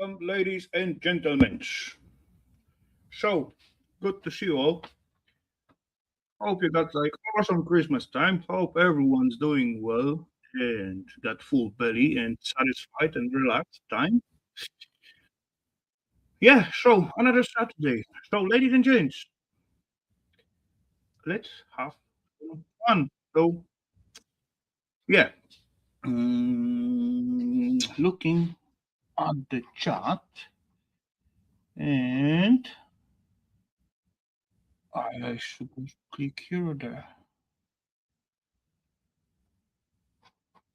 ladies and gentlemen. So, good to see you all. Hope you got like awesome Christmas time. Hope everyone's doing well and got full belly and satisfied and relaxed time. Yeah, so another Saturday. So, ladies and gents, let's have some fun. So, yeah, looking at the chat, and I should click here or there.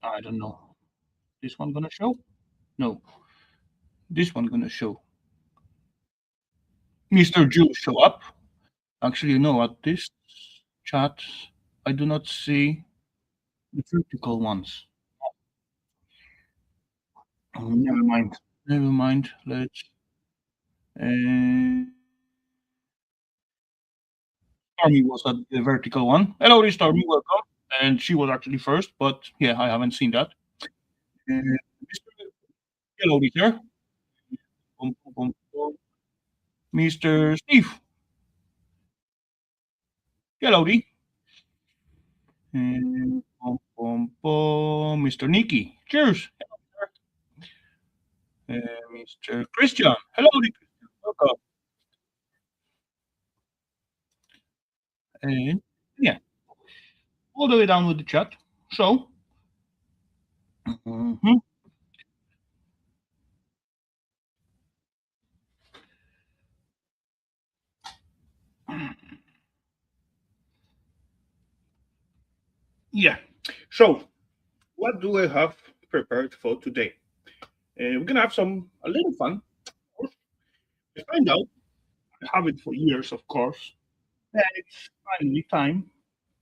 I don't know. This one gonna show? No, this one gonna show. Mr. Jew show up. Actually, you know what? This chat, I do not see the vertical ones. Never mind. Never mind. Let's. Uh, Stormy was at the vertical one. Hello, Stormy. Welcome. And she was actually first, but yeah, I haven't seen that. Mr. Hello, sir. Boom, boom, boom, boom. Mr. Steve. Hello, and boom, boom, boom. Mr. Nicky. Cheers. Mr. Christian. Hello, Christian. Welcome. And yeah, all the way down with the chat. So, mhm, yeah. So, what do I have prepared for today? We're gonna have a little fun. To find out, I have it for years, of course. And it's finally time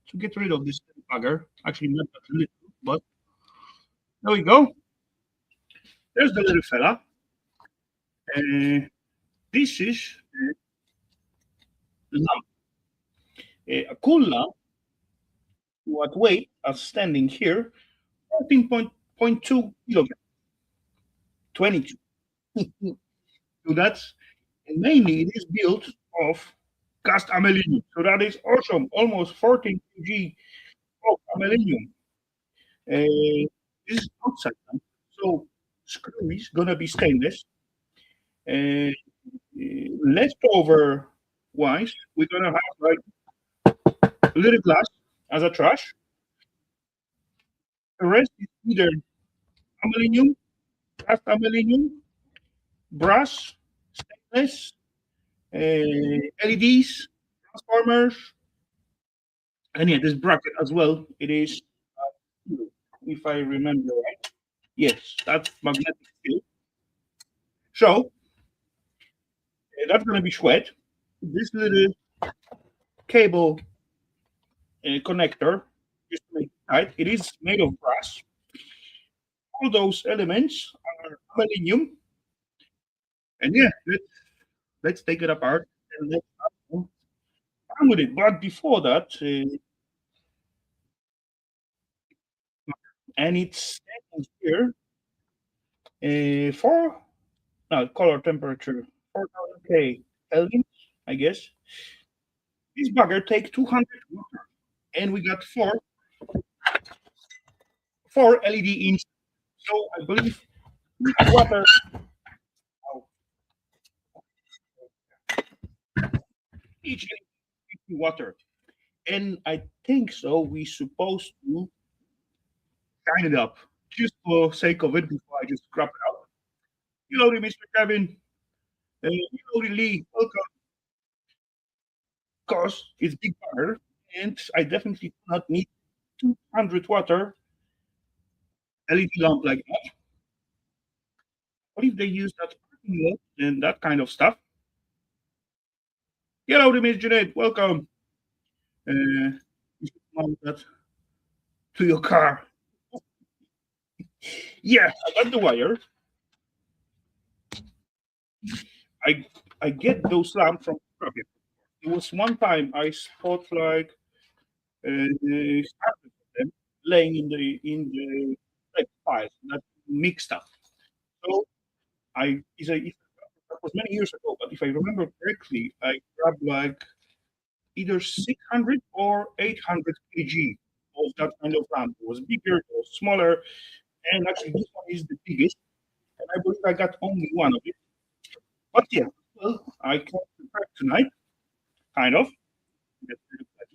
to get rid of this little bugger. Actually, not that little, but there we go. There's the little fella. Uh, this is lamp. A cool lamp. What weight are standing here? 14.2 kilograms. 22. So that's and mainly it is built of cast aluminum. So that is awesome. Almost 14 kg of aluminum. This is outside. So screw is gonna be stainless. Uh, Leftover wise, we're gonna have like a little glass as a trash. The rest is either aluminum, cast aluminum, brass, stainless, LEDs, transformers, and yeah, this bracket as well. It is, if I remember right, yes, that's magnetic field. So that's gonna be sweat. This little cable connector just to make it tight. It is made of brass. All those elements are aluminum, and yeah, let's take it apart and let's have some fun with it. But before that, and it's setting here for now color temperature 4000 K Kelvin, I guess. This bugger take 200 water, and we got four LED in. So I believe each water each LED water, and I think so. We supposed to shine it up just for sake of it before I just scrap it out. Hello, Mr. Kevin. Hello, Lee. Welcome. Cause it's big bugger, and I definitely do not need 200 water LED lamp like that. What if they use that parking lot and that kind of stuff? Hello, Miss Jeanette. Welcome. You should mount that to your car. Yeah, I got the wire. I I get those lamps from Krabi. There was one time I spot like started with them laying in the like piles that mixed up. So I is a that was many years ago, but if I remember correctly, I grabbed like either 600 or 800 kg of that kind of lamb. It was bigger, it was smaller, and actually this one is the biggest. And I believe I got only one of it. But yeah, well, I can prepare tonight, kind of. Get rid of that.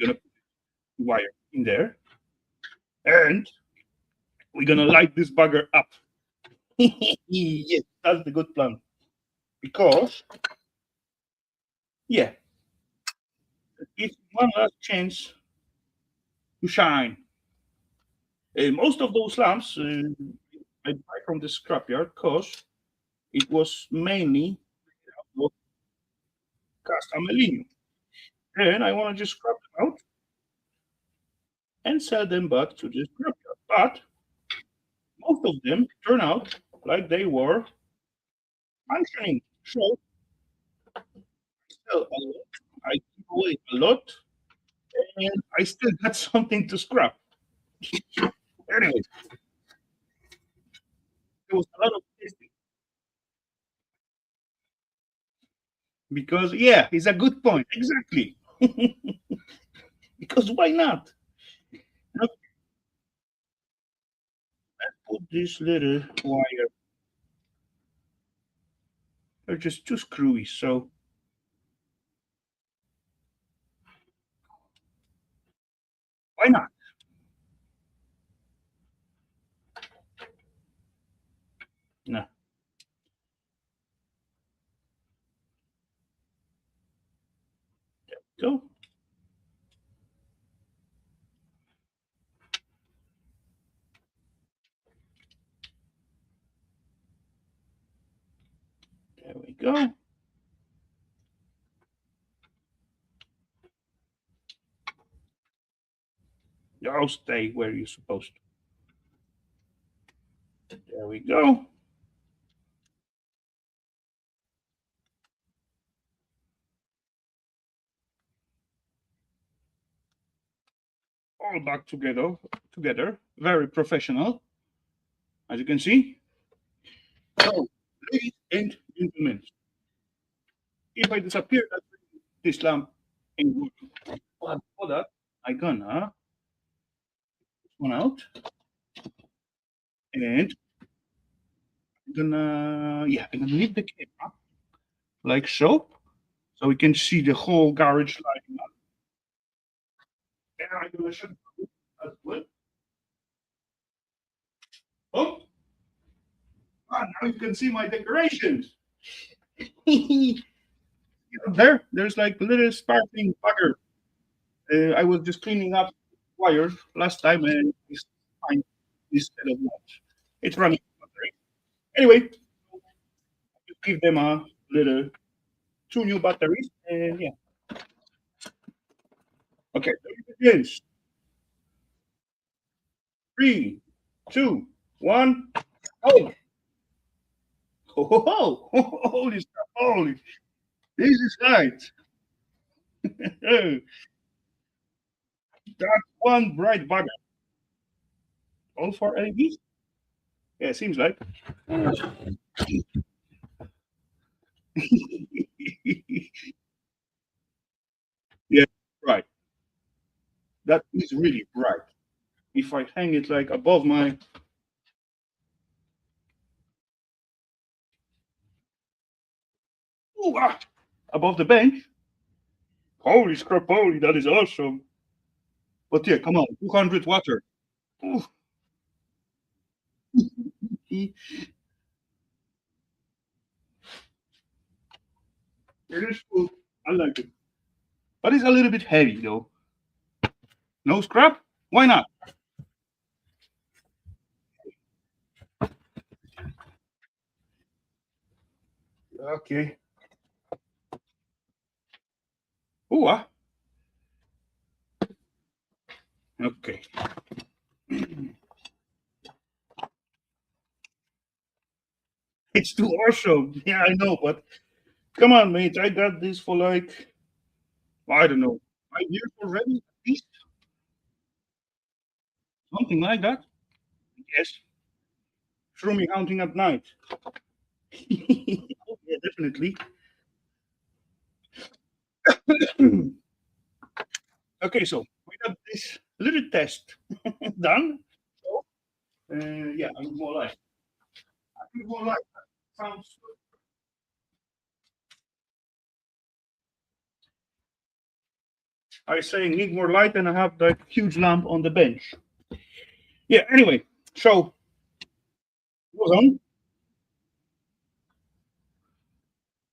Gonna put the wire in there, and we're gonna light this bugger up. Yes, that's the good plan. Because yeah, it's one last chance to shine. Most of those lamps I buy from the scrapyard because it was mainly of cast aluminium. And I want to just scrap them out and sell them back to the scrapyard. But most of them turn out like they were functioning. So I sell a lot, I give away a lot, and I still got something to scrap. Anyway, there was a lot of testing because, yeah, it's a good point. Exactly. Because why not? Now, put this little wire. They're just too screwy. So why not? No. So there we go. I'll stay where you're supposed to. There we go. All back together. Very professional, as you can see. So, ladies and gentlemen, if I disappear, this lamp ain't working. But for that, I gonna put one out and I'm gonna leave the camera like so we can see the whole garage lighting up. And I'm gonna shut it as well. Oh, now you can see my decorations. There's like a little sparkling bugger. I was just cleaning up wires last time and I find this set of watch. It's running out of battery. Anyway, you give them a little two new batteries and yeah. Okay, there it begins. Three, two, one. Oh, holy stuff, holy. This is right. That's one bright bugger. All four LEDs? Yeah, seems like. Yeah, right. That is really bright. If I hang it like above my ooh, above the bench, holy scrap, holy, that is awesome. But yeah, come on, 200 water. Ooh, it is cool. I like it. But it's a little bit heavy though. No scrap? Why not? Okay. Ooh, okay. It's too awesome. Yeah, I know, but come on, mate. I got this for like, I don't know, 5 years already, at least. Something like that. Yes. Shroomy hunting at night. Yeah, definitely. Okay, so we got this little test done. So, yeah, I need more light. I need more light. Sounds. I say need more light, and I have that huge lamp on the bench. Yeah. Anyway, so it was on.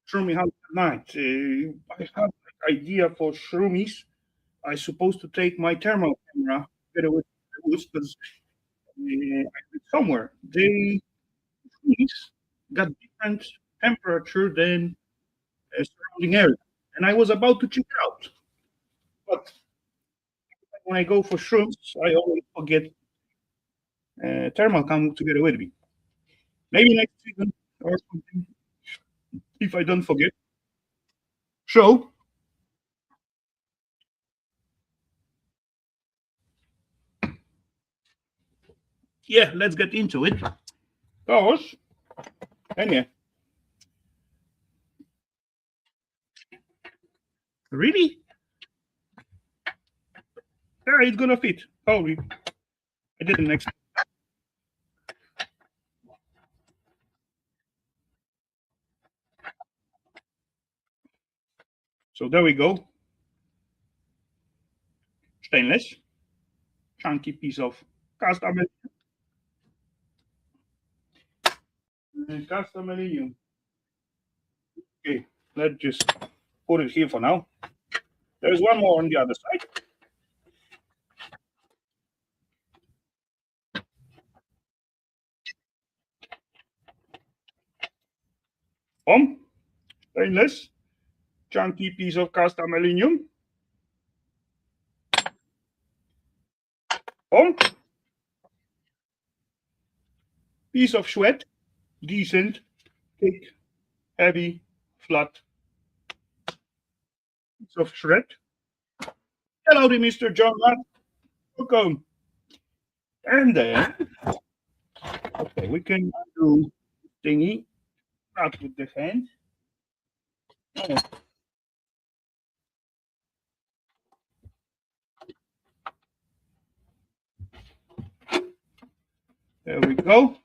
Shroomy hunting at night. I have an idea for shroomies. I supposed to take my thermal camera together with the woods because I read somewhere they trees got different temperature than surrounding area, and I was about to check it out, but when I go for shrooms, I always forget thermal come together with me. Maybe next season or something if I don't forget. So yeah, let's get into it. Cause and yeah, really, yeah, it's gonna fit. Holy, I didn't expect. So there we go. Stainless, chunky piece of cast cast aluminium. Okay, let's just put it here for now. There's one more on the other side. Stainless, chunky piece of cast aluminium. Piece of sweat, decent, thick, heavy, flat piece of shred. Hello, Mr. John Matt. Welcome. And then, okay, we can do thingy, not with the hand. Oh, there we go.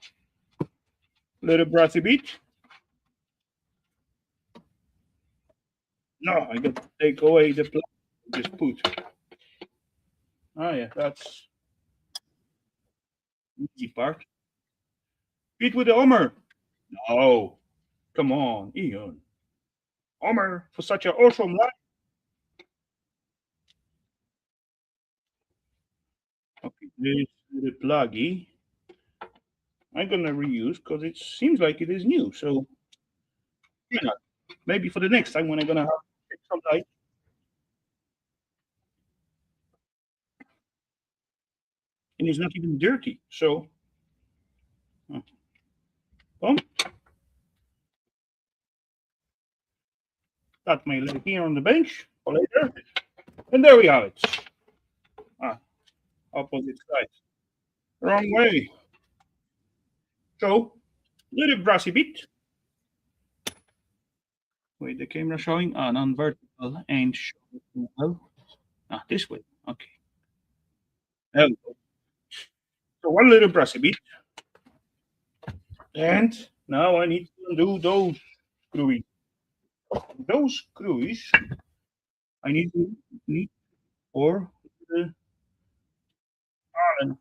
Little brassy bit. No, I got to take away the plug. Just put. Oh yeah, that's easy part. Beat with the Homer. No, come on, Ian. Homer for such an awesome life. Okay, this little pluggy. I'm gonna reuse because it seems like it is new. So yeah, maybe for the next time when I'm gonna have some light and it's not even dirty. So boom, that may lay here on the bench for later. And there we have it. Ah, opposite side. Wrong way. So little brassy bit. Wait, the camera showing non vertical and showing well. Ah, this way. Okay. There we go. So one little brassy bit. And now I need to undo those screwies. Those screwies I need or the Allen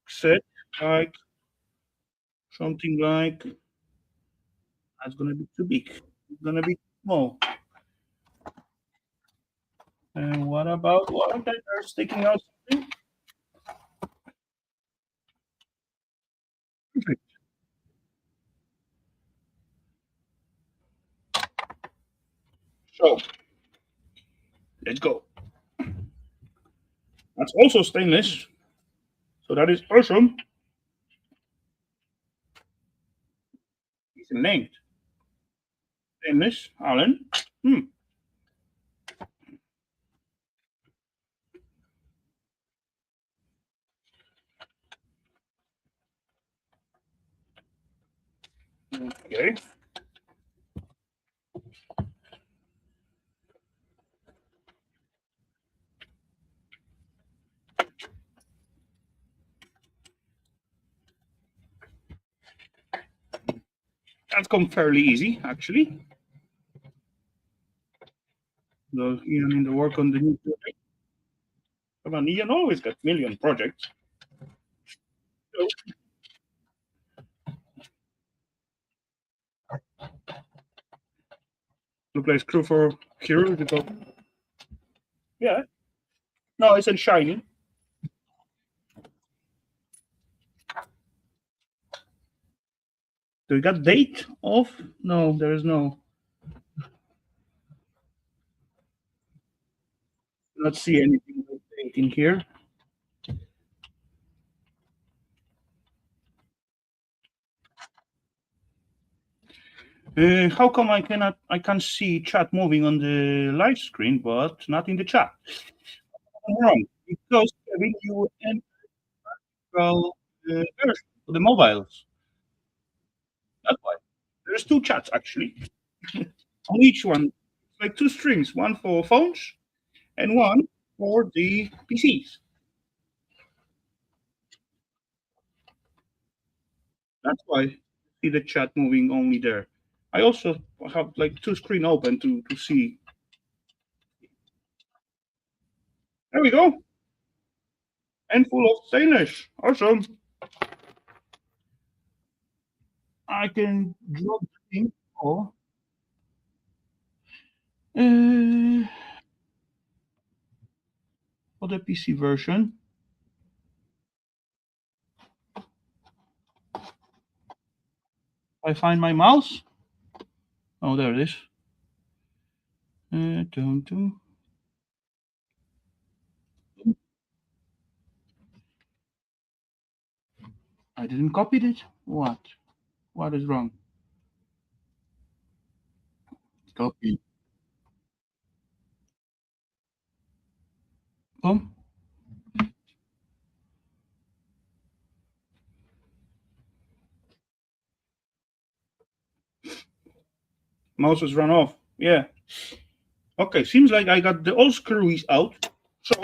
set like something like that's gonna be too big. It's gonna be small. And what about what that are sticking out something? Perfect. So let's go. That's also stainless. So that is awesome. It's in length. Stainless, Allen. Hmm. Okay. That's come fairly easy, actually. Ian in the work on the new project. Come on, Ian always got million projects. So, look like screw for chirurgical. Yeah. No, it's in shiny. Do we got date off? No, there is no. Not see anything with date in here. How come I cannot? I can see chat moving on the live screen, but not in the chat. I'm wrong because Kevin, you enable version for the mobiles. That's why there's two chats actually on each one, like two strings, one for phones and one for the PCs. That's why I see the chat moving only there. I also have like two screen open to see. There we go. And full of stainless. Awesome. I can drop the thing for uh, for the PC version. I find my mouse. Oh, there it is. Dun, dun. I didn't copy it. What? What is wrong? Copy. Boom. Mouse has run off. Yeah. Okay. Seems like I got the old screwies out. So,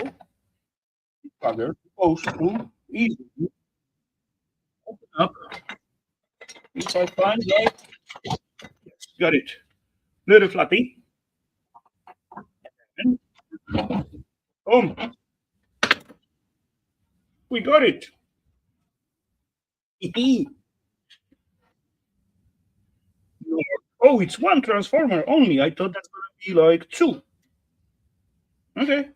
other supposed to easily open up. If I find like, got it. Little flatty. And boom. We got it. Oh, it's one transformer only. I thought that's gonna be like two. Okay.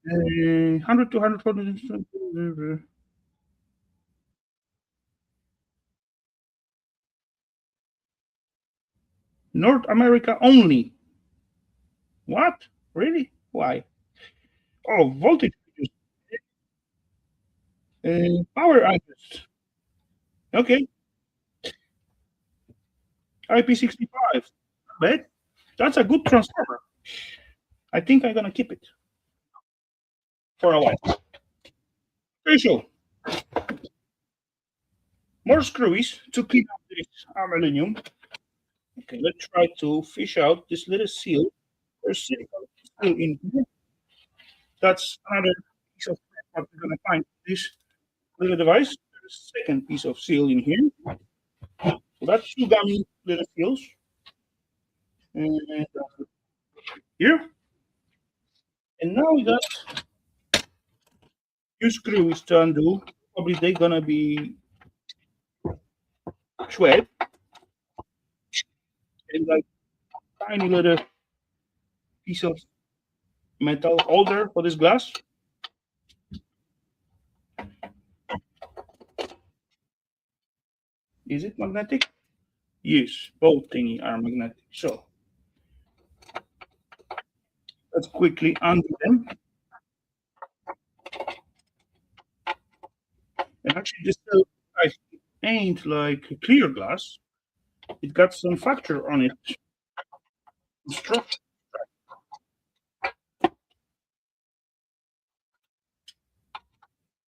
100 to 140. North America only. What? Really? Why? Oh, voltage. Power adjust. Okay. IP65. But that's a good transformer. I think I'm gonna keep it for a while. Okay, so more screwies to clean up this aluminum. Okay, let's try to fish out this little seal. There's silicone still in here. That's another piece of what we're gonna find this little device. There's a second piece of seal in here. So that's two gummy little seals. And here. And now we got two screws to undo. Probably they're gonna be thread and like tiny little piece of metal holder for this glass. Is it magnetic? Yes, both thingy are magnetic. So let's quickly undo them. And actually, this ain't like clear glass. It got some factor on it. Structure.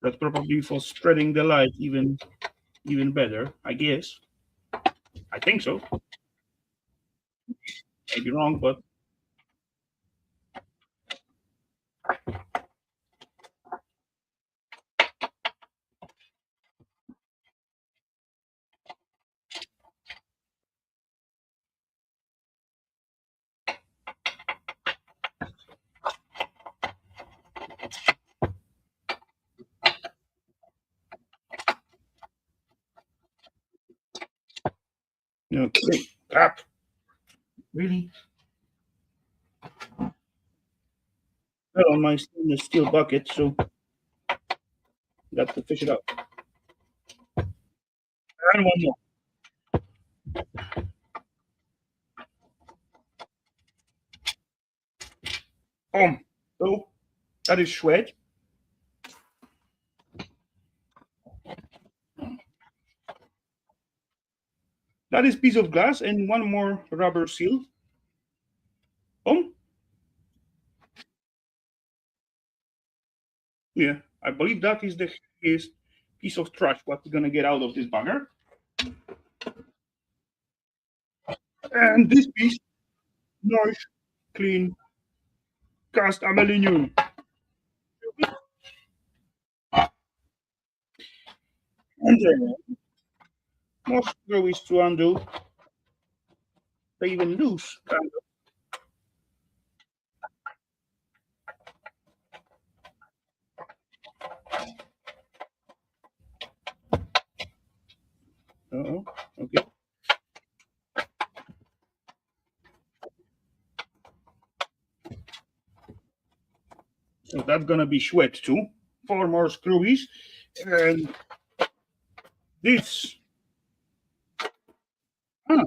That's probably for spreading the light even even better, I guess. I think so. Maybe wrong, but okay. Crap. Really? Well, on my stainless steel bucket, so got to fish it out. And one more. Boom. So that is shred. That is piece of glass and one more rubber seal. Boom. Yeah, I believe that is the heaviest piece of trash what we're gonna get out of this bugger. And this piece, nice, clean, cast aluminium. And more screws to undo. They even loose, kind of. Okay. So that's gonna be sweat too. Four more screws. And this, huh,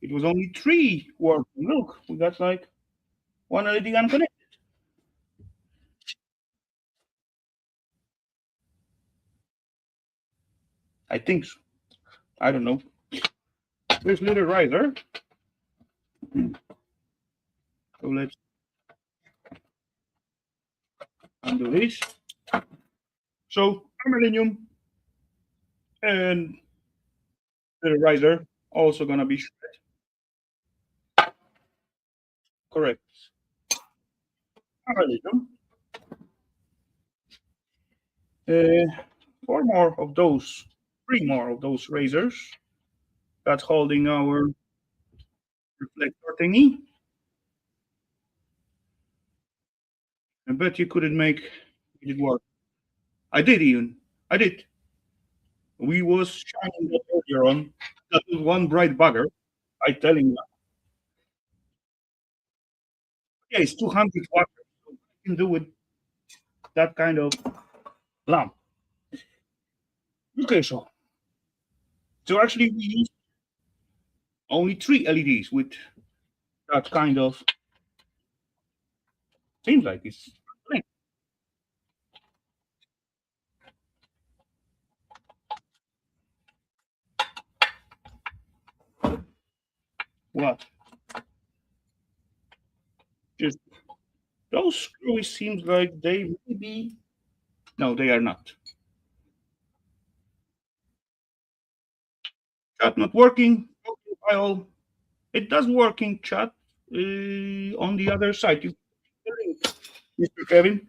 it was only three working. Look, we got like one LED unconnected. I think so. I don't know. There's little riser. So let's undo this. So aluminium and the riser also gonna be correct. Aluminium. Uh, four more of those, three more of those razors that's holding our reflector thingy. I bet you couldn't make it work. I did, Ian. I did. We was shining that earlier on. That was one bright bugger. I telling you. Yeah, it's 200 watts. So you can do with that kind of lamp. Okay, so actually we use only three LEDs with that kind of seems like it's what? Just those screws seems like they may be no, they are not. Chat not working. Okay, well, it does working chat on the other side. You Mr. Kevin.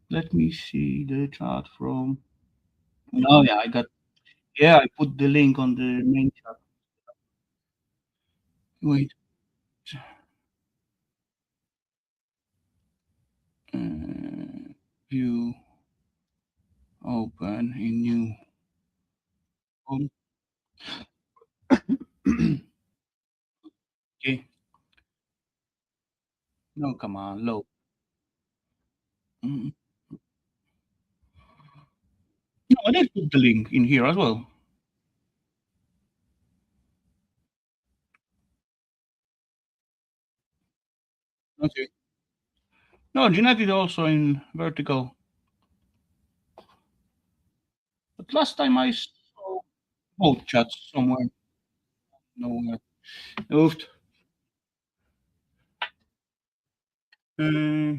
Let me see the chat from. Oh yeah, I got. Yeah, I put the link on the main chat. Wait, view open in new. Home. Okay. No, come on, low. Mm. No, I did put the link in here as well. Okay. No, Jeanette is also in vertical. But last time I saw both chats somewhere. Nowhere. Moved. Uh,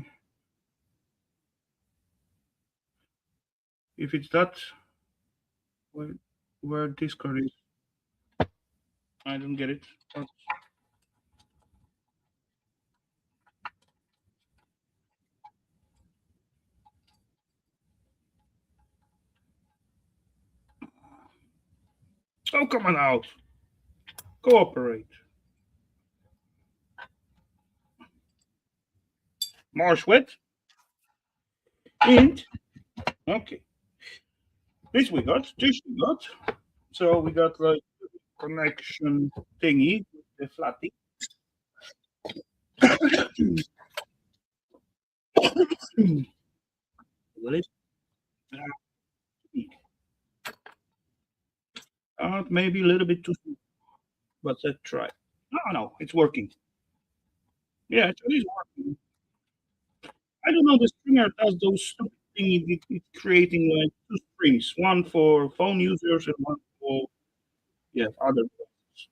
if it's that, where, where Discord is, I don't get it. But- Oh, come on out. Cooperate. More sweat. And, okay. This we got. So we got like connection thingy, the flatty. Will it? Maybe a little bit too soon, but let's try. No, no, it's working. Yeah, it is working. I don't know. The stringer does those stupid things. It's creating like two strings, one for phone users and one for yeah other. Devices.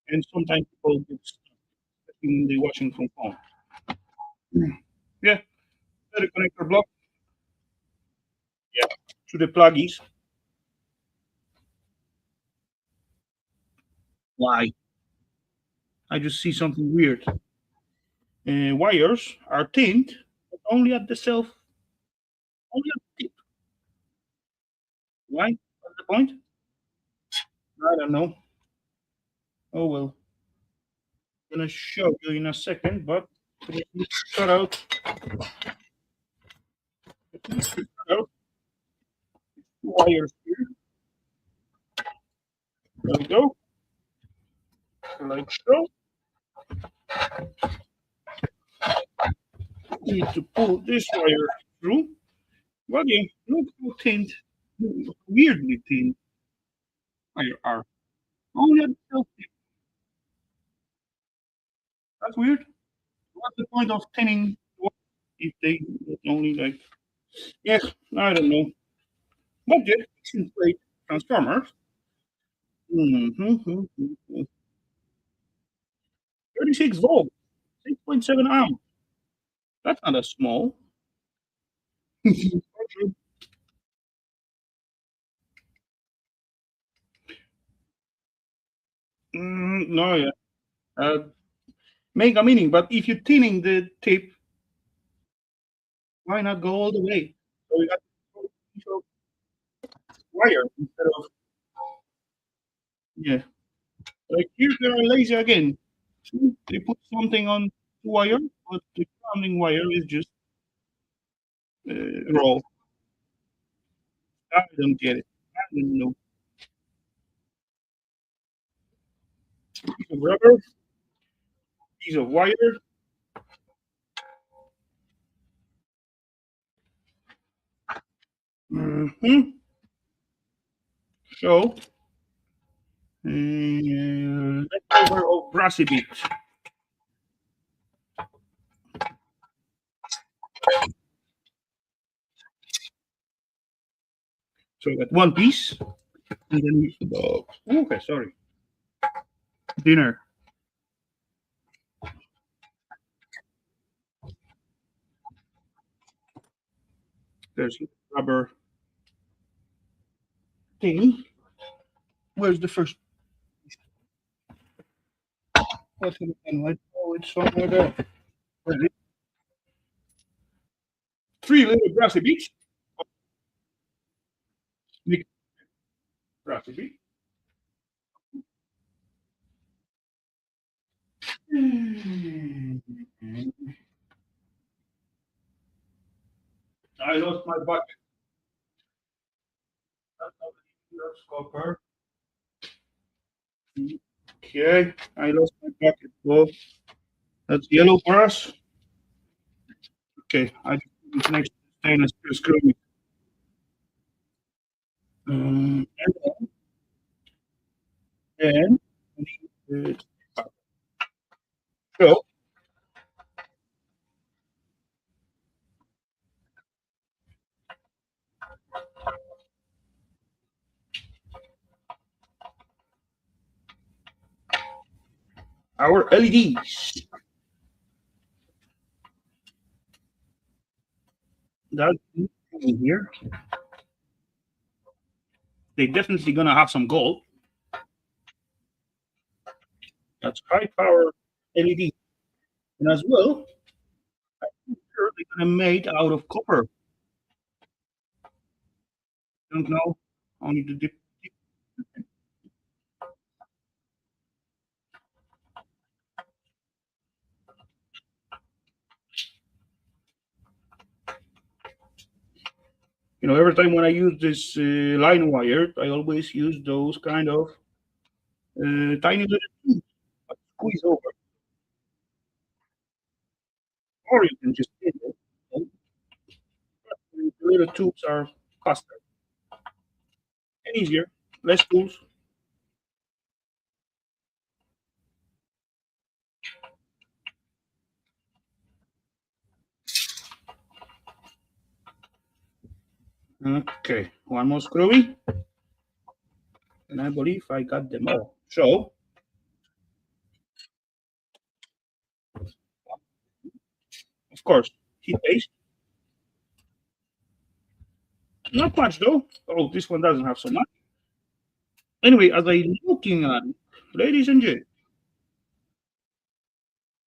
And sometimes people get stuck when they're watching from phone. Yeah, the connector block. Yeah, to the pluggies. Why? I just see something weird. Wires are thinned, but only at the self, only at the tip. Why? What's the point? I don't know. Oh well. I'm gonna show you in a second, but let me cut out, cut out wires here. There we go. Like so. Need to pull this wire through. Well, yeah, look how thin, weirdly thin wire are. Only at the self tip. That's weird. What's the point of thinning if they only like? Yes, I don't know. But the action plate transformers. 36 volts, 6.7 amps. That's not a small. No, yeah. Make a meaning, but if you're thinning the tip, why not go all the way? So we got a wire instead of, yeah. Like here, they're lazy again. See, they put something on the wire, but the grounding wire is just raw. I don't get it. I don't know. Piece of rubber, piece of wire. Hmm. So, leftover of brassy bit. So I got one piece, and then we okay, sorry, dinner. There's rubber thingy. Where's the first? What's in the Oh, it's somewhere there. Where is it? Three little brassy beats. Nick brassy beat. I lost my bucket. That's not the copper. Okay, I lost my bucket. Well, that's yellow brass. Okay, I just put it next to the stainless steel screw. And then uh, so our LEDs. that in here, they definitely gonna have some gold. That's high power LED, and as well, sure they're gonna made out of copper. Don't know. Only the every time when I use this line wire, I always use those kind of tiny little tubes I squeeze over, or you can just hit it. And the little tubes are faster and easier, less tools. Okay, one more screwy, and I believe I got them all. So, of course, heat paste. Not much though. Oh, this one doesn't have so much. Anyway, as I looking at it, ladies and gents,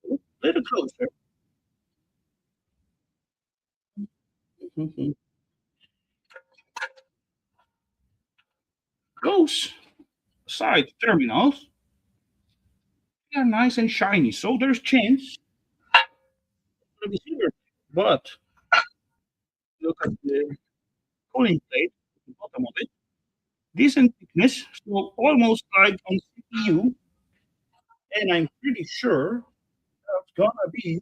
a little closer. Mhm. Those side terminals, they are nice and shiny, so there's chance to be silver. But look at the cooling plate at the bottom of it. Decent thickness, so almost like on CPU, and I'm pretty sure that's gonna be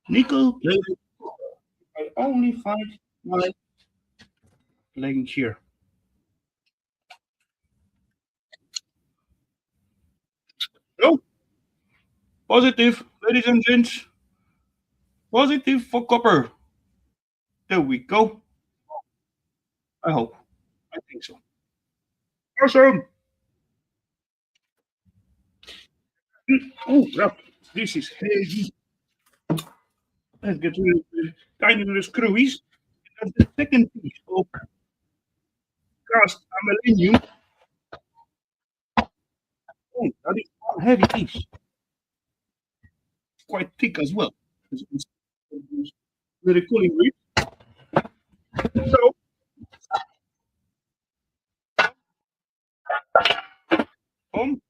nickel plated. I only find my link here. So positive, ladies and gents, positive for copper. There we go. I hope. I think so. Awesome. Oh, crap. This is heavy. Let's get rid of the tiny little screwies. That's the second piece of cast aluminium. Oh, that is one heavy piece. Quite thick as well. Very cooling grip. So, and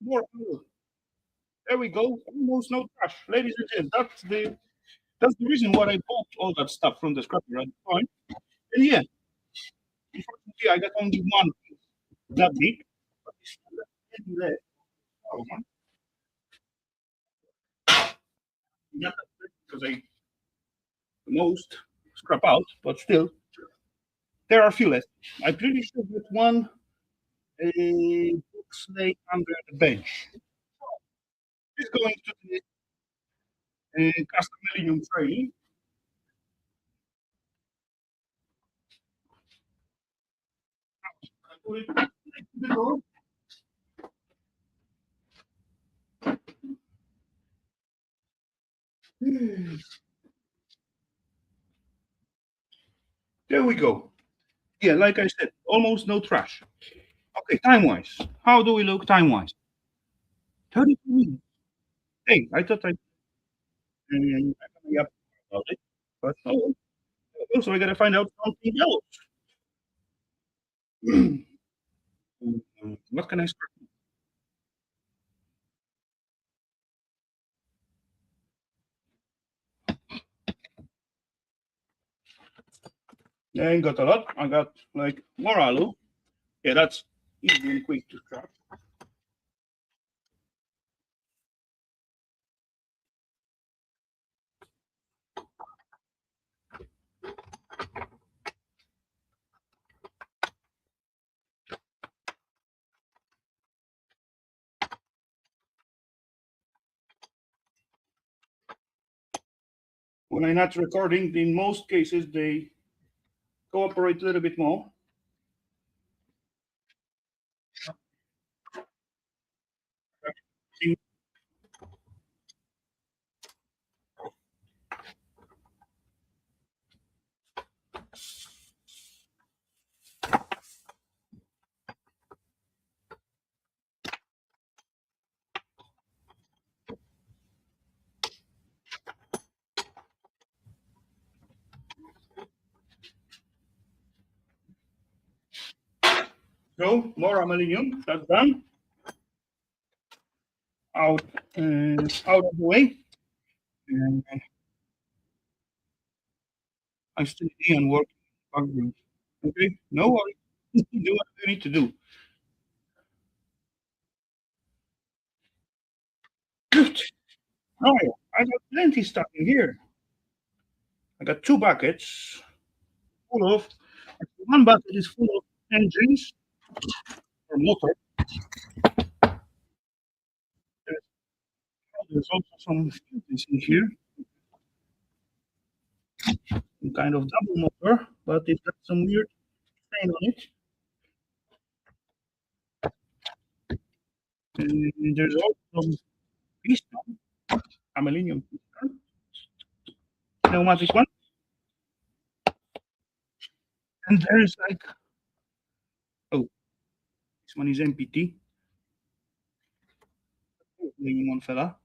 more oil. There we go. Almost no trash. Ladies and gents, that's the reason why I bought all that stuff from the scrapper at the time. And yeah, unfortunately, I got only one piece that big. But it's still heavy left. Oh, man. Not that big because I most scrap out, but still, there are a few left. I'm pretty sure that one looks like under the bench. It's going to the custom millennium training. I put it next to the door. There we go. Yeah, like I said, almost no trash. Okay, time wise. How do we look time wise? 32 minutes. Hey, I thought I up about it, but oh, also I gotta find out something else. What can I start? I ain't got a lot. I got like more alu. Yeah, that's easy and quick to scrap. When I'm not recording, in most cases they cooperate a little bit more. So more aluminium. That's done. Out, out of the way. And I'm still in work. Okay, no worries. Do what you need to do. Good. Oh, yeah. I got plenty stuff in here. I got two buckets full of. One bucket is full of engines or motor. There's, there's also some fuses in here, some kind of double motor, but it's got some weird stain on it. And there's also some piston, aluminum piston, pneumatic one. And there's like, oh, this one is MPT. One fella.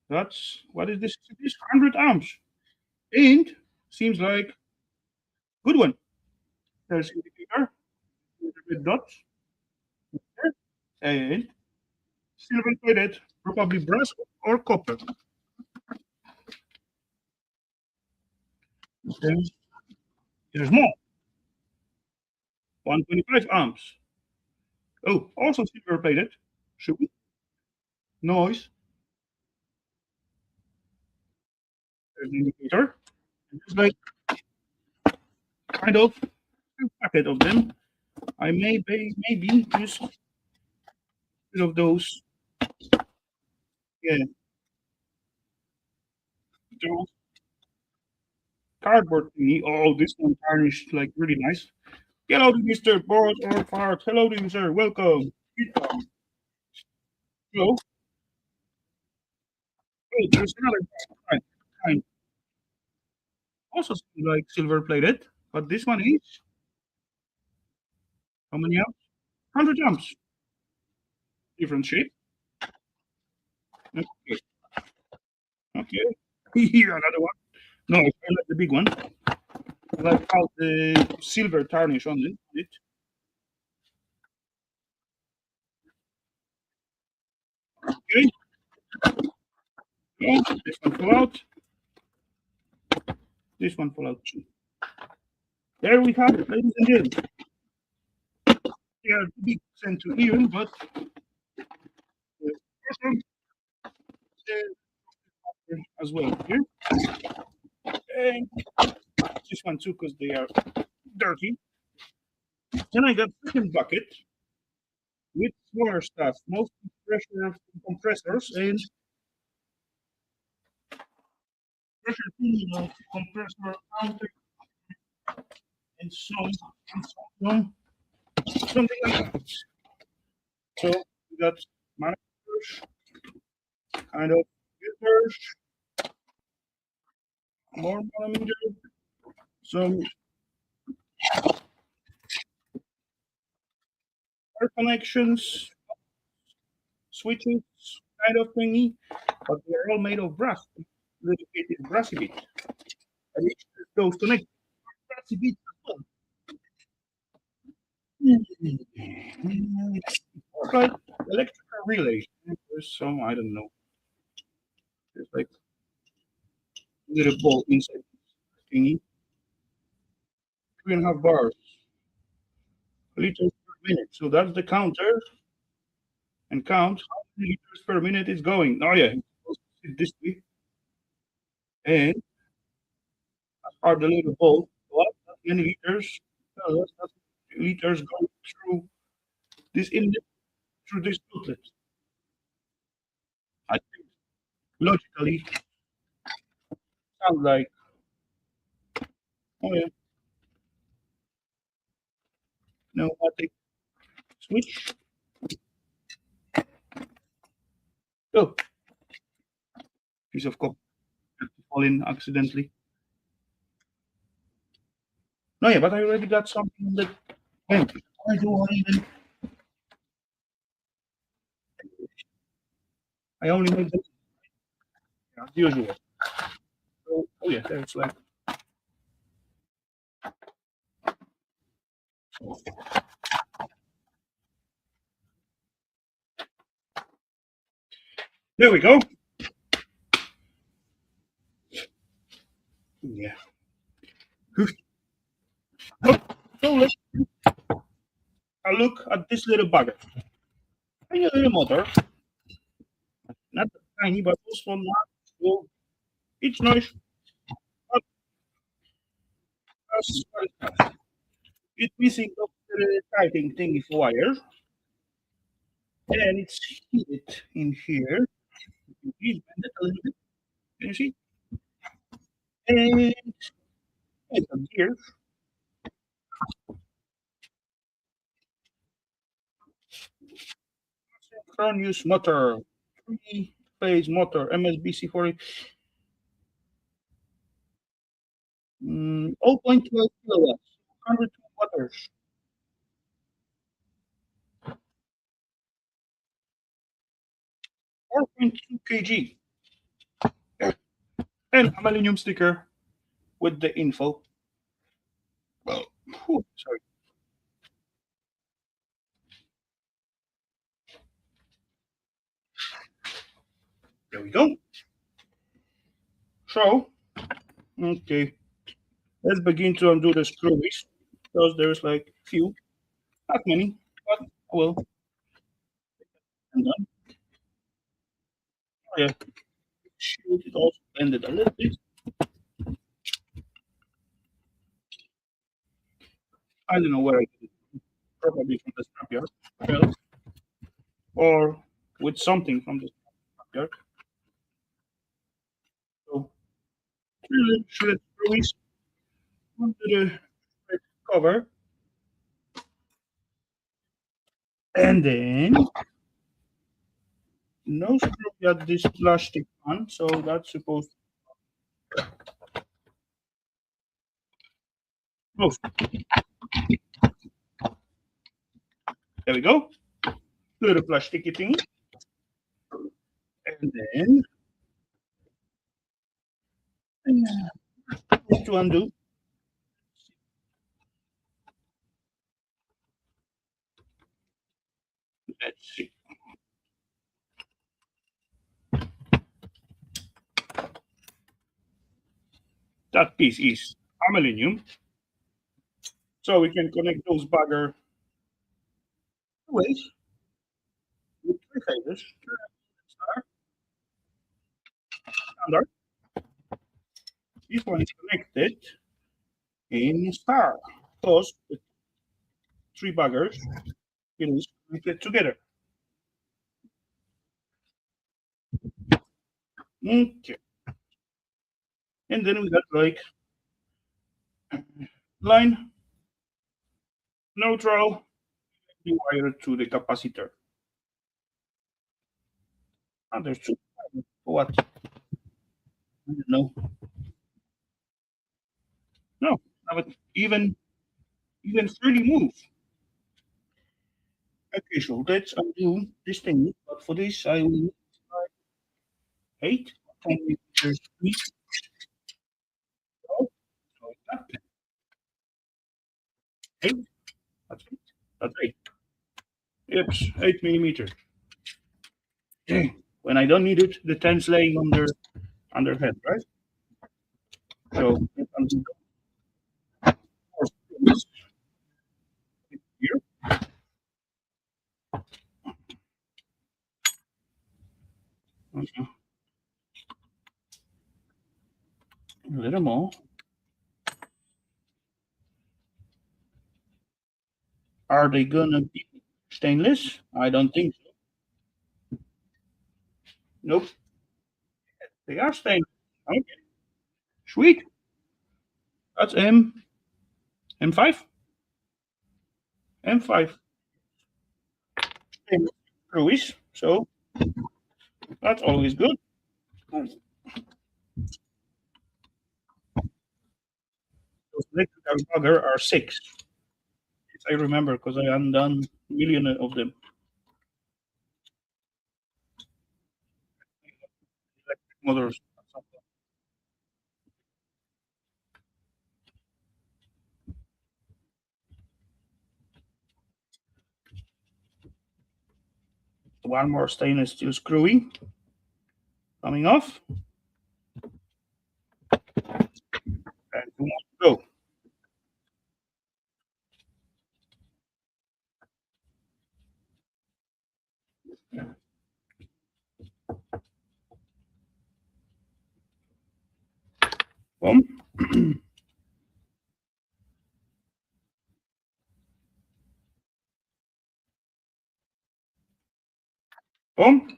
That's what is this? This 100 amps. And seems like good one. There's indicator with the red dots there, and silver plated, probably brass or copper. There's, there's more. 125 amps. Oh, also silver plated. Should we? Noise. There's an indicator. And there's like kind of a packet of them. I maybe use of those. Yeah, those cardboard thingy. Oh, this one tarnished like really nice. Hello, Mr. Board or Fart. Hello, sir. Welcome. Welcome. Hello. Oh, there's another kind. Also like silver plated, but this one is how many amps? 100 amps. Different shape. Okay. Okay. Here, another one. No, I like the big one. I like how the silver tarnish on it. Okay. Yeah, this one fell out. This one fell out too. There we have it, ladies and gentlemen. They are to be sent to here, but awesome as well here. And this one too, because they are dirty. Then I got second bucket with smaller stuff, mostly pressure compressors and pressure compressor counter and some something like that. So we got managers, kind of filters, more millimeter, some air connections, switches, kind of thingy, but they're all made of brass, dedicated brassy bit. And each of those connect brassy bit as well. Like electrical relays. There's some, I don't know. There's like a little ball inside this thingy. 3.5 bars, liters per minute. So that's the counter and count how many liters per minute is going. Oh yeah, it's supposed to sit this way. And as are the little ball, what? That many liters? That's liters go through this inlet, through this outlet. I think logically sounds like, oh yeah, pneumatic switch. Oh, piece of copper fall in accidentally. No, yeah, but I already got something that. Hey, why do I even? I only made this as usual. So, oh yeah, there's like There we go. Yeah. So let's look at this little bugger. Tiny little motor, not tiny, but also not so. It's nice. But it's missing the exciting thing is wire, and it's heated in here. Please bend it a little bit. Can you see? And it's a gear, synchronous motor, three-phase motor, MSBC 40, 0.12 kilowatts, 102 watts, 4.2 kg, and a millennium sticker with the info. Well, sorry. There we go. So, okay, let's begin to undo the screws because there's like few, not many, but well, and then, oh yeah, shoot, it also bended a little bit. I don't know where I did it. Probably from the scrapyard, well, or with something from the scrapyard. So, three little shred screws onto the cover, and then no screw at this plastic one, so that's supposed to move. There we go. Little plasticky thing, and then to undo. Let's see. That piece is aluminum, so we can connect those bagger ways with three phases. Star, standard. This one is connected in star. Those the three baggers is connected together. Okay. And then we got like line, neutral, the wire to the capacitor. And there's two. What? I don't know. No, not even freely move. Okay, so let's undo this thing. But for this, I will need like 8 10 meters each. So that's 8. That's 8. That's 8. Yep, 8 millimeters. Okay. When I don't need it, the 10's laying on their head, right? So let's undo the four screws here. Okay. A little more. Are they gonna be stainless? I don't think so. Nope. They are stainless. Okay. Sweet. That's M5. M5. Stainless screws. So that's always good. Those electrical bugger are 6. If I remember, because I undone million of them. Electric motors. one more stainless steel screwy coming off. And two more to go. Boom. Boom.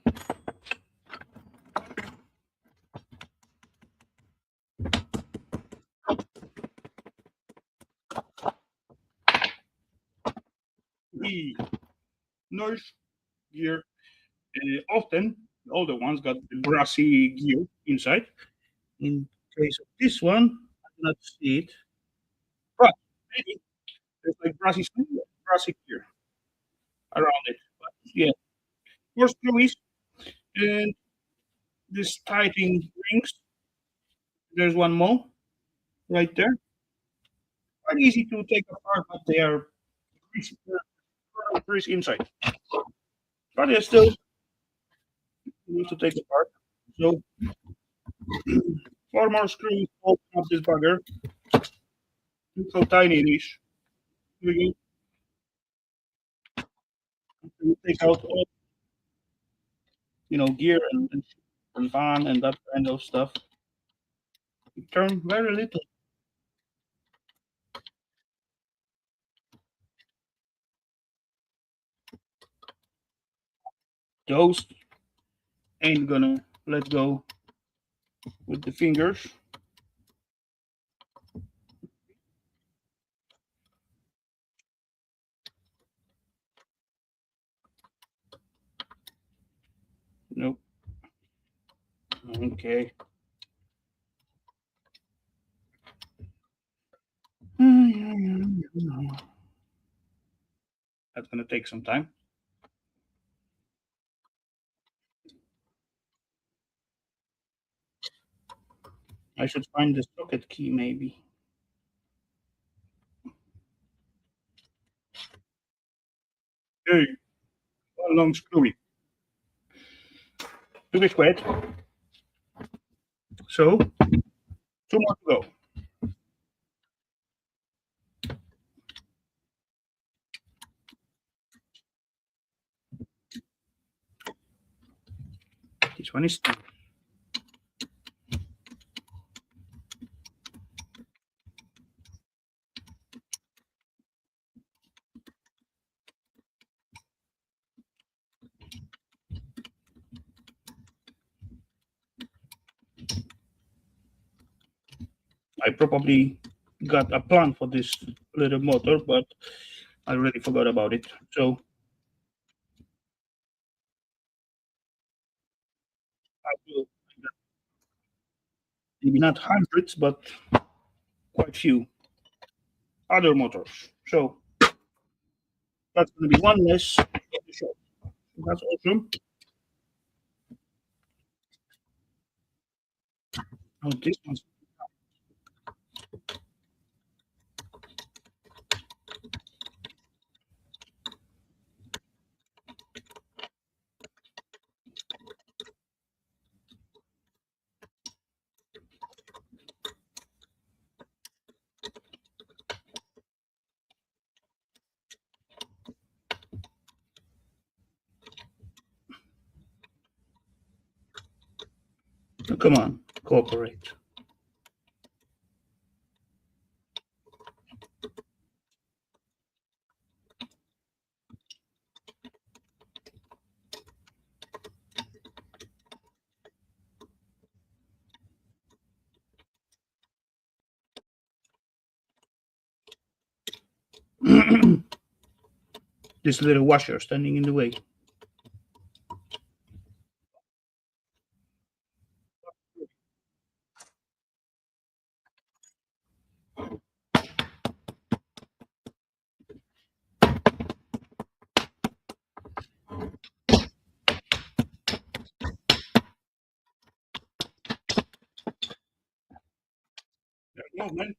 The noise gear, often the older ones got the brassy gear inside. In case of this one, I cannot see it, but maybe there's like brassy gear around it. But yeah, four screws and this tightening rings. There's one more right there. Quite easy to take apart, but they are grease inside. But they're still need to take apart. So four more screws open up this bugger. Look how tiny it is. Here we go. We take out all gear and fan and that kind of stuff. We turn very little. Those ain't gonna let go with the fingers. Nope. Okay. That's gonna take some time. I should find the socket key maybe. Hey, one long screwy. To be quiet. So two more to go. This one is I probably got a plan for this little motor, but I already forgot about it. So I will maybe not hundreds, but quite few other motors. So that's going to be one less of the show. That's awesome. Oh, this one's come on, cooperate. This little washer standing in the way. There you go, man.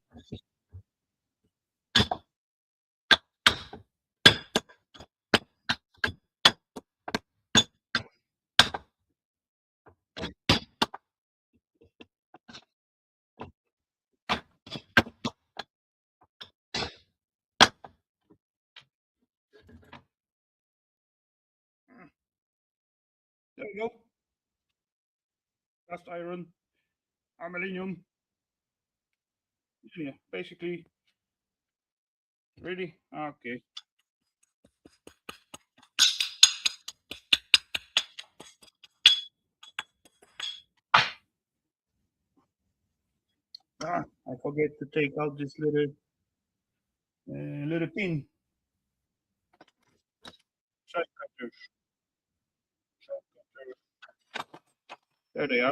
There you go. Cast iron, aluminium. Yeah, basically ready. Okay. I forget to take out this little pin. Side cutters. Side cutters. There they are.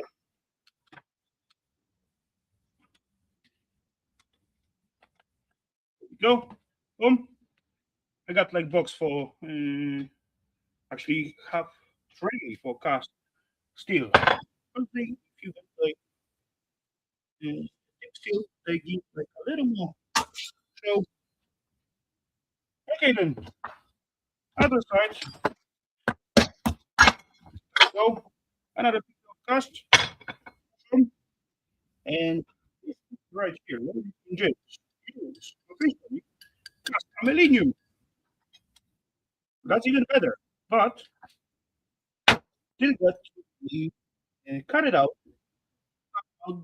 Go. Boom. I got like box for actually have three for cast steel. Something if you get like steel, they give like a little more. So okay then. Other side. Go. Another piece of cast. Boom. And this is right here. Ladies and gents, use officially cast aluminium. That's even better. But still got to be, cut it out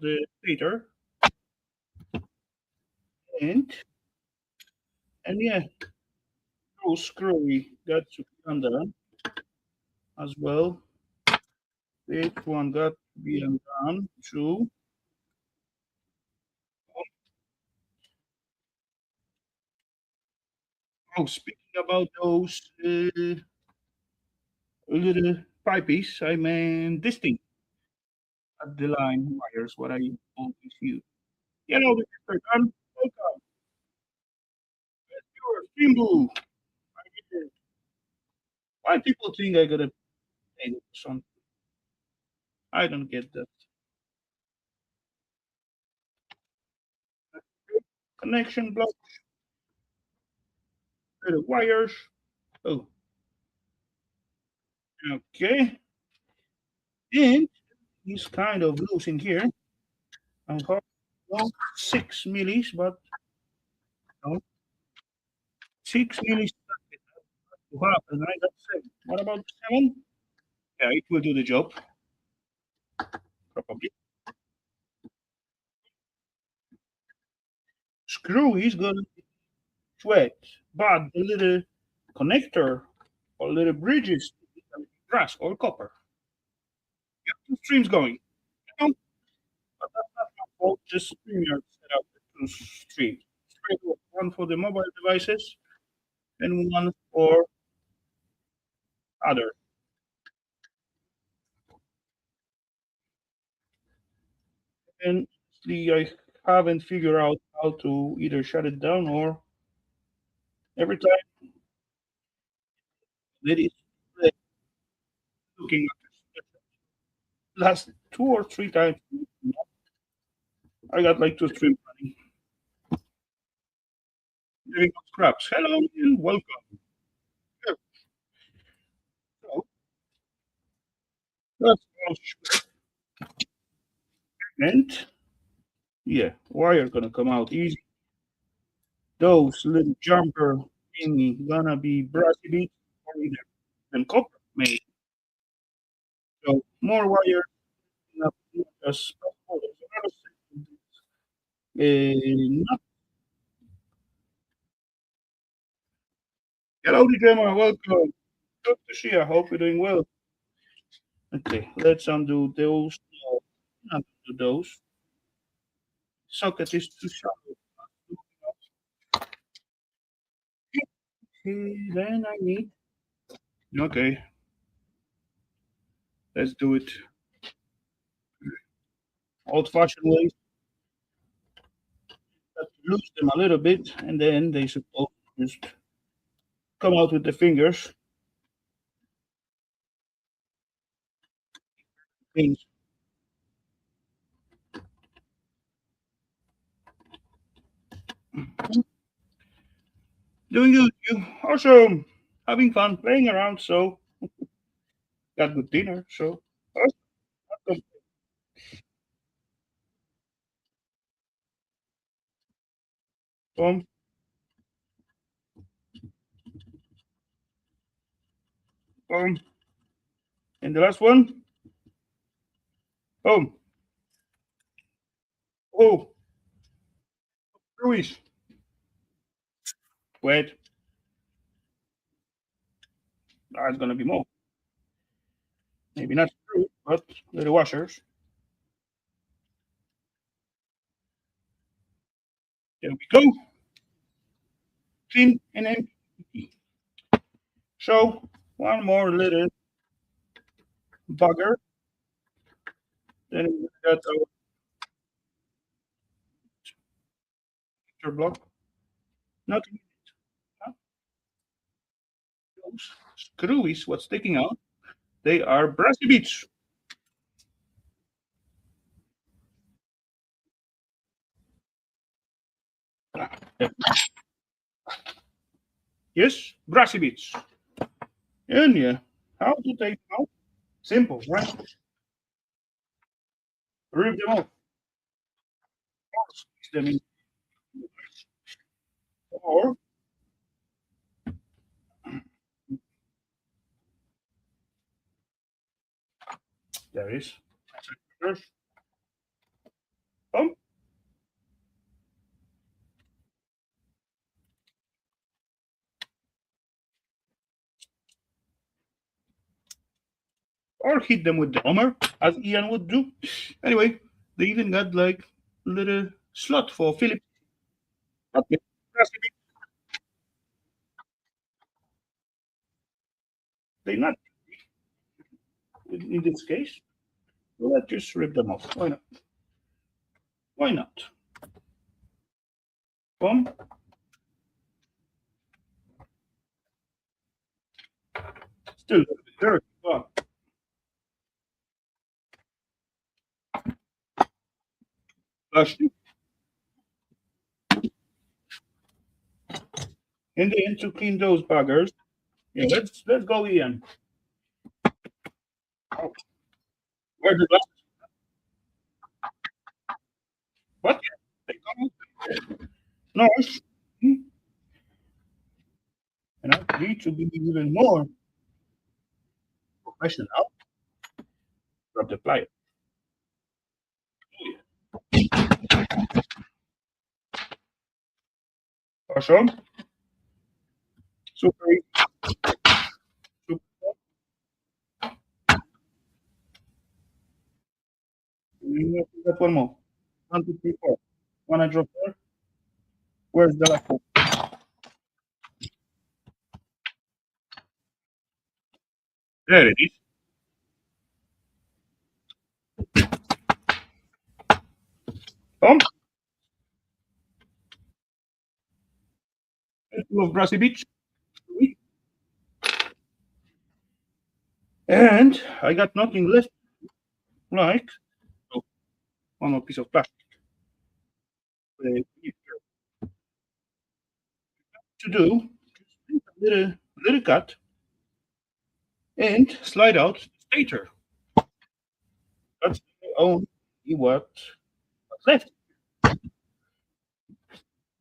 the later, and yeah, those screwy got to be undone as well. This one got to be undone too. Oh, speaking about those little pipes, I mean this thing at the line wires, what I always use. Hello, Mr. Gunn. Welcome. Your Steamboot. Why people think I gotta pay something? I don't get that. Connection block, little wires. Oh, okay. And he's kind of loose in here. I hope not 6 millis, but no, 6 millis to happen. I got 7. What about 7? Yeah, it will do the job, probably. Screw is gonna be sweat, but the little connector or little bridges, brass or copper. You have two streams going. You know, but that's not my fault. Just StreamYard set up the two streams. Straight away. One for the mobile devices and one for other. And I haven't figured out how to either shut it down or every time that is looking at the last 2 or 3 times I got like two streams running. Living on scraps. Hello and welcome. Yeah, so that's all and yeah, wire gonna come out easy. Those little jumper thingy gonna be brassy bits or either than copper made. So more wire enough as possible. There's not hello, Gemma. Welcome. Good to see you. I hope you're doing well. Okay, let's undo those. No, not undo those. Socket is too shallow. Okay, then I need. Okay, let's do it old-fashioned way. Just lose them a little bit, and then they supposed to just come out with the fingers. Things doing good. You awesome. Having fun playing around. So got good dinner. So awesome. Boom, boom, And the last one. Boom. Oh, screwies. Wait. There's gonna be more. Maybe not screws, but little washers. There we go. Clean and empty. So one more little bugger. Then we got our picture block. Nothing. Those screwies, what's sticking out? They are brassy beads. Yes, brassy beads. And yeah, how to take them out? Simple, right? Rip them off. Squeeze them in. Or there is. Boom. Or hit them with the hammer, as Ian would do. Anyway, they even got like little slot for Philip. Okay. They not in this case. Let's just rip them off. Why not? Why not? Boom. Still a little bit dirty. But plastic. And then to clean those buggers. Yeah, let's go Ian. Oh, where the glass? What? They come out. Nice. And I need to be even more professional. Drop the plier. Awesome. Super easy. Super. We got one more. One, two, three, four. One I drop there. Where's the last one? There it is. Tom, full of grassy beach. And I got nothing left like oh, one more piece of plastic. Uh, to do a little cut and slide out the stator. That's only what's left.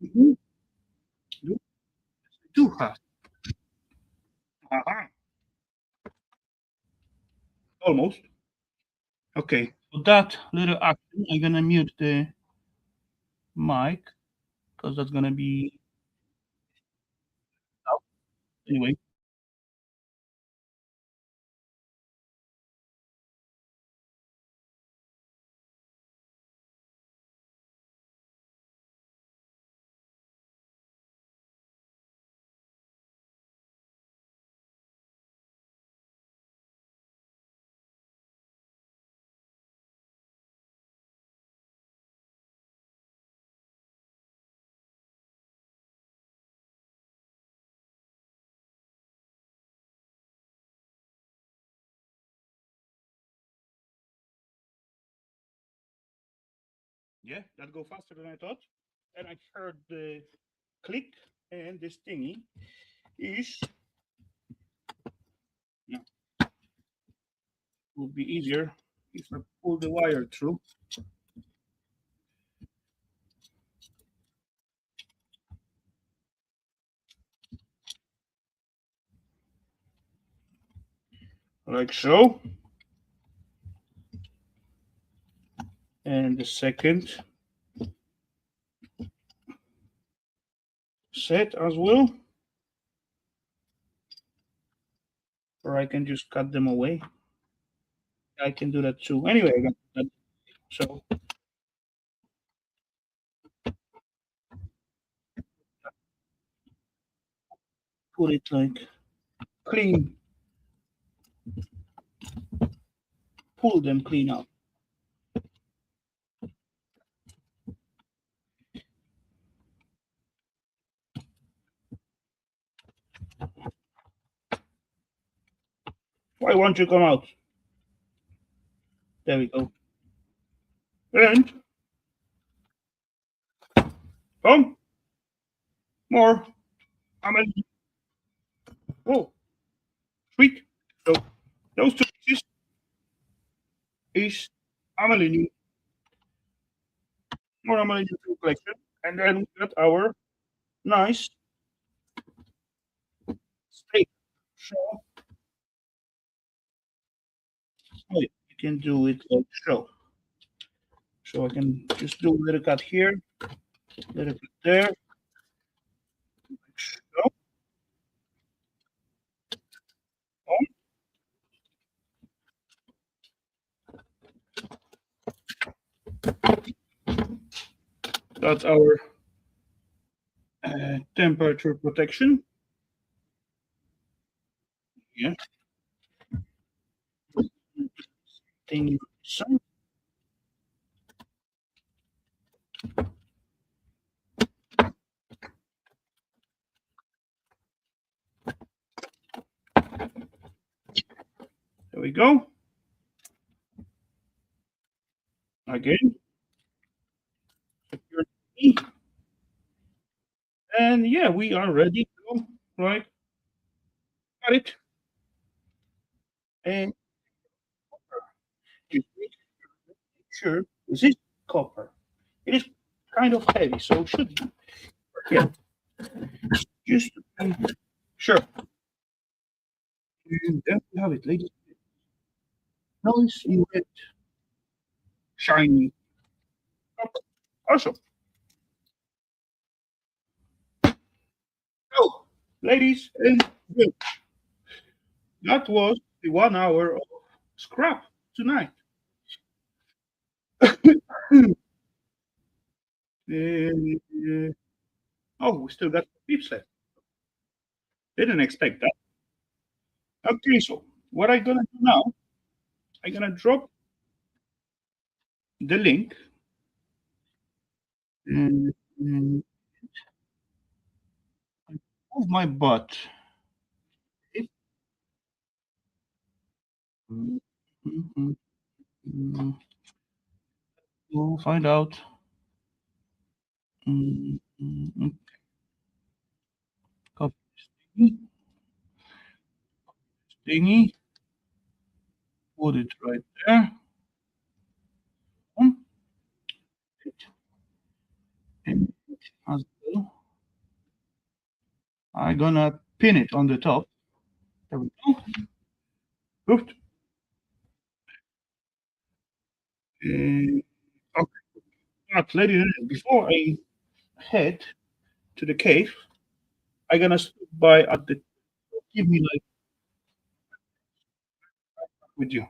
Mhm. Do have. Aha. Almost. Okay. For that little action, I'm gonna mute the mic because that's gonna be out anyway. Yeah, that go faster than I thought. And I heard the click, and this thingy is yeah, would be easier if I pull the wire through. Like so. and the second set as well, or I can just cut them away. I can do that too. Anyway, so put it like clean, pull them clean out. Why won't you come out? There we go. And come more. I'm a oh sweet. So those two pieces is Amelie, more Amelie collection, and then we got our nice steak. So oh, yeah, you can do it like so. So I can just do a little cut here, little cut there, like so. That's our temperature protection. Yeah, thing. So there we go. Again, secure the key. And yeah, we are ready to go. Right, got it. And just make sure this is copper. It is kind of heavy, so it should be. Yeah, just to be sure. And there we have it, ladies. Nice and red, shiny. Awesome. So, ladies and gentlemen, that was the 1 hour of scrap tonight. And, oh, we still got pips left. Didn't expect that. Okay, so what I'm gonna do now, I'm gonna drop the link and move my butt. It- We'll find out. Mm, mm, mm. Copy thingy, put it right there. Um, And as well, I'm gonna pin it on the top. There we go. Good. Uh, okay, but ladies and gentlemen, before I head to the cave, I'm gonna stop by at the give me like with you.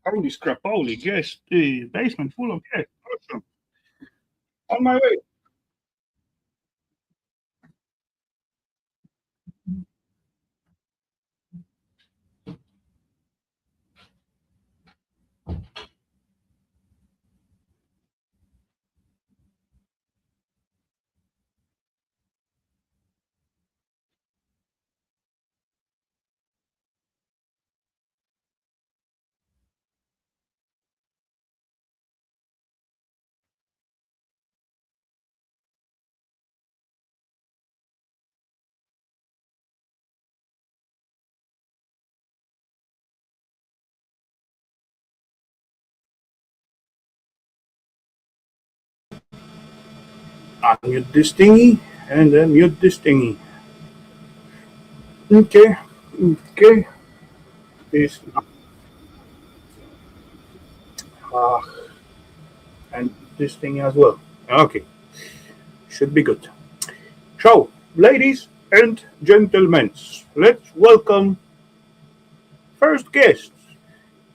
Holy scrapoli, guess the basement full of guests. Awesome. On my way. Unmute this thingy and then mute this thingy. Okay, okay. This uh, and this thing as well. Okay, should be good. So, ladies and gentlemen, let's welcome first guest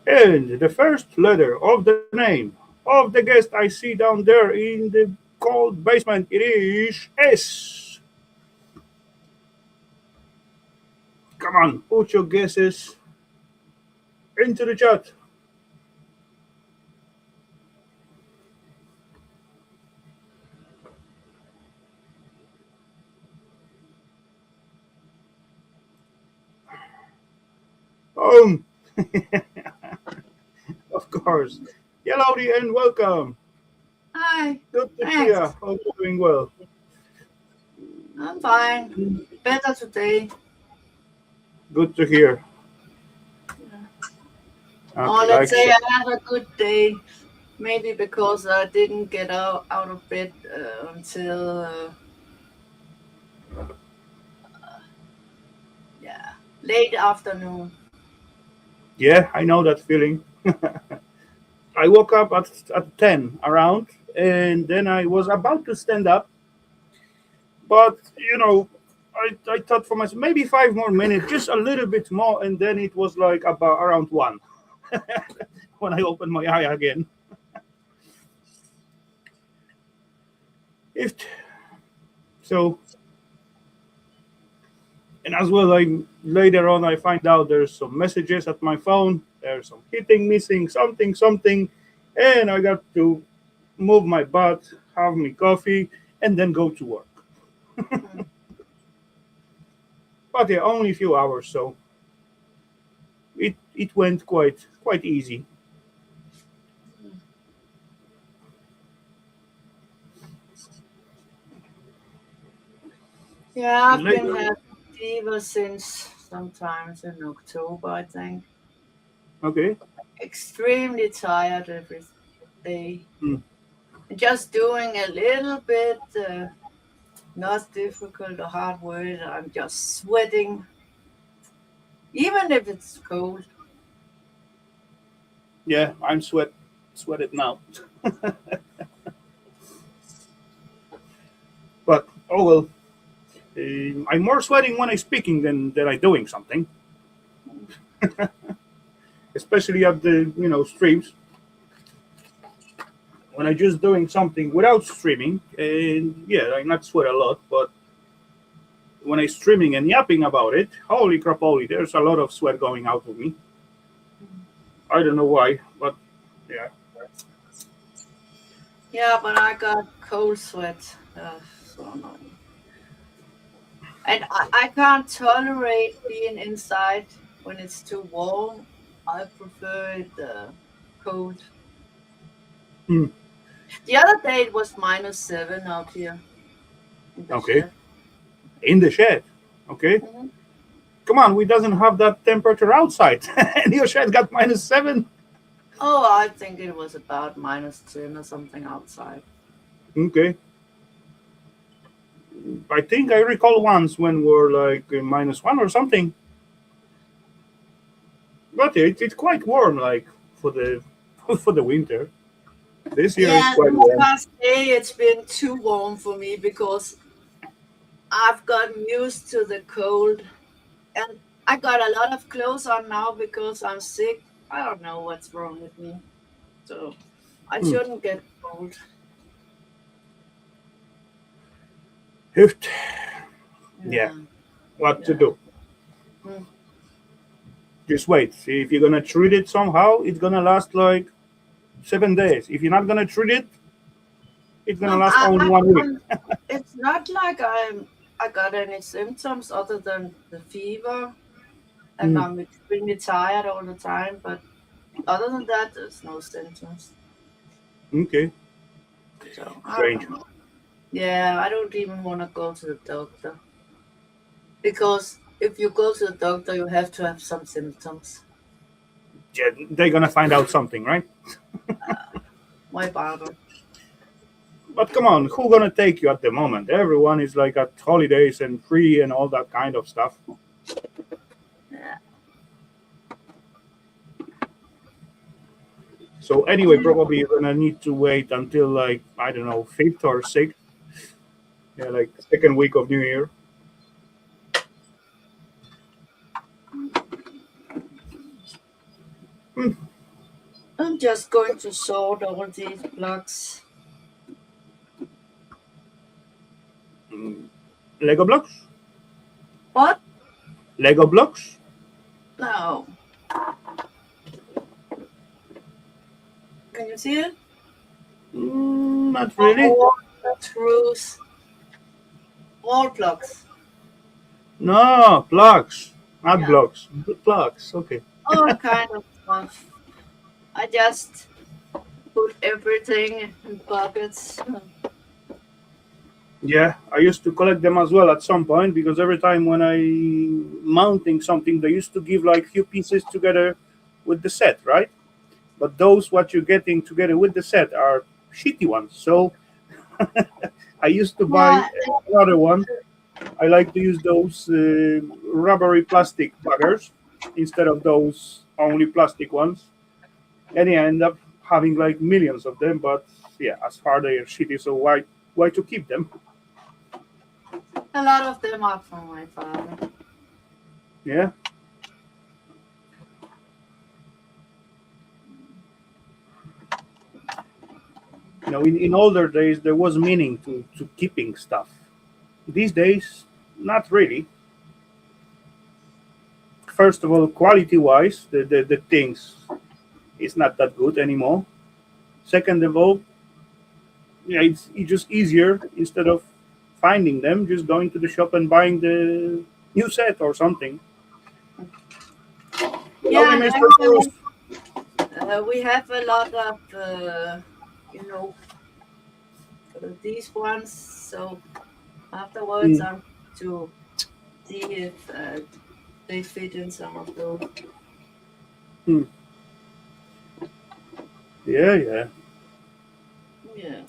and the first letter of the name of the guest I see down there in the cold basement. It is S. Come on, put your guesses into the chat. Um, of course. Hellowdy and welcome. Hi, Good to see you. thanks. Hope you're doing well. I'm fine. Better today. Good to hear. Or Okay, let's like say so. I had a good day. Maybe because I didn't get out of bed until yeah, late afternoon. Yeah, I know that feeling. I woke up at 10 around, and then I was about to stand up, but I thought for myself maybe 5 more minutes, just a little bit more, and then it was like about around 1 when I opened my eye again. If so, and as well, I later on I find out there's some messages at my phone. There's some hitting missing, something, and I got to move my butt, have me coffee, and then go to work. Mm. But yeah, only a few hours, so it went quite easy. Yeah, And I've been later, having fever since sometimes in October, I think. okay, Extremely tired every day. hmm, Just doing a little bit, not difficult or hard work. I'm just sweating, even if it's cold. yeah, I'm sweated now. But oh well, I'm more sweating when I'm speaking than I doing something, especially at the streams. When I just doing something without streaming, and yeah, I not sweat a lot, but when I streaming and yapping about it, holy crap, holy, there's a lot of sweat going out of me. I don't know why, but yeah, Yeah, but I got cold sweat. So annoying. And I can't tolerate being inside when it's too warm. I prefer it cold. hmm, The other day it was -7 out here in the okay, shed. in the shed, okay. Mhm. Come on, we doesn't have that temperature outside, and your shed got -7. Oh, I think it was about -10 or something outside. Okay, I think I recall once when we're like -1 or something, but it's quite warm, like for the for the winter. This year is Yeah, quite this warm. past day it's been too warm for me because I've gotten used to the cold. And I got a lot of clothes on now because I'm sick. I don't know what's wrong with me. So I Hmm. shouldn't get cold. If- Yeah, Yeah. what to Yeah. do? Mm. Just wait. See, if you're gonna treat it somehow, it's gonna last like 7 days. If you're not gonna treat it, it's gonna Um, last I, only I, 1 week. I'm, it's not like I got any symptoms other than the fever, and Hmm. I'm extremely tired all the time. But other than that, there's no symptoms. Okay. So I Strange. don't know. Yeah, I don't even want to go to the doctor because if you go to the doctor, you have to have some symptoms. Yeah, they're gonna find out something, right? Why bother? But come on, who gonna take you at the moment? Everyone is like at holidays and free and all that kind of stuff. Yeah. So anyway, probably you're gonna need to wait until like I don't know, fifth or sixth, yeah, like second week of New Year. Hmm. I'm just going to sort all these blocks. Mm, Lego blocks, What? Lego blocks. No. Can you see it? Not really. Oh, screws. Wall blocks. No, blocks, not Yeah. blocks, blocks. Okay. All kind of stuff. I just put everything in buckets. Yeah, I used to collect them as well at some point because every time when I mounting something, they used to give like few pieces together with the set, right? But those what you're getting together with the set are shitty ones. So I used to buy Yeah, another one. I like to use those rubbery plastic buggers instead of those only plastic ones. And yeah, I end up having like millions of them. But yeah, as far they are shitty, so why to keep them? a lot of them are from my father. Yeah. In older days there was meaning to keeping stuff. These days, not really. First of all, quality wise, the things is not that good anymore. Second of all, yeah, it's just easier instead of finding them, just going to the shop and buying the new set or something. Hello, Yeah, and Mr. Bruce. actually, we have a lot of, you know, these ones. So afterwards, Mm, I'm to see if they fit in some of those. mm. Yeah, yeah. Yeah.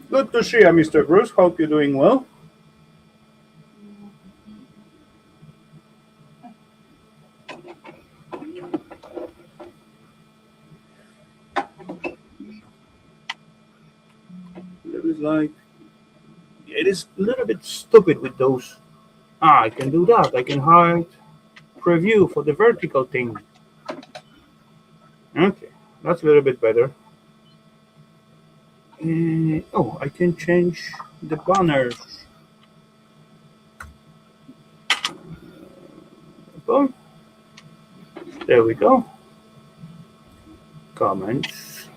Good to see you, Mr. Bruce. Hope you're doing well. It is like it is a little bit stupid with those. Ah, I can do that. I can hide preview for the vertical thing. Okay, that's a little bit better. Oh, I can change the banners. Boom. There we go. Comments.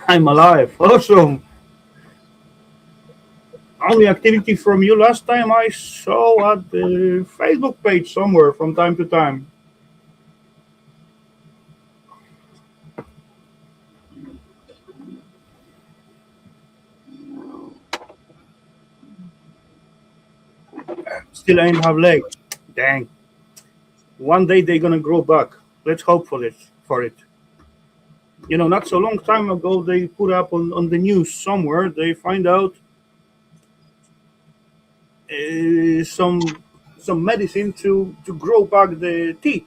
I'm alive. Awesome. Only activity from you last time I saw at the Facebook page somewhere from time to time. Still ain't have legs. Dang. One day they're gonna grow back. Let's hope for it. For it. Not so long time ago they put up on the news somewhere. They find out some medicine to grow back the teeth.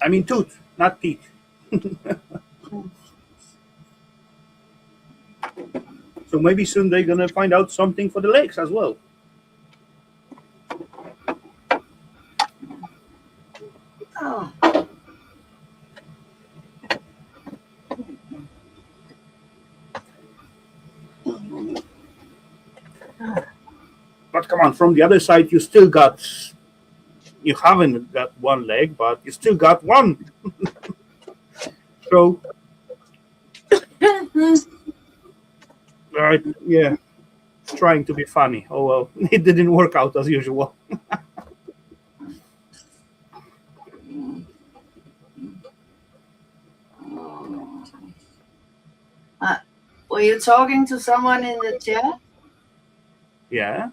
I mean tooth, not teeth. So maybe soon they're gonna find out something for the legs as well. Oh, But come on, from the other side, you haven't got one leg, but you still got one. So, yeah, trying to be funny. Oh well, it didn't work out as usual. uh, were you talking to someone in the chat? Yeah,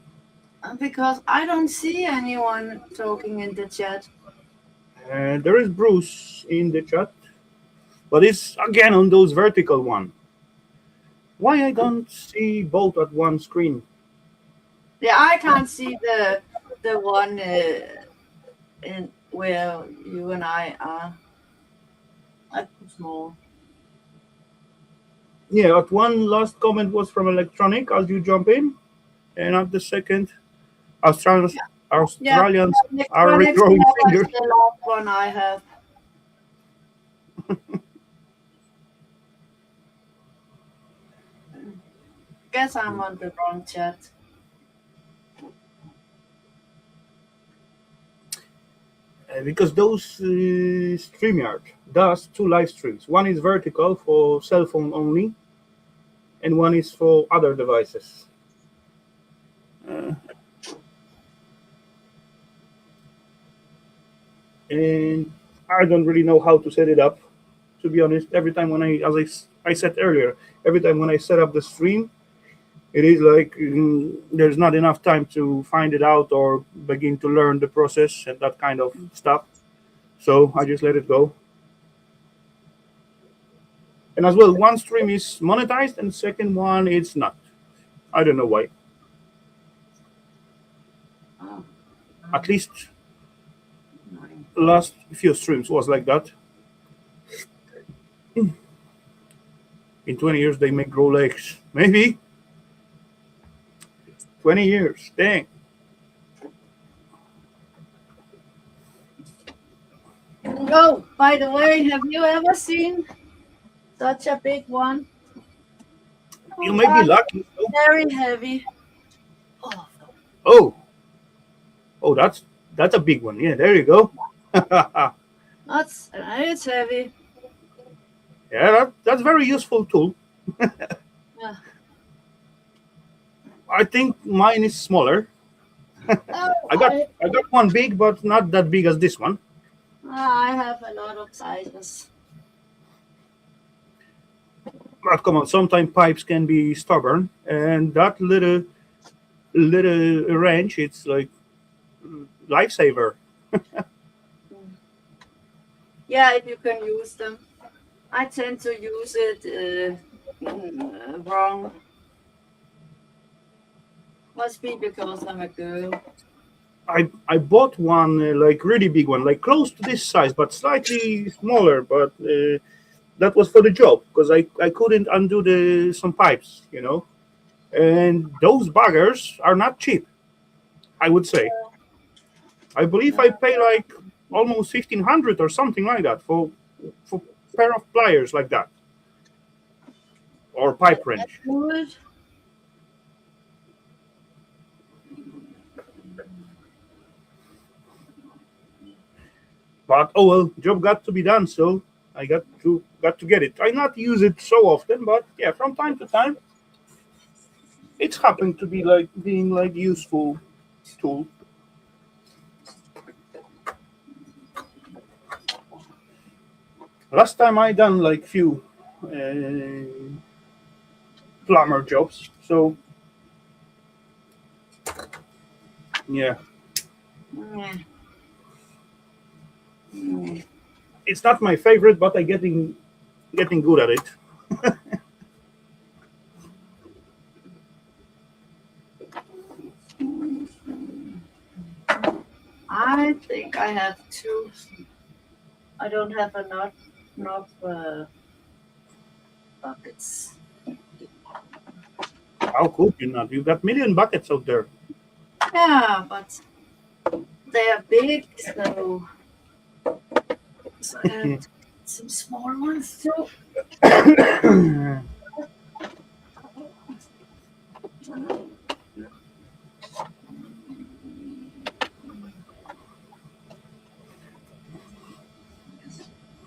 Because I don't see anyone talking in the chat. there is Bruce in the chat, but it's again on those vertical one. Why I don't see both at one screen? Yeah, I can't see the one in where you and I are. That's too small. Yeah, at one last comment was from electronic as you jump in, and at the second, Australians Yeah, Australians are electronics regrowing lab is fingers. the last one I have. Guess I'm on the wrong chat. Because those StreamYard does two live streams. One is vertical for cell phone only, and one is for other devices. Uh, and I don't really know how to set it up. To be honest, every time when I said earlier, every time when I set up the stream, it is like there's not enough time to find it out or begin to learn the process and that kind of stuff. So I just let it go. And as well, one stream is monetized and second one it's not. I don't know why. Oh, At least nine. last few streams was like that. In 20 years they may grow legs. Maybe 20 years. Dang. Oh, by the way, have you ever seen such a big one? You Oh, may be lucky. So. very heavy. Oh, Oh, oh, that's a big one. Yeah, there you go. Yeah, that's it's heavy. that's very useful tool. Yeah. I think mine is smaller. Oh, I got one big, but not that big as this one. I have a lot of sizes. But come on, sometimes pipes can be stubborn, and that little wrench, it's like lifesaver. Mm. Yeah, if you can use them. I tend to use it wrong. Must be because I'm a girl. I bought one like really big one, like close to this size, but slightly smaller. But that was for the job because I couldn't undo the some pipes. And those buggers are not cheap. I would say. I believe I pay like almost 1,500 or something like that for pair of pliers like that or pipe That's wrench. good. But oh well, job got to be done, so I got to get it. I not use it so often, but yeah, from time to time, it's happened to be like being like useful tool. Last time I done like few plumber jobs, so yeah, Yeah. Mm. it's not my favorite, but I getting good at it. I think I have two. I don't have enough buckets. How could you not? You've got million buckets out there. Yeah, but they are big, so I have to get some small ones too.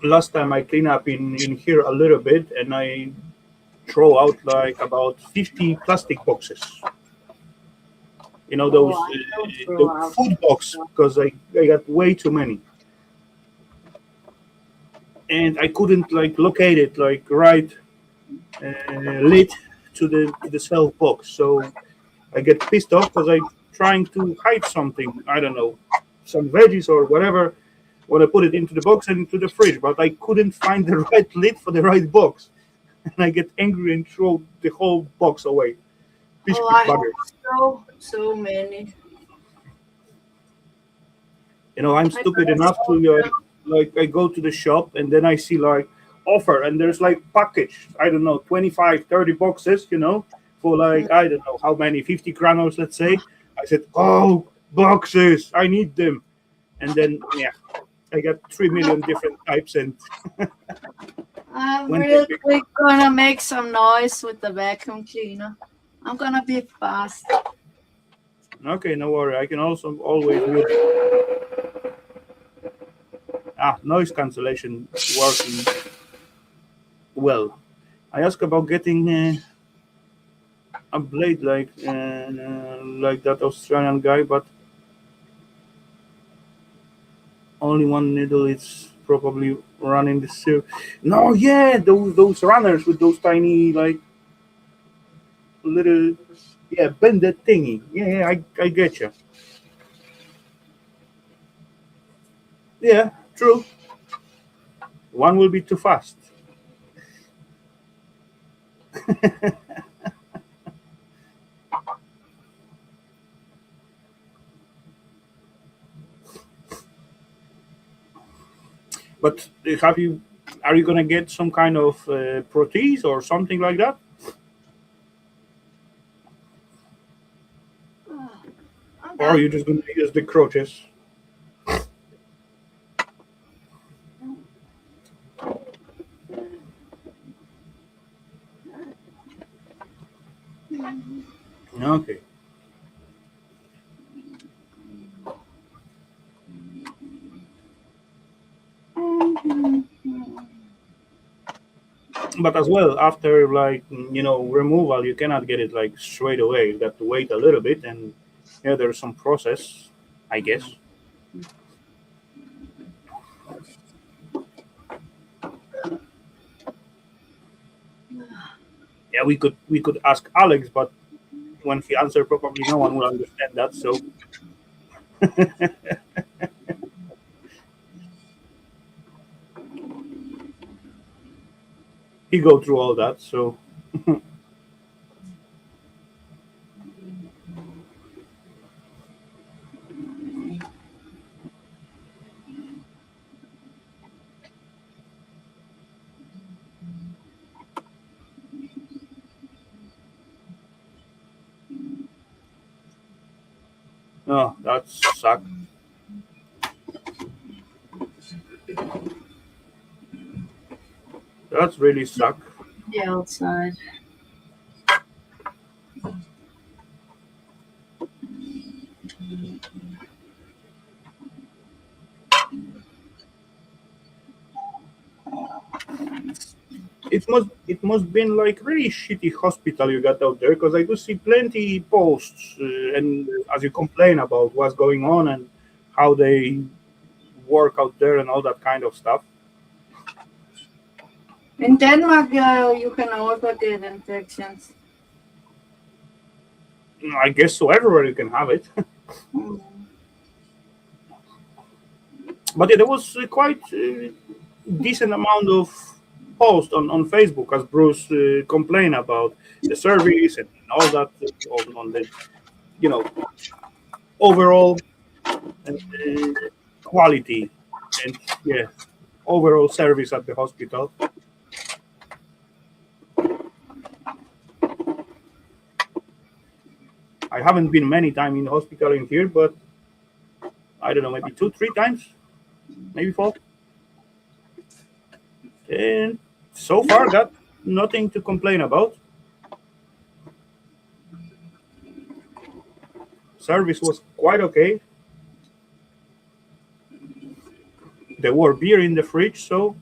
Last time I clean up in here a little bit, and I throw out like about 50 plastic boxes. You know Oh, those I don't throw the out food box stuff. because I got way too many, and I couldn't like locate it like right lid to the self box. So I get pissed off because I trying to hide something. I don't know, some veggies or whatever. Want to put it into the box and into the fridge, but I couldn't find the right lid for the right box, and I get angry and throw the whole box away. Oh, Biscuit I have buggers. so many. You know, I'm I stupid gotta enough to sort them. like I go to the shop and then I see like offer and there's like package, I don't know, 25, 30 boxes, you know, for Mm. like I don't know how many, 50 granules, let's say. I said, oh, boxes, I need them. And then yeah, I got 3 million different types and I'm when they real pick. quick gonna make some noise with the vacuum cleaner. I'm gonna be fast. Okay, no worry, I can also always mute it. Noise cancellation working well. I asked about getting a blade like that Australian guy, but only one needle. It's probably running the series. No, yeah, those runners with those tiny like little bended thingy. Yeah, yeah, I get you. Yeah, true. One will be too fast. But have you? Are you gonna get some kind of protease or something like that, I'm or are done. you just gonna use the crutches? Okay. But as well, after like removal, you cannot get it like straight away. You got to wait a little bit, and yeah, there's some process, I guess. Yeah, we could ask Alex, but when he answer, probably no one will understand that. So he go through all that. So no, that suck. That's really suck. The outside. It must been like really shitty hospital you got out there because I do see plenty posts and as you complain about what's going on and how they work out there and all that kind of stuff. In Denmark, you can also get infections. I guess so. Everywhere you can have it, Mm. but yeah, there was quite decent amount of posts on Facebook as Bruce complained about the service and all that on the you know overall quality and yeah overall service at the hospital. I haven't been many times in the hospital in here, but I don't know, maybe two, three times, maybe four. And so far, got nothing to complain about. Service was quite okay. There were beer in the fridge, so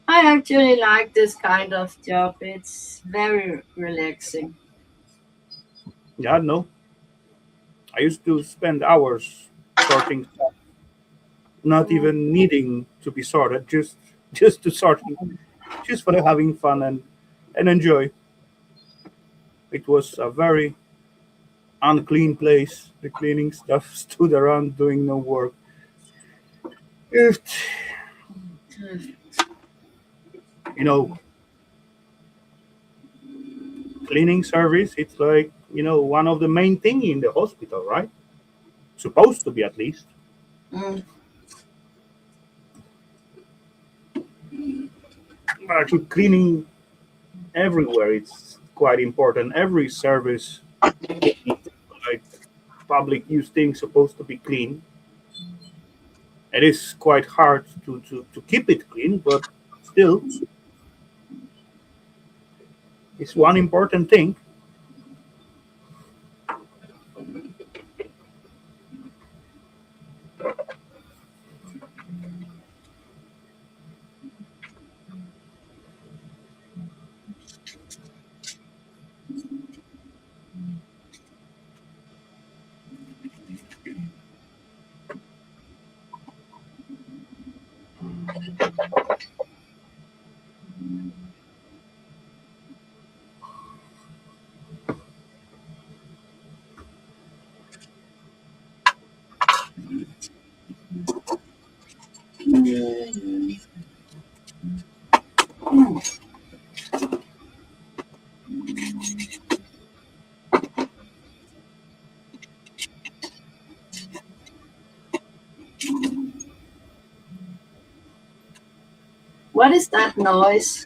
I actually like this kind of job. It's very relaxing. yeah, no. I used to spend hours sorting stuff, not Mm, even needing to be sorted, just to sorting, just for having fun and enjoy. It was a very unclean place. The cleaning stuff stood around doing no work. If, you know, cleaning service, it's like, one of the main thing in the hospital, right? Supposed to be at least. mm. But actually, cleaning everywhere, it's quite important. Every service, like public use things, supposed to be clean. It is quite hard to keep it clean, but still, it's one important thing. What is that noise?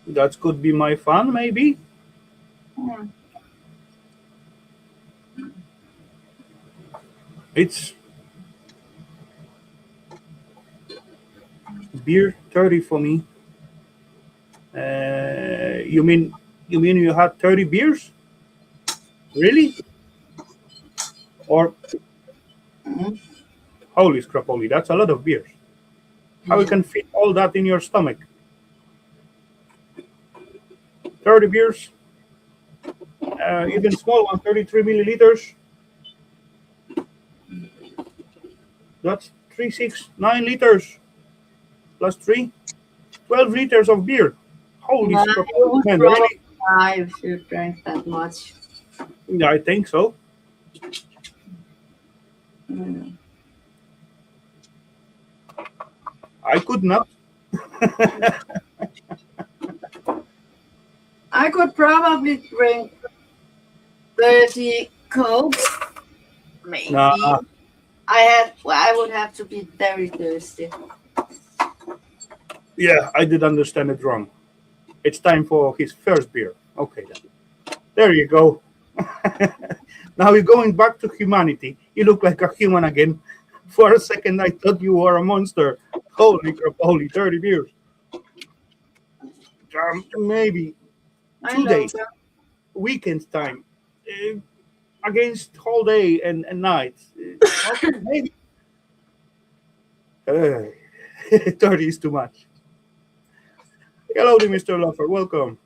That could be my fun, maybe. Mm. It's beer 30 for me. You mean you had 30 beers? Really? Or Mm. holy scrapoli, that's a lot of beers. How you Mm. can fit all that in your stomach? 30 beers, even small one, 33 milliliters. That's 3, 6, 9 liters plus 3, 12 liters of beer. Holy Yeah, you scrapoli, would man, probably really? die if you drank that much. Yeah, I think so. Mm. I could not. I could probably drink 30 Cokes, maybe. Nah, I would have to be very thirsty. yeah, I did understand it wrong. It's time for his first beer. Okay, then. There you go. Now you're going back to humanity. You look like a human again. For a second, I thought you were a monster. Holy crap, holy 30 beers. Maybe I two love days, that. weekends time, uh, against whole day and night. Okay, maybe. Uh, 30 is too much. Hello, Mr. Lover. Welcome.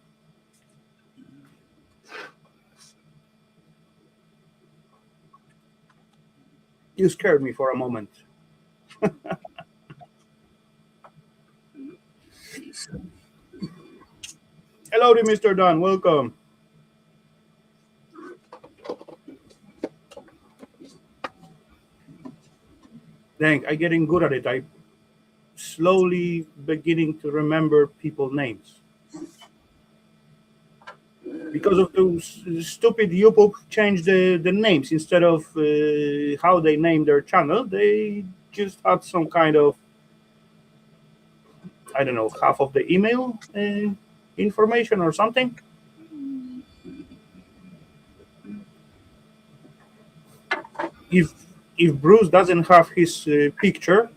You scared me for a moment. Hello, Mr. Don. Welcome. Dang, I'm getting good at it. I slowly beginning to remember people names. because of those stupid YouTube changed the names instead of how they name their channel. They just had some kind of, I don't know, half of the email information or something. If Bruce doesn't have his picture,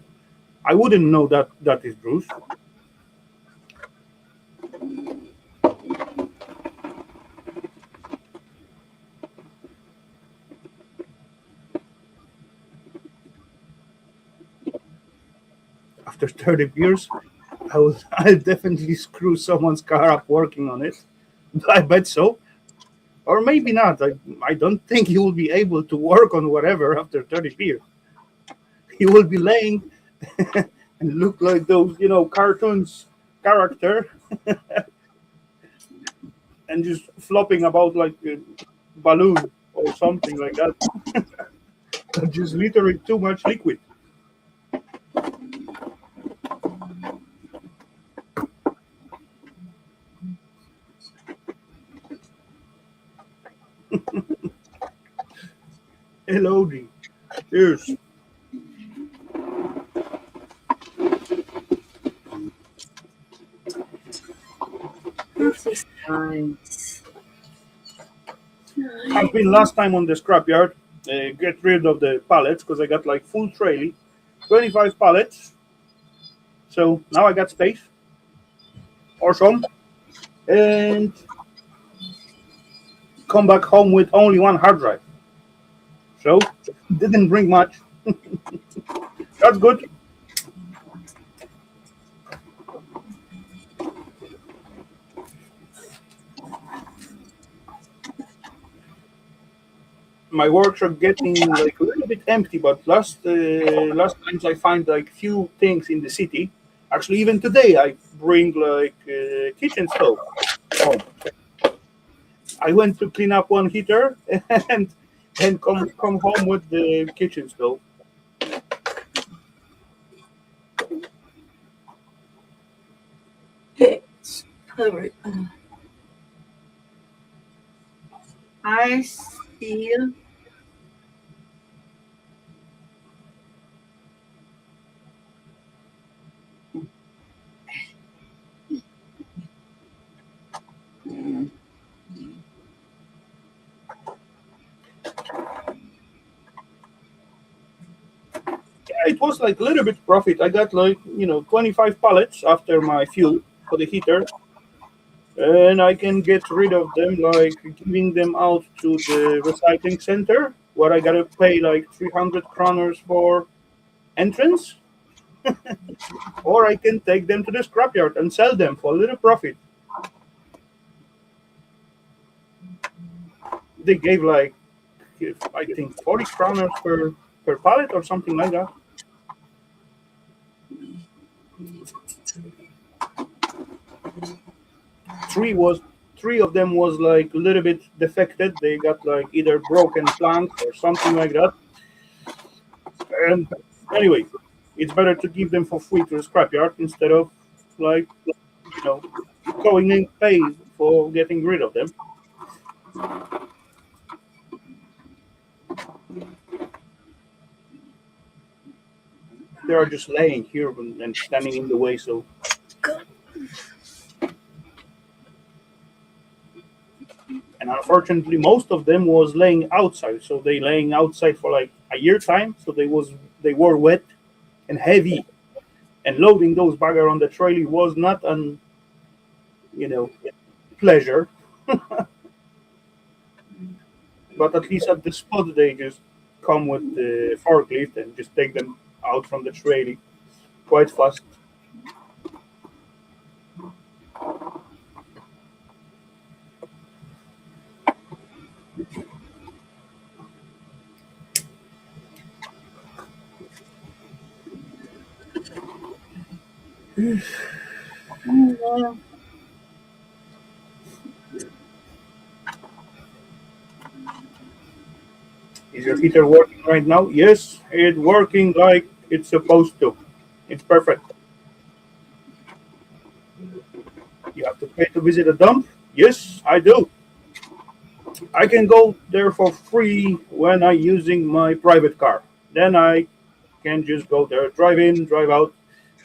I wouldn't know that that is Bruce. After 30 years, I'll definitely screw someone's car up working on it. I bet so. Or maybe not. I don't think he will be able to work on whatever after 30 years. He will be laying and look like those, cartoons character and just flopping about like a balloon or something like that. Just literally too much liquid. hellowdy. Cheers. This is nice. I've been last time on the scrapyard. Get rid of the pallets because I got like full trailer, 25 pallets. So now I got space or some, and come back home with only one hard drive. So didn't bring much. That's good. My workshop getting like a little bit empty, but last times I find like few things in the city. Actually, even today I bring like kitchen stove home. I went to clean up one heater and come home with the kitchen stove. Sorry. I feel Yeah, it was like a little bit profit. I got like 25 pallets after my fuel for the heater, and I can get rid of them like giving them out to the recycling center where I gotta pay like 300 kroners for entrance, or I can take them to the scrapyard and sell them for a little profit. They gave like I think 40 kroners per pallet or something like that. Three was Three of them was like a little bit defected. They got like either broken planks or something like that. And anyway, it's better to give them for free to the scrapyard instead of like you know going and pay for getting rid of them. They are just laying here and standing in the way. So, and unfortunately, most of them was laying outside. So they laying outside for like a year time. So they were wet and heavy, and loading those bagger on the trailer was not an you know pleasure. But at least at the spot, they just come with the forklift and just take them out from the trailer quite fast. Is your heater working right now? Yes, it's working like it's supposed to. It's perfect. You have to pay to visit a dump? Yes, I do. I can go there for free when I using my private car. Then I can just go there, drive in, drive out.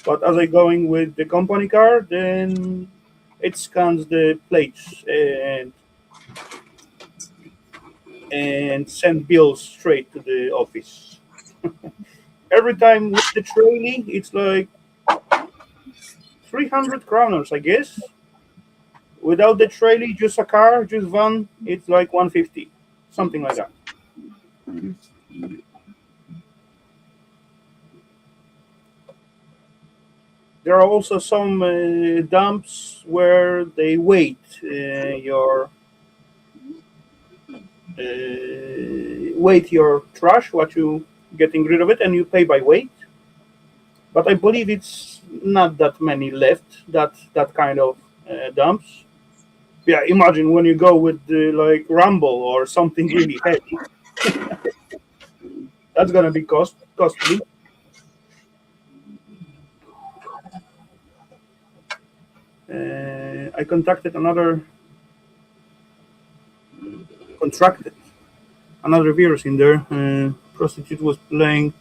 But as I going with the company car, then it scans the plates and send bills straight to the office. Every time with the training, it's like 300 kroners, I guess. Without the trailer, just a car, just van, it's like 150, something like that. There are also some dumps where they weight your trash, what you getting rid of it, and you pay by weight. But I believe it's not that many left. That kind of dumps. Yeah, imagine when you go with like Rumble or something really heavy. That's gonna be costly. I contacted another contracted another virus in there. Prostitute was playing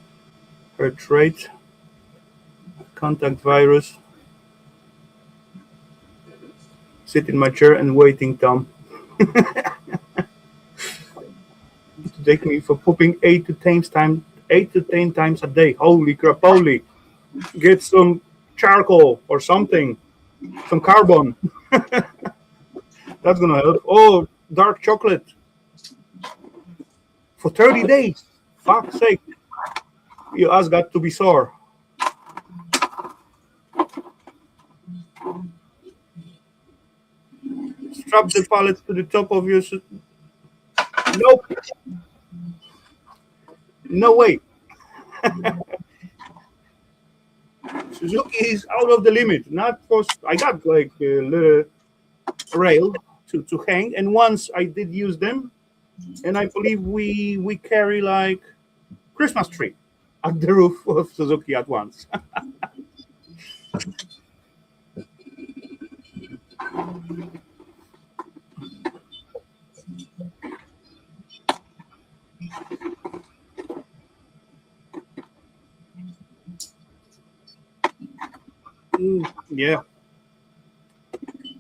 her trade. Contact virus. Sit in my chair and waiting, Tom. To take me for pooping 8 to 10 times a day. Holy crap! Holy, get some charcoal or something, some carbon. That's gonna help. Oh, dark chocolate for 30 days. Fuck's sake! Your ass got to be sore. Strap the pallet to the top of your. Nope. No way. Suzuki is out of the limit. Not for. I got like a little rail to hang, and once I did use them, and I believe we carry like Christmas tree at the roof of Suzuki at once. Yeah,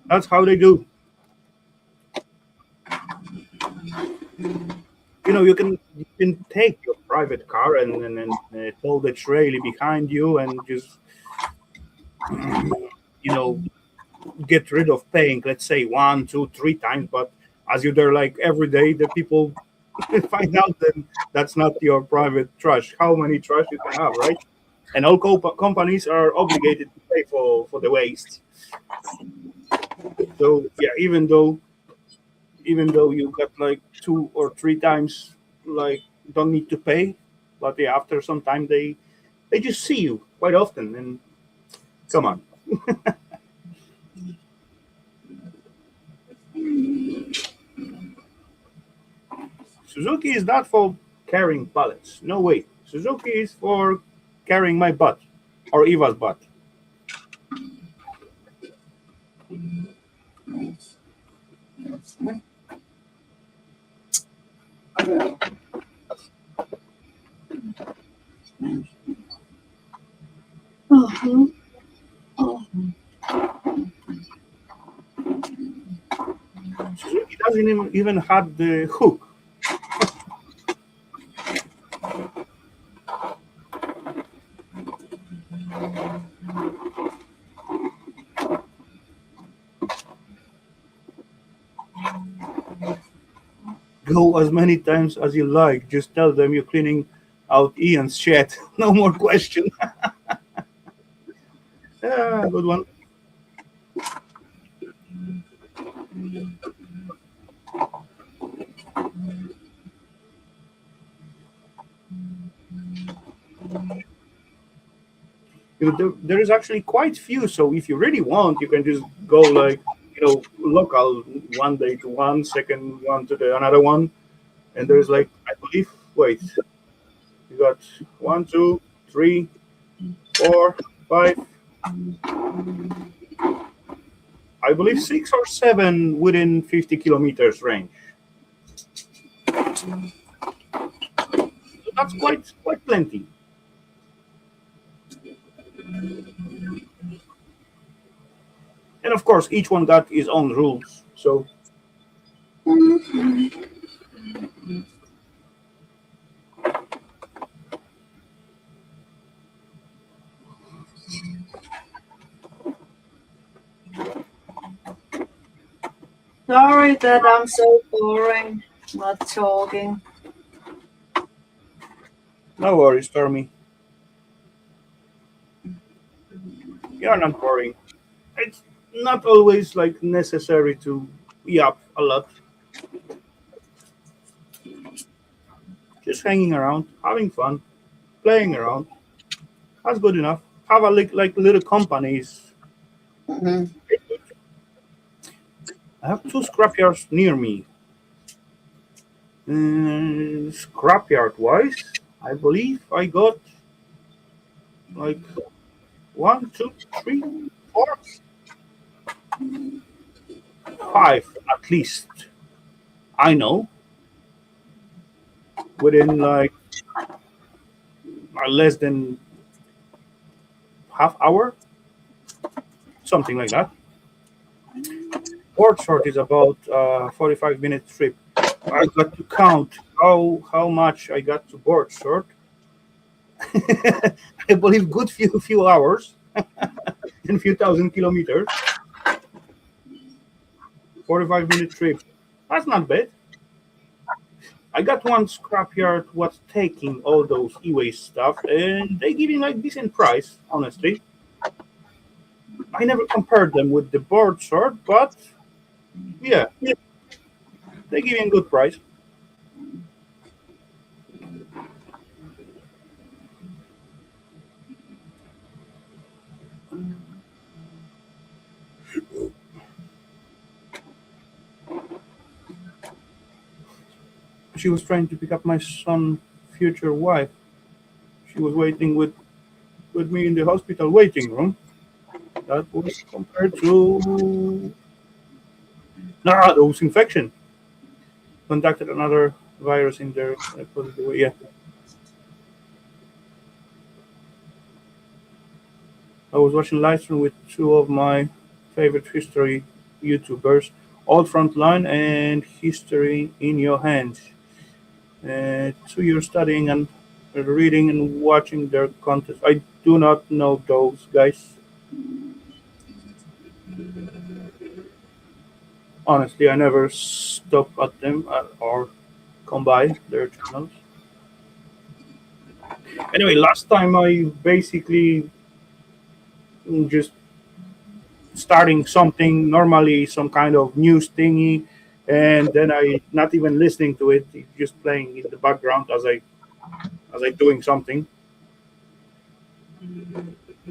that's how they do. You can take your private car and pull the trailer behind you and just you know get rid of paying, let's say, 1, 2, 3 times. But as you're there like every day, the people find out that that's not your private trash. How many trash you can have, right? And all companies are obligated to pay for the waste. So yeah, even though you got like 2 or 3 times, like, don't need to pay, but yeah, after some time they just see you quite often, and come on. Suzuki is not for carrying pallets. No way. Suzuki is for carrying my butt or Eva's butt. Mhm. Suzuki doesn't even have the hook. Go as many times as you like. Just tell them you're cleaning out Ian's shed. No more question. Yeah, good one. There is actually quite few. So if you really want, you can just go like local, one day to one, second one to the another one, and there's like, I believe. Wait, you got 1, 2, 3, 4, 5. I believe 6 or 7 within 50 kilometers range. So that's quite plenty. And of course, each one got his own rules. So Sorry that I'm so boring, not talking. no worries, Stormy. You're not boring. It's not always like necessary to yap a lot. Just hanging around, having fun, playing around. That's good enough. Have a like little companies. Mhm. I have two scrapyards near me. Scrapyard wise, I believe I got like one, two, three, four, five at least. I know within like less than half hour, something like that. Board short is about 45-minute trip. I got to count how much I got to board short. I believe good few hours and few thousand kilometers. 45-minute trip. That's not bad. I got one scrapyard was taking all those e-waste stuff, and they giving like decent price. Honestly, I never compared them with the board short, but yeah, they giving good price. She was trying to pick up my son' future wife. She was waiting with me in the hospital waiting room. That was compared to those infection. Contacted another virus in their positive way. Yeah, I was watching live stream with two of my favorite history YouTubers, All Frontline and History in Your Hands. 2 years studying and reading and watching their content. I do not know those guys. Honestly, I never stop at them or come by their channels. Anyway, last time I basically just starting something, normally some kind of news thingy, and then I not even listening to it, just playing in the background as I doing something.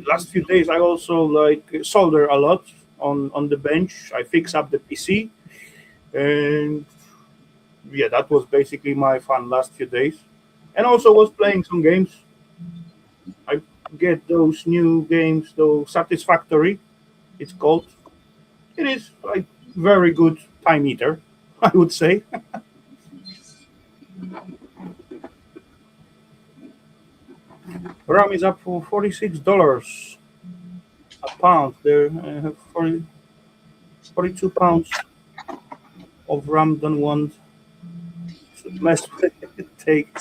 Last few days I also like solder a lot on the bench. I fix up the PC, and yeah, that was basically my fun last few days. And also was playing some games. I get those new games, though Satisfactory, it's called. It is like very good time eater, I would say. RAM is up for $46 a pound. There, I have 42 pounds of RAM. Don't want to mess with it. Take.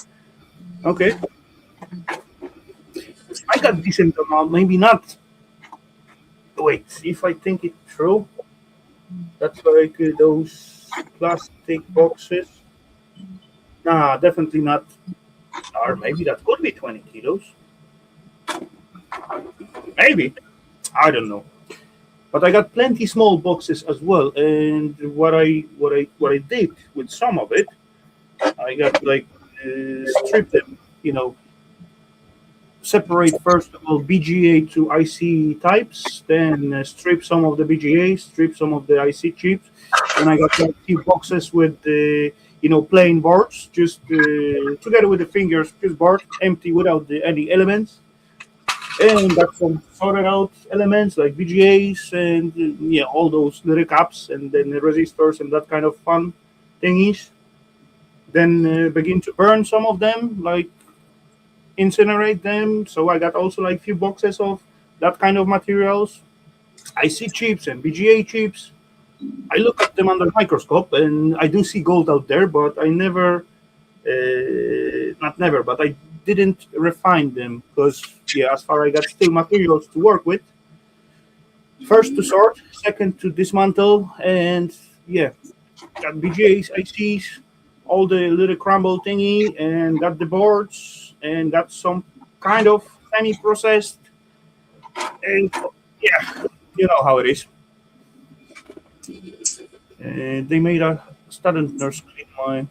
Okay, I got decent amount. Maybe not. Wait, if I think it through, that's like those plastic boxes. Nah, definitely not. Or maybe that could be 20 kilos. Maybe. I don't know. But I got plenty small boxes as well. And what I did with some of it, I got like strip them. Separate first of all BGA to IC types, then strip some of the BGA, strip some of the IC chips. Then I got like few boxes with the plain boards, just together with the fingers, just board empty without any elements. And got some sorted out elements like VGAs and yeah, all those little caps and then the resistors and that kind of fun thingies. then begin to burn some of them, like incinerate them. So I got also like few boxes of that kind of materials. I see chips and BGA chips. I look at them under microscope and I do see gold out there, but I never, not never, but I didn't refine them because, yeah, as far I got still materials to work with. First to sort, second to dismantle, and yeah, got BGAs, ICs, all the little crumble thingy, and got the boards, and got some kind of semi-processed, and yeah, you know how it is. They made a student nurse clean my.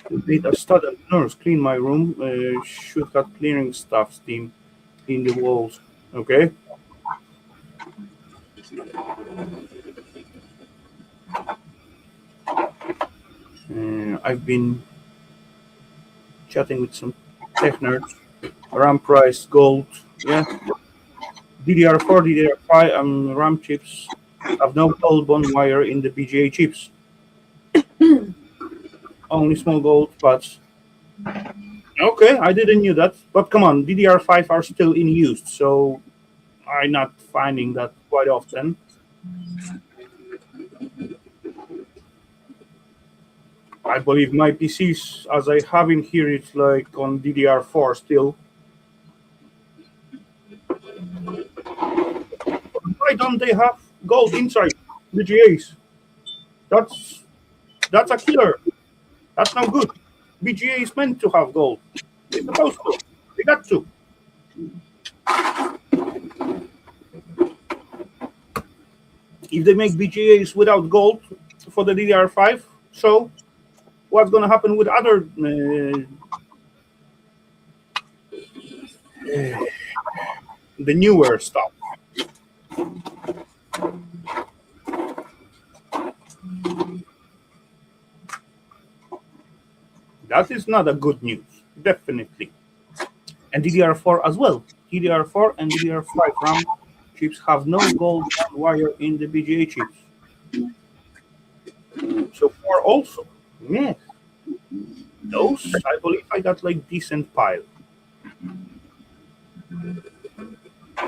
They made a student nurse clean my room. Should have clearing stuff steam in the walls. Okay. I've been chatting with some tech nerds. RAM price, gold, yeah. DDR4, DDR5, and RAM chips have no gold bond wire in the BGA chips. Only small gold, but okay, I didn't knew that. But come on, DDR5 are still in use, so I'm not finding that quite often. I believe my PCs, as I have in here, it's like on DDR4 still. Why don't they have gold inside BGAs? That's that's a killer. That's no good. BGA is meant to have gold. They're supposed to. They got to. If they make BGAs without gold for the DDR5, so what's going to happen with other the newer stuff? That is not a good news, definitely. And DDR4 as well. DDR4 and DDR5 RAM chips have no gold wire in the BGA chips. So far, also, yes, those I believe I got like decent pile.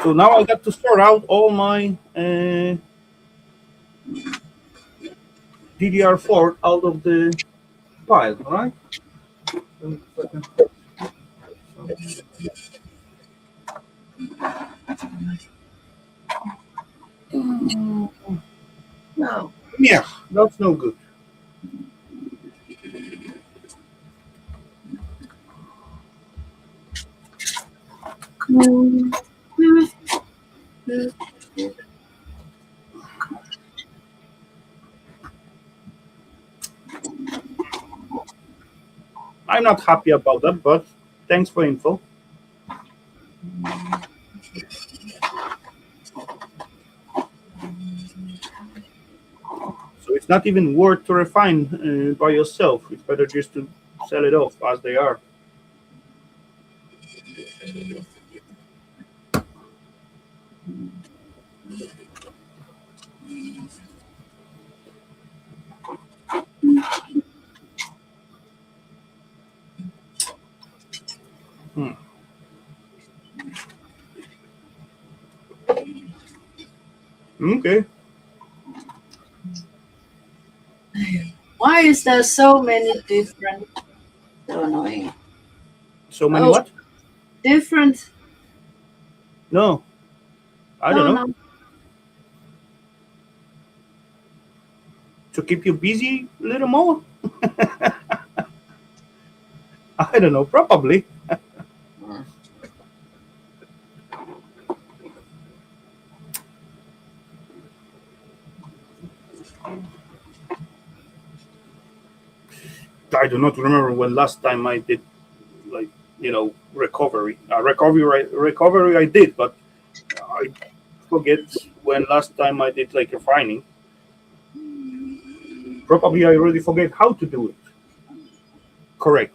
So now I got to sort out all my DDR4 out of the pile, right? No. Yeah, that's no good. I'm not happy about that, but thanks for info. So it's not even worth to refine by yourself. It's better just to sell it off as they are. Hmm. Okay. Why is there so many different? So annoying. So many Oh, what? different. No, I don't No, know. no. To keep you busy a little more? I don't know. Probably. I do not remember when last time I did like recovery. Recovery I did, but I forget when last time I did like refining. Probably I already forget how to do it. Correct.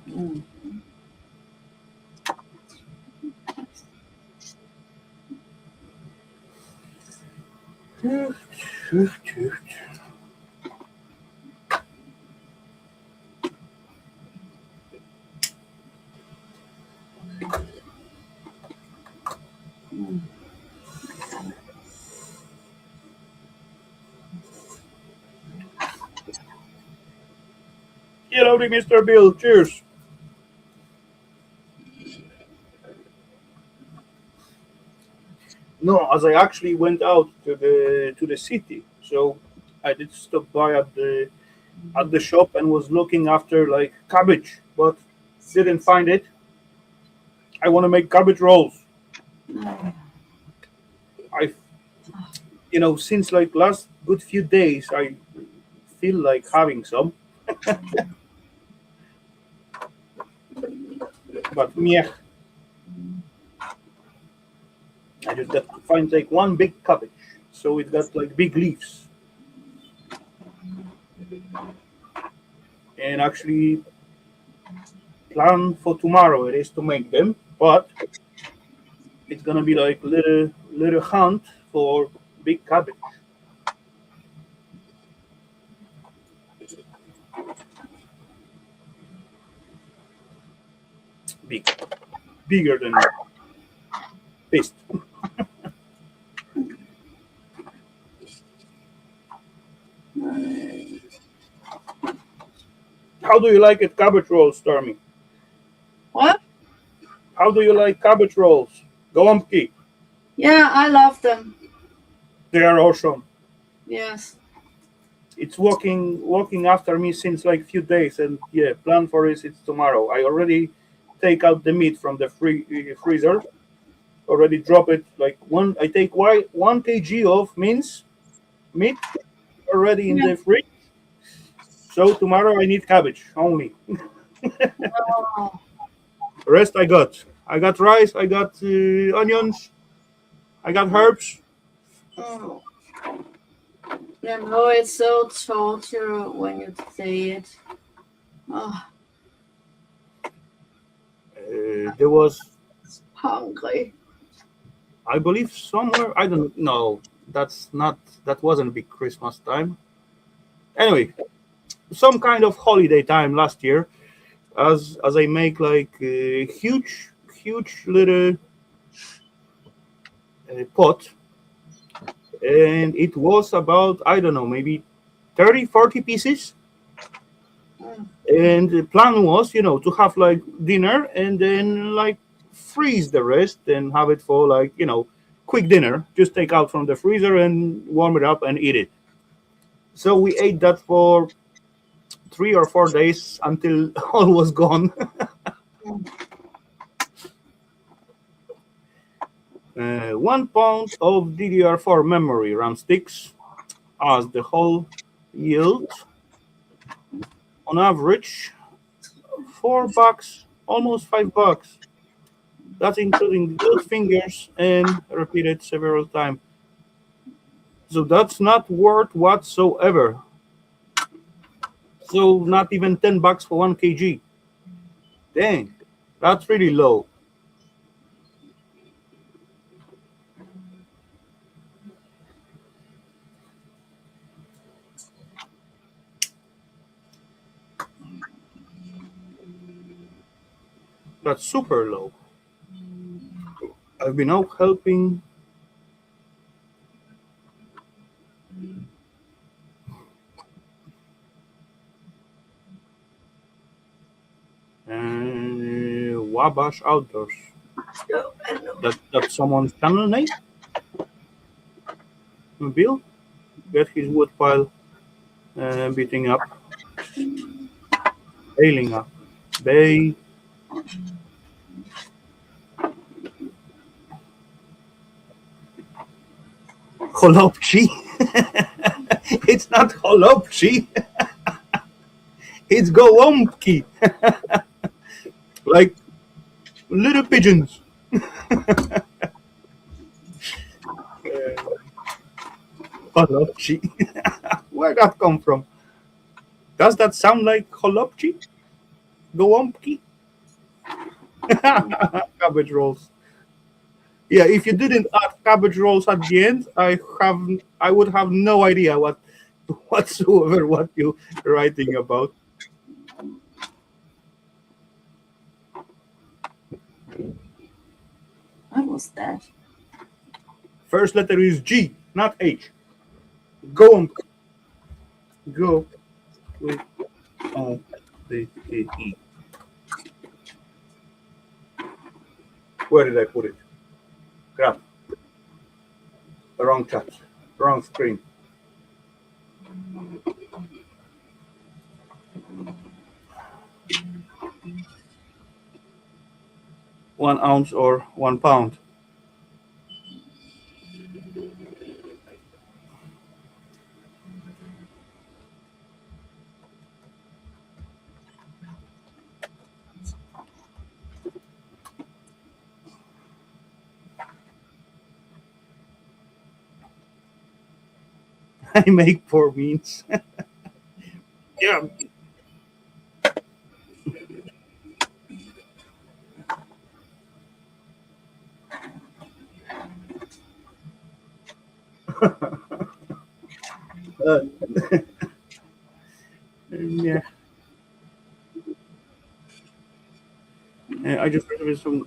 Mm. Mm. Hellowdy, Mr. Bill. Cheers. No, as I actually went out to the city, so I did stop by at the shop and was looking after like cabbage, but didn't find it. I want to make cabbage rolls. Mm. I, since like last good few days, I feel like having some, but meh, I just got to find like one big cabbage, so it got like big leaves, and actually plan for tomorrow it is to make them, but it's gonna be like little hunt for big cabbage, big, bigger than fist. How do you like it, cabbage rolls, Stormy? What? How do you like cabbage rolls? Gołąbki. Yeah, I love them. They are awesome. Yes. It's walking after me since like few days, and yeah, plan for it. It's tomorrow. I already take out the meat from the freezer. Already drop it like one. I take 1 kg of meat already in Yeah. the fridge. So tomorrow I need cabbage only. Oh. Rest I got. I got rice. I got onions. I got herbs. Oh. You know, it's so torture when you say it. Oh, There was, hungry. I believe, somewhere. I don't know. That's not. That wasn't big Christmas time. Anyway, some kind of holiday time last year, as I make like a huge little pot, and it was about, I don't know, maybe 30, 40 pieces. Mm. And the plan was, to have like dinner and then like freeze the rest and have it for like, quick dinner. Just take out from the freezer and warm it up and eat it. So we ate that for 3 or 4 days until all was gone. Mm. 1 pound of DDR4 memory RAM sticks as the whole yield on average $4, almost $5. That's including those fingers and repeated several times. So that's not worth whatsoever. So not even $10 for 1 kg. Dang, that's really low. That's super low. I've been out helping Wabash Outdoors. No, I know. That's someone's channel name. Bill, get his wood pile beating up, bailing up. Bay. Holopchi. It's not Holopchi. It's Gołąbki. Like little pigeons. Holopchi. Where that come from? Does that sound like Holopchi? Gołąbki? Mm. Cabbage rolls. Yeah, if you didn't add cabbage rolls at the end, I would have no idea what whatsoever what you writing about. What was that? First letter is G, not H. Go on, go with on the E. Where did I put it? Crap. Wrong chat. Wrong screen. 1 ounce or 1 pound. I make 4 means. Yeah. Uh, yeah. I just received some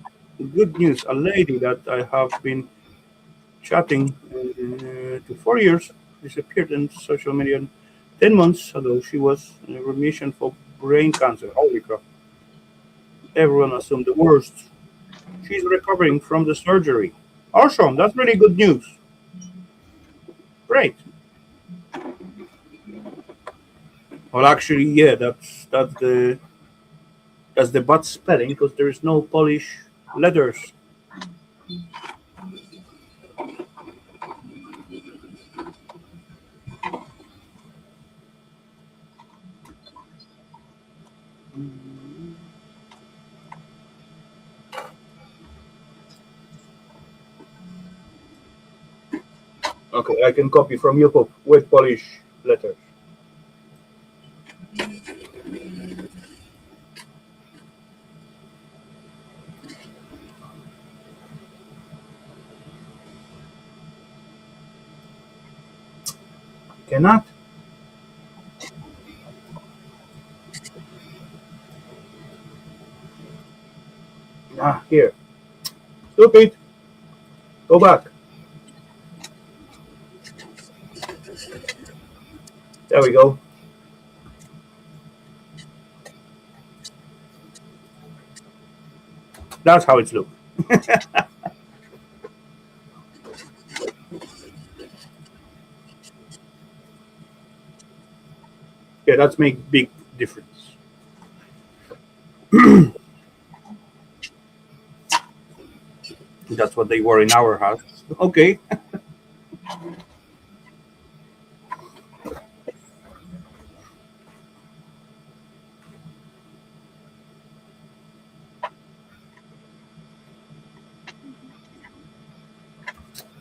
good news. A lady that I have been chatting to 4 years disappeared in social media 10 months ago. She was in remission for brain cancer. Holy crap. Everyone assumed the worst. She's recovering from the surgery. Awesome. That's really good news. Great. Well, actually, yeah, that's the bad spelling because there is no Polish letters. Okay, I can copy from YouTube with Polish letters. Cannot. Ah, here. Stupid. Go back. There we go. That's how it's look. Yeah, that's make big difference. That's what they were in our house. Okay.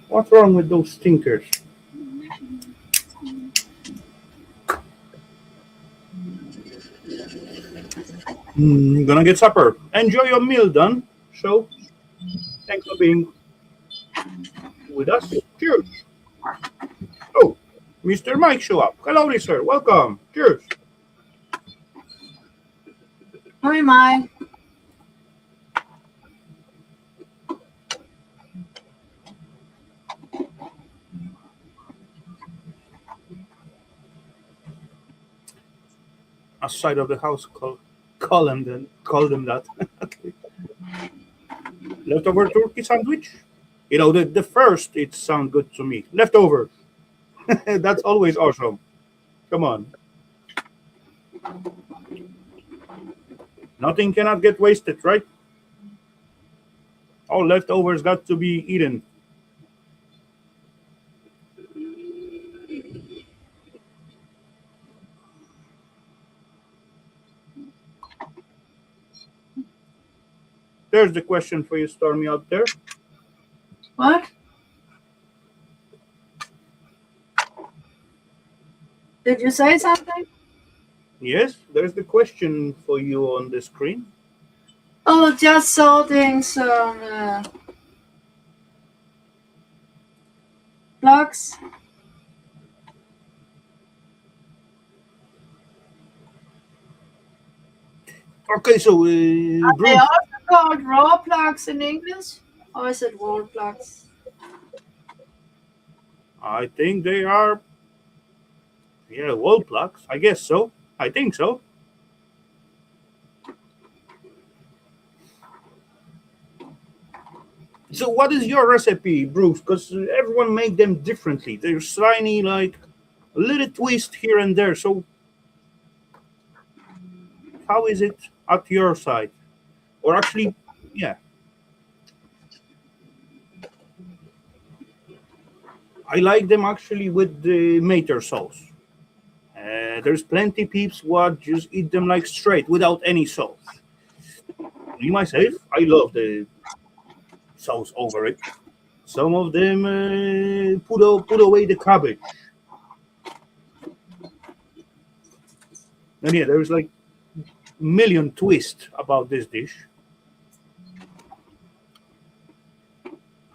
What's wrong with those stinkers? Gonna get supper. Enjoy your meal, done. So, thanks for being with us. Cheers. Oh, Mr. Mike show up. Hello, sir. Welcome. Cheers. Who am I? A side of the house call them that. Leftover turkey sandwich. The first it sound good to me. Leftover. That's always awesome. Come on. Nothing cannot get wasted, right? All leftovers got to be eaten. There's the question for you, Stormy, out there. What? Did you say something? Yes, there's the question for you on the screen. Oh, just sorting some plugs. Okay, so Are they Bruce, also called raw plugs in English? Or is it wall plugs? I think they are, yeah, wall plugs. I guess so. I think so. So, what is your recipe, Bruce? Because everyone make them differently. There's tiny, like a little twist here and there. So, how is it at your side? Or actually, yeah, I like them actually with the mater sauce. There's plenty peeps what just eat them like straight without any sauce. Me myself, I love the sauce over it. Some of them put away the cabbage. And yeah, there's like million twists about this dish.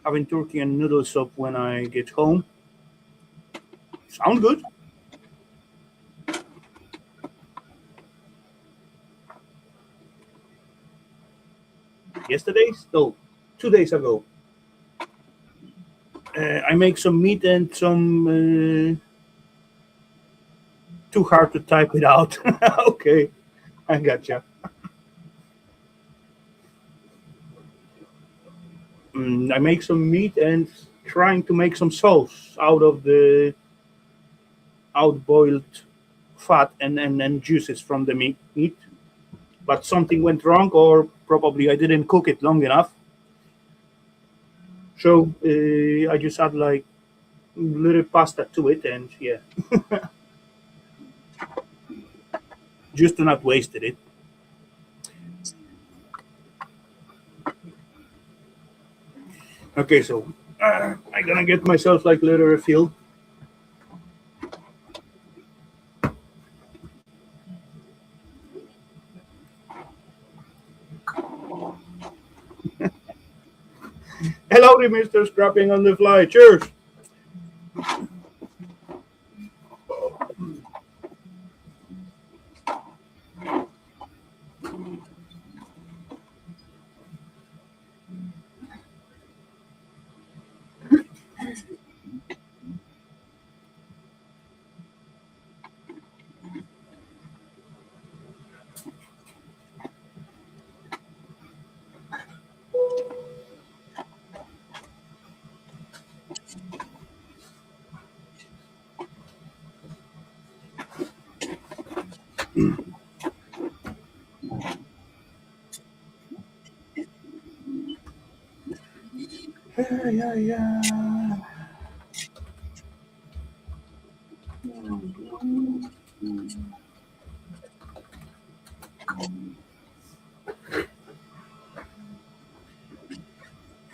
Having turkey and noodle soup when I get home. Sound good? Yesterday's? No, 2 days ago. I make some meat and some. Too hard to type it out. Okay, I gotcha. I make some meat and trying to make some sauce out of the outboiled fat and juices from the meat. But something went wrong, or probably I didn't cook it long enough. So I just add like little pasta to it, and yeah, just to not waste it. Okay, so I'm gonna get myself like little refill. Hello, Mister Scrapping on the fly. Cheers. Yeah, yeah, yeah.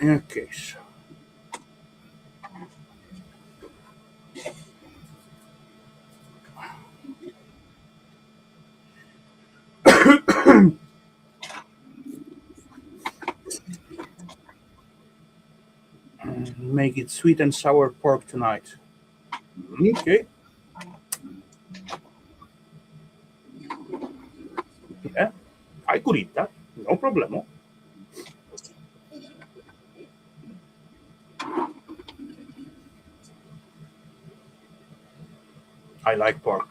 Okay, so make it sweet and sour pork tonight. Okay, yeah, I could eat that. No problemo. I like pork.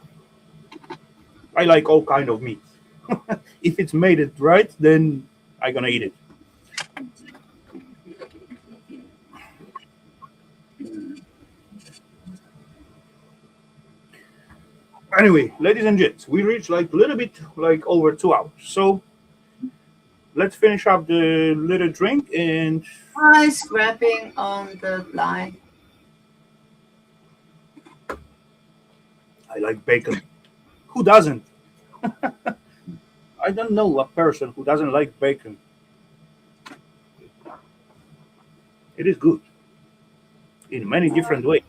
I like all kind of meat. If it's made it right, then I gonna eat it. Anyway, ladies and gents, we reached like a little bit like over 2 hours. So let's finish up the little drink, and Why scrapping on the fly? I like bacon. Who doesn't? I don't know a person who doesn't like bacon. It is good in many different ways.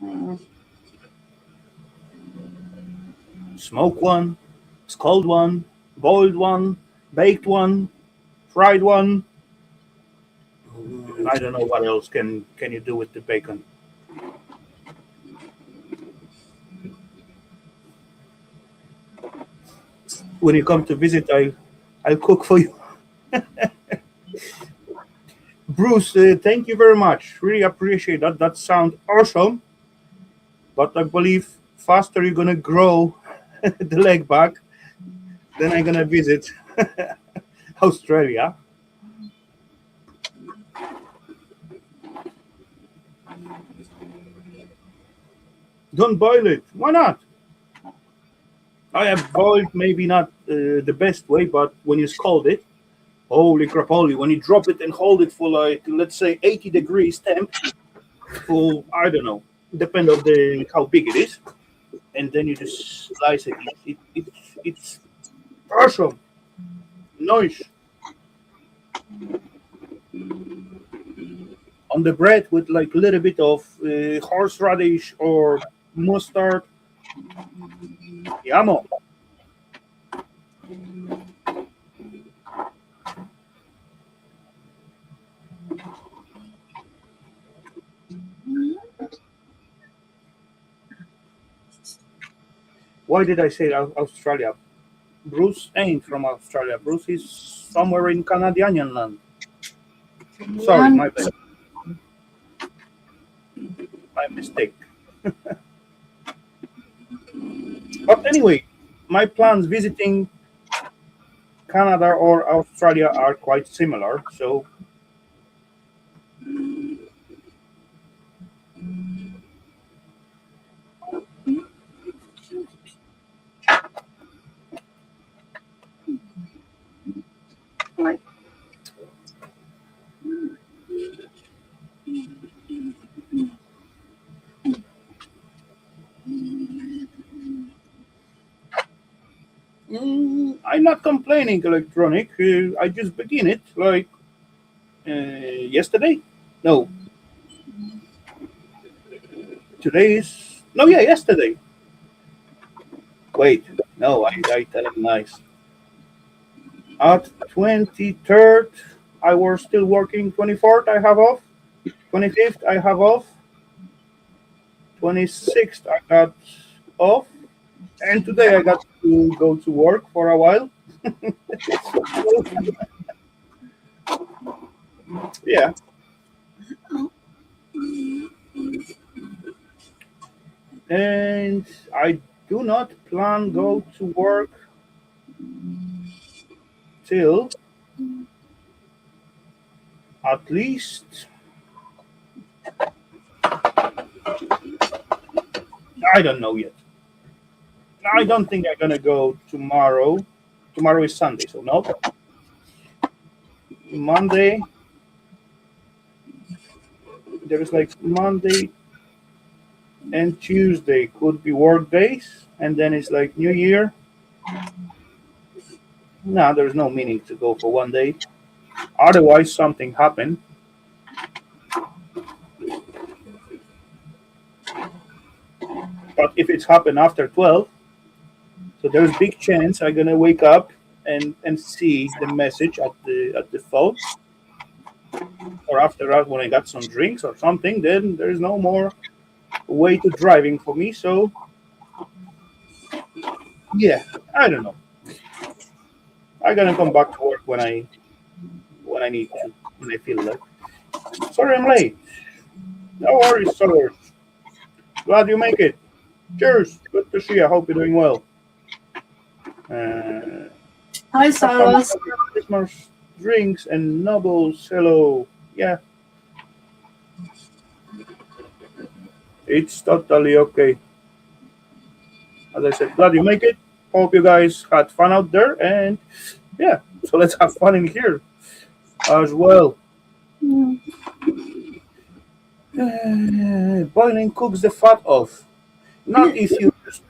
Mm. Smoked one, scalded one, boiled one, baked one, fried one. I don't know what else can you do with the bacon. When you come to visit, I'll cook for you. Bruce, thank you very much. Really appreciate that. That sounds awesome. But I believe faster you're gonna grow the leg back, then I'm gonna visit Australia. Don't boil it. Why not? I have boiled maybe not the best way, but when you scald it, holy crap, holy! When you drop it and hold it for like let's say 80 degrees temp for I don't know, depend of the how big it is, and then you just slice it. It's awesome, nice on the bread with like a little bit of horseradish or mustard. Yamo. Why did I say Australia? Bruce ain't from Australia. Bruce is somewhere in Canadian land. Sorry, Brilliant. my bad. My mistake. But anyway, my plans visiting Canada or Australia are quite similar. So I'm not complaining electronic. I just begin it like yesterday. No, today is no, yeah, yesterday. Wait, no, I tell him nice. At 23rd, I was still working. 24th, I have off. 25th, I have off. 26th, I got off. And today I got to go to work for a while. Yeah, and I do not plan go to work till at least I don't know yet. I don't think I'm gonna go tomorrow. Tomorrow is Sunday, so no. Monday, there is like Monday and Tuesday could be work days, and then it's like New Year. No, there's no meaning to go for one day. Otherwise, something happened. But if it's happened after 12, so there's big chance I'm gonna wake up and see the message at the phone. Or after that, when I got some drinks or something, then there's no more way to driving for me. So yeah, I don't know. I'm gonna come back to work when I need to, when I feel like. Sorry, I'm late. No worries, sir. Glad you make it. Cheers. Good to see you. I hope you're doing well. Uh, Hi, have fun with Cyrus. your Christmas drinks and nobles. Hello. Yeah, it's totally okay. As I said, glad you make it. Hope you guys had fun out there. And yeah, so let's have fun in here as well. Boiling cooks the fat off. Not if you just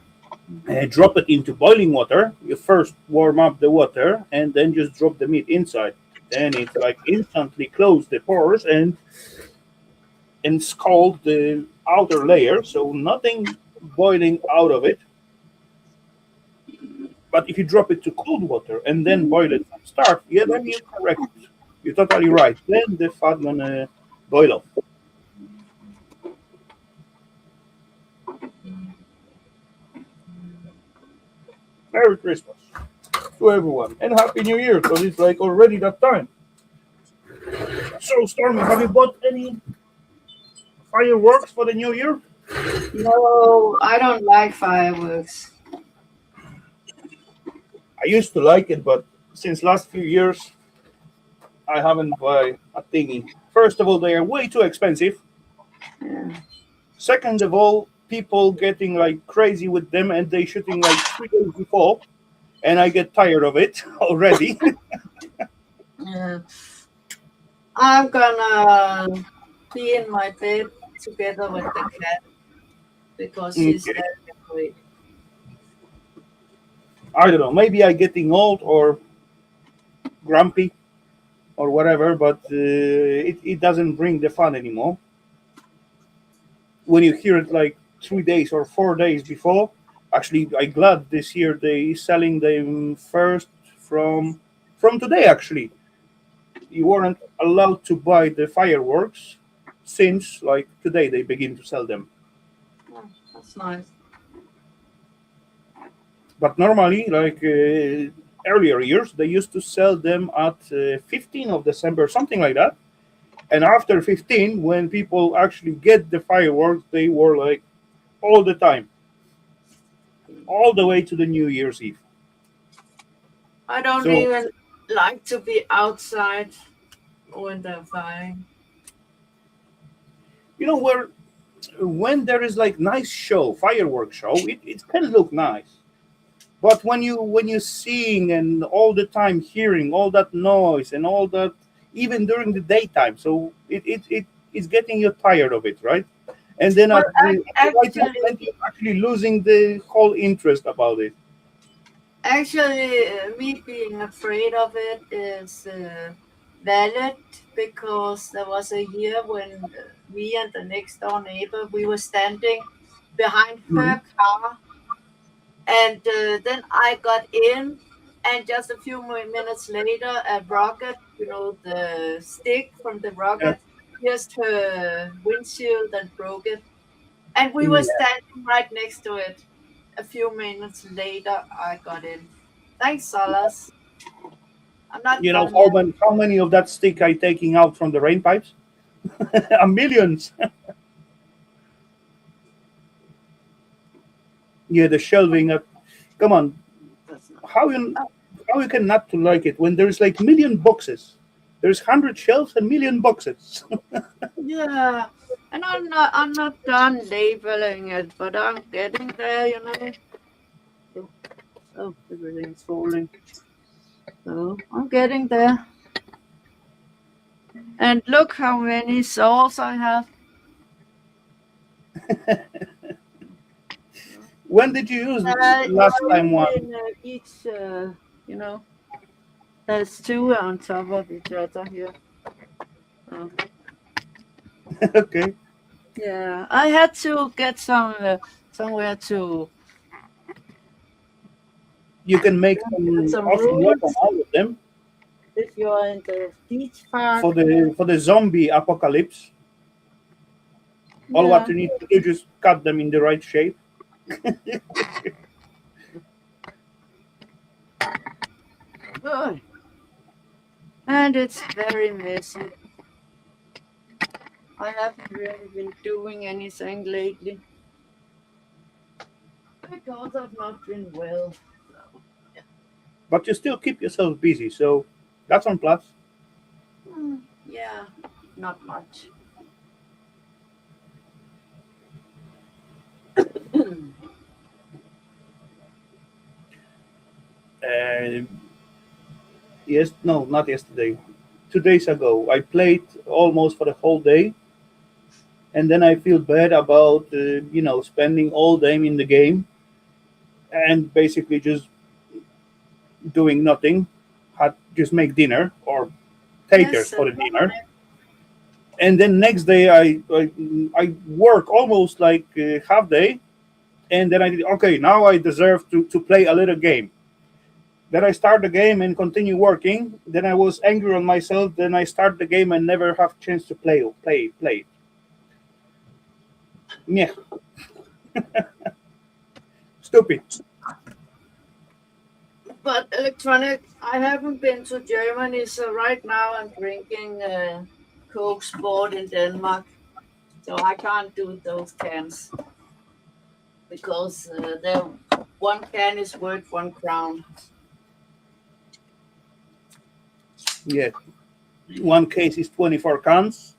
drop it into boiling water. You first warm up the water and then just drop the meat inside. Then it like instantly close the pores and scald the outer layer, so nothing boiling out of it. But if you drop it to cold water and then boil it from start, yeah, then you're correct. You're totally right. Then the fat gonna boil off. Merry Christmas. to everyone and Happy New Year because it's like already that time. So, Stormy, have you bought any fireworks for the New Year? No, I don't like fireworks. I used to like it, but since last few years, I haven't buy a thingy. First of all, they are way too expensive. Yeah. Second of all, people getting like crazy with them and they shooting like 3 days before, and I get tired of it already. Yeah. I'm gonna be in my bed together with the cat because she's Okay. very afraid. I don't know. Maybe I getting old or grumpy or whatever, but it doesn't bring the fun anymore. When you hear it like 3 days or 4 days before, actually, I glad this year they selling them first from from today. Actually, you weren't allowed to buy the fireworks since like today they begin to sell them. Oh, that's nice. But normally, like earlier years, they used to sell them at 15 of December, something like that. And after 15, when people actually get the fireworks, they were like all the time, all the way to the New Year's Eve. I don't So even like to be outside when they're firing. you know where when there is like nice show, fireworks show, it can look nice. But when you seeing and all the time hearing all that noise and all that, even during the daytime, so it is getting you tired of it, right? And then Well, at the right actually, moment, you're actually losing the whole interest about it. me being afraid of it is valid because there was a year when me and the next door neighbor we were standing behind Mhm. her car, and then I got in, and just a few more minutes later, a rocket, the stick from the Yeah. rocket, pierced her windshield and broke it, and we were Yeah. standing right next to it. A few minutes later, I got in. Thanks, Solas. I'm not You know done yet. how many of that stick I taking out from the rain pipes? A millions. Yeah, the shelving. Come on, That's not. how you Oh, how you can not to like it when there's like million boxes? There's 100 shelves and million boxes. yeah, and I'm not done labeling it, but I'm getting there. Oh, oh, everything's falling. So I'm getting there. And look how many saws I have. When did you use It's last time used one? in each, you know, there's two on top of each other here. Oh. Okay, Yeah, I had to get somewhere to you can make get some some awesome weapon rules. out of them If you're in the beach for park, the zombie apocalypse. All what yeah. you need to do is just cut them in the right shape. Ugh. And it's very messy. I haven't really been doing anything lately because I've not been well. So, yeah. But you still keep yourself busy, so that's on plus. Yeah, not much. Uh, yes, no, not yesterday. 2 days ago, I played almost for the whole day, and then I feel bad about spending all day in the game and basically just doing nothing. Had just make dinner or taters Yes, for the dinner, and then next day I work almost like half day, and then I did okay. Now I deserve to play a little game. Then I start the game and continue working. Then I was angry on myself. Then I start the game and never have chance to play. Yeah, stupid. But electronic, I haven't been to Germany, so right now I'm drinking Coke Sport in Denmark. So I can't do those cans because one can is worth 1 crown. Yeah, one case is 24 cans.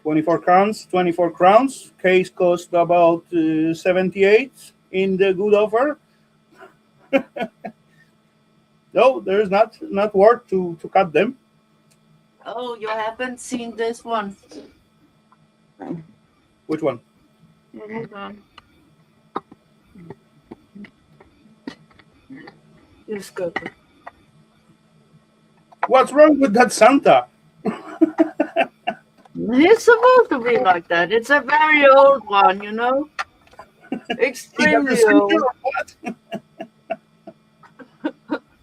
24 cans, 24 crowns. Case cost about 78 in the good offer. No, there's not worth to cut them. Oh, you haven't seen this one? Which one? Hold on. Just go. What's wrong with that Santa? It's supposed to be like that. It's a very old one, you know? He got the Extremely Santa old. or what?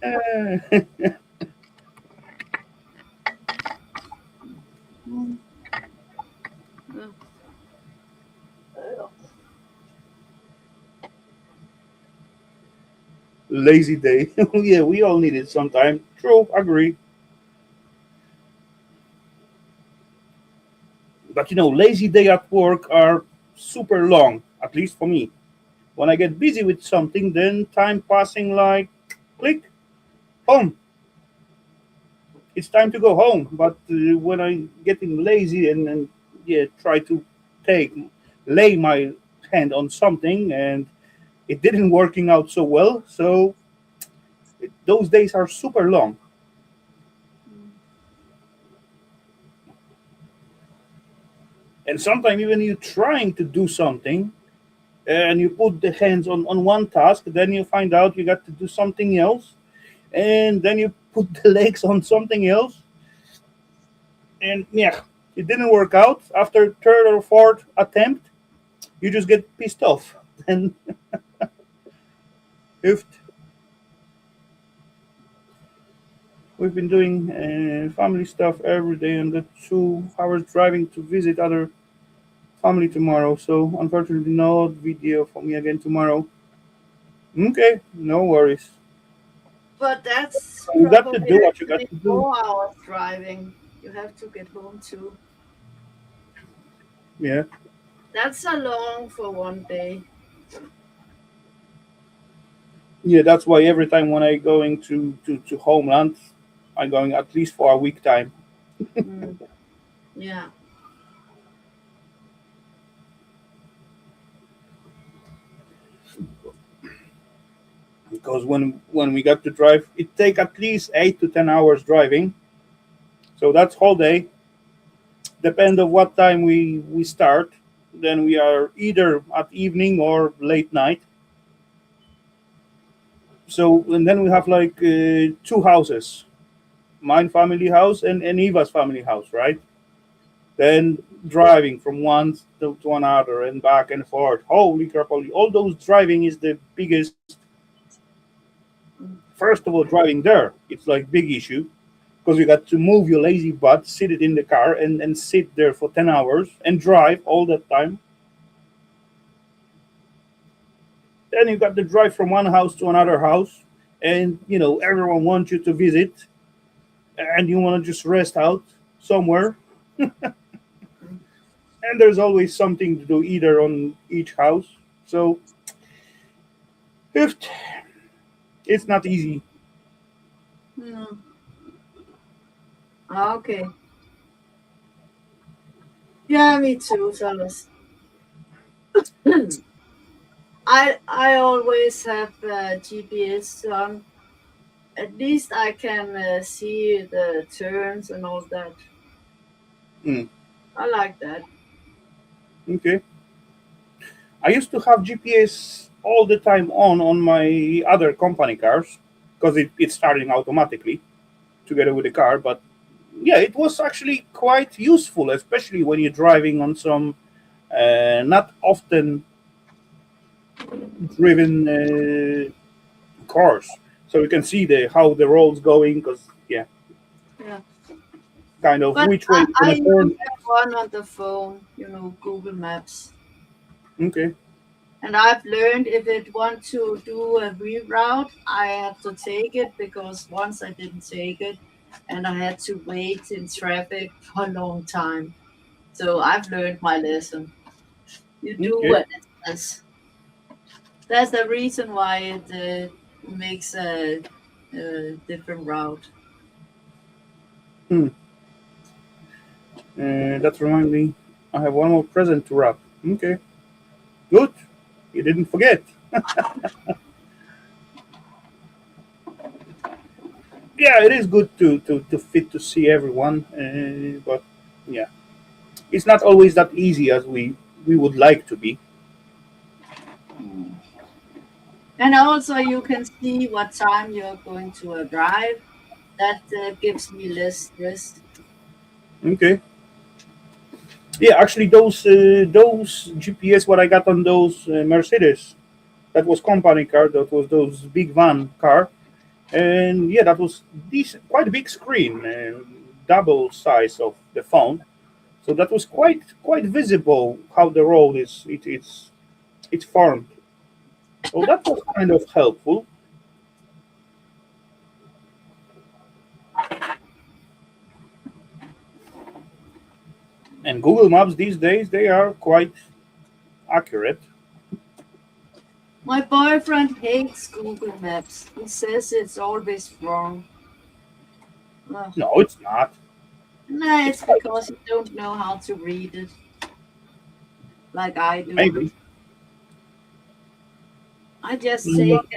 Uh, Mm. lazy day. Yeah, we all need it sometime. True, agree. But lazy day at work are super long, at least for me. When I get busy with something, then time passing like click home. It's time to go home. But when I getting lazy and yeah, try to take lay my hand on something and it didn't working out so well. So those days are super long. And sometimes even you trying to do something and you put the hands on one task, then you find out you got to do something else, and then you put the legs on something else, and yeah, it didn't work out. After third or fourth attempt, you just get pissed off. And if we've been doing family stuff every day and the 2 hours driving to visit other family tomorrow, so unfortunately no video for me again tomorrow. Okay, no worries. But that's You got to probably do what you got actually to do. 4 hours driving. You have to get home too. Yeah. That's a long for one day. Yeah, that's why every time when I going to homeland, I going at least for a week time. Mm, yeah. Because when we got to drive, it take at least 8 to 10 hours driving. So that's whole day. Depend of what time we start. Then we are either at evening or late night. So and then we have like 2 houses, mine family house and Eva's family house, right? Then driving from one to another and back and forth. Holy crap! All those driving is the biggest. Mm, First of all, driving there, it's like big issue because you got to move your lazy butt, sit it in the car, and sit there for 10 hours and drive all that time. Then you got to drive from one house to another house, and everyone wants you to visit, and you want to just rest out somewhere. mm, And there's always something to do either on each house. So if it's not easy. mm. Okay. Yeah, me too, Thomas. I always have GPS on. At least I can see the turns and all that. Mm, I like that. okay. I used to have GPS all the time on my other company cars because it's starting automatically together with the car. But yeah, it was actually quite useful, especially when you're driving on some not often driven cars. So you can see the how the road's going because yeah, Yeah. kind of But which way I, you're I gonna use turn. that one on the phone, Google Maps. Okay. And I've learned if it want to do a reroute, I have to take it because once I didn't take it and I had to wait in traffic for a long time. So I've learned my lesson. You do Okay. what it says. That's the reason why it makes a different route. Hmm. That reminds me, I have one more present to wrap. Okay. Good. You didn't forget. Yeah, it is good to fit to see everyone, but yeah, it's not always that easy as we would like to be. Mm. And also, you can see what time you're going to arrive. That gives me less stress. Okay. Yeah, actually, those GPS what I got on those Mercedes, that was company car. That was those big van car, and yeah, that was decent, quite a big screen, double size of the phone. So that was quite visible how the road is. It's formed. So that was kind of helpful. And Google Maps these days they are quite accurate. My boyfriend hates Google Maps. He says it's always wrong. Ugh. No, it's not. Nah, It's it's quite because you don't know how to read it like I do. maybe. I just Mm, take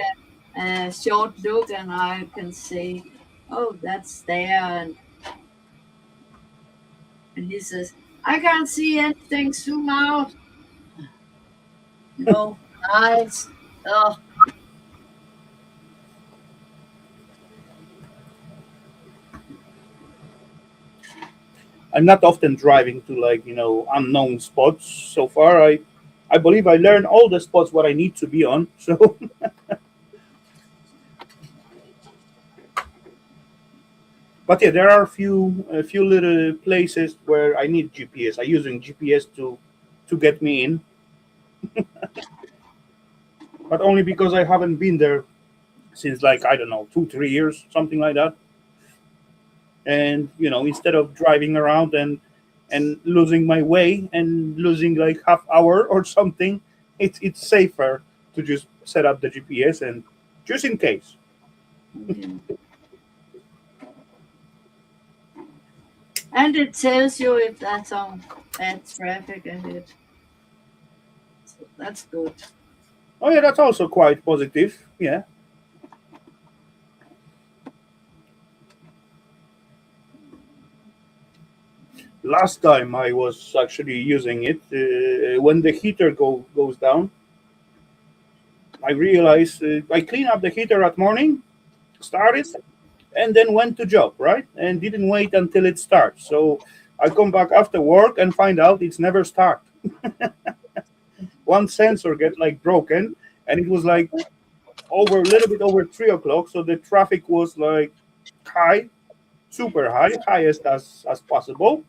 a short look and I can say, oh, that's there. And he says, I can't see anything. Zoom out. No, nice. Oh, I'm not often driving to like unknown spots. So far, I believe I learned all the spots what I need to be on. So, but yeah, there are a few little places where I need GPS. I using GPS to get me in, but only because I haven't been there since like I don't know 2 3 years, something like that. And instead of driving around and losing my way and losing like half hour or something, it's safer to just set up the GPS and just in case. yeah. And it tells you if that's on bad traffic ahead. So that's good. Oh yeah, that's also quite positive. Yeah. Last time I was actually using it, when the heater goes down, I realized I clean up the heater at morning, started, and then went to job, right, and didn't wait until it starts. So I come back after work and find out it's never start. One sensor get like broken, and it was like over a little bit over 3 o'clock, so the traffic was like high, super high, highest as possible.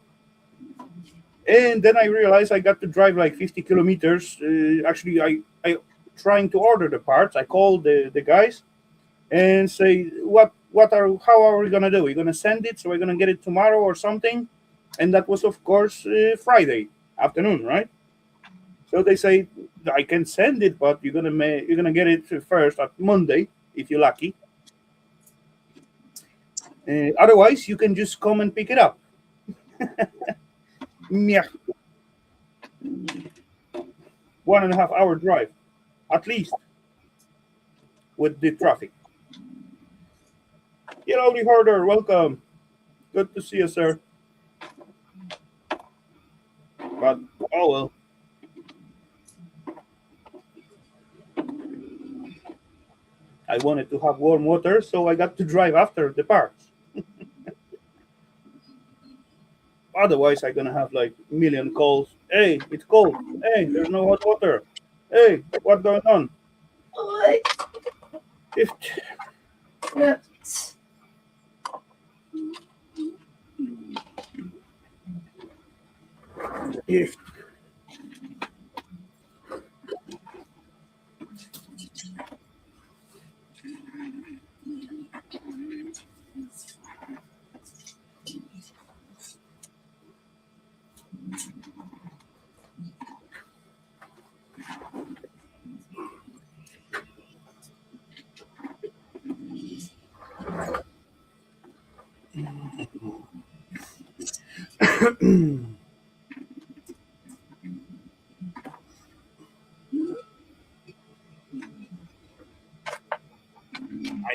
And then I realized I got to drive like 50 kilometers. Actually, I trying to order the parts. I called the guys and say what are how are we gonna do? We're gonna send it, so we're gonna get it tomorrow or something. And that was of course Friday afternoon, right? So they say I can send it, but you're gonna get it first at Monday if you're lucky. Otherwise, you can just come and pick it up. Yeah, 1.5 hour drive at least with the traffic. Hello, the hoarder. Welcome. Good to see you, sir. But oh well, I wanted to have warm water, so I got to drive after the parts. Otherwise, I'm gonna have like a million calls. Hey, it's cold. Hey, there's no hot water. Hey, what's going on? Alright. If Yeah. if I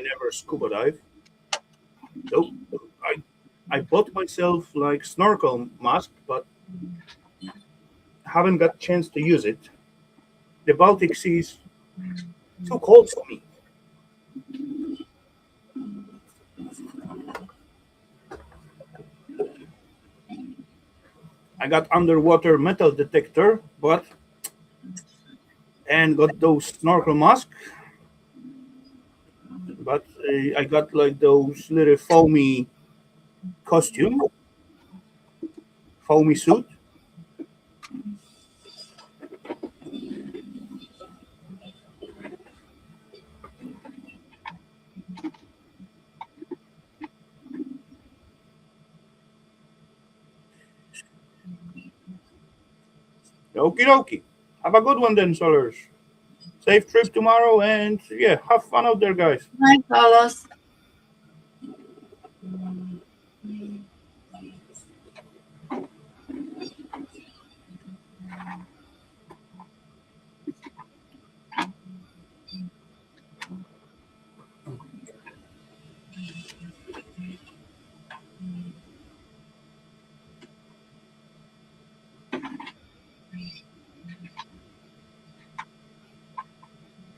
never scuba dive. So I I bought myself like snorkel mask, but haven't got chance to use it. The Baltic Sea is too cold for me. I got underwater metal detector, but and got those snorkel mask, but I got like those little costume, foamy suit. Okie dokie. Have a good one then, Solers. Safe trip tomorrow, and yeah, have fun out there, guys. Hi, Carlos.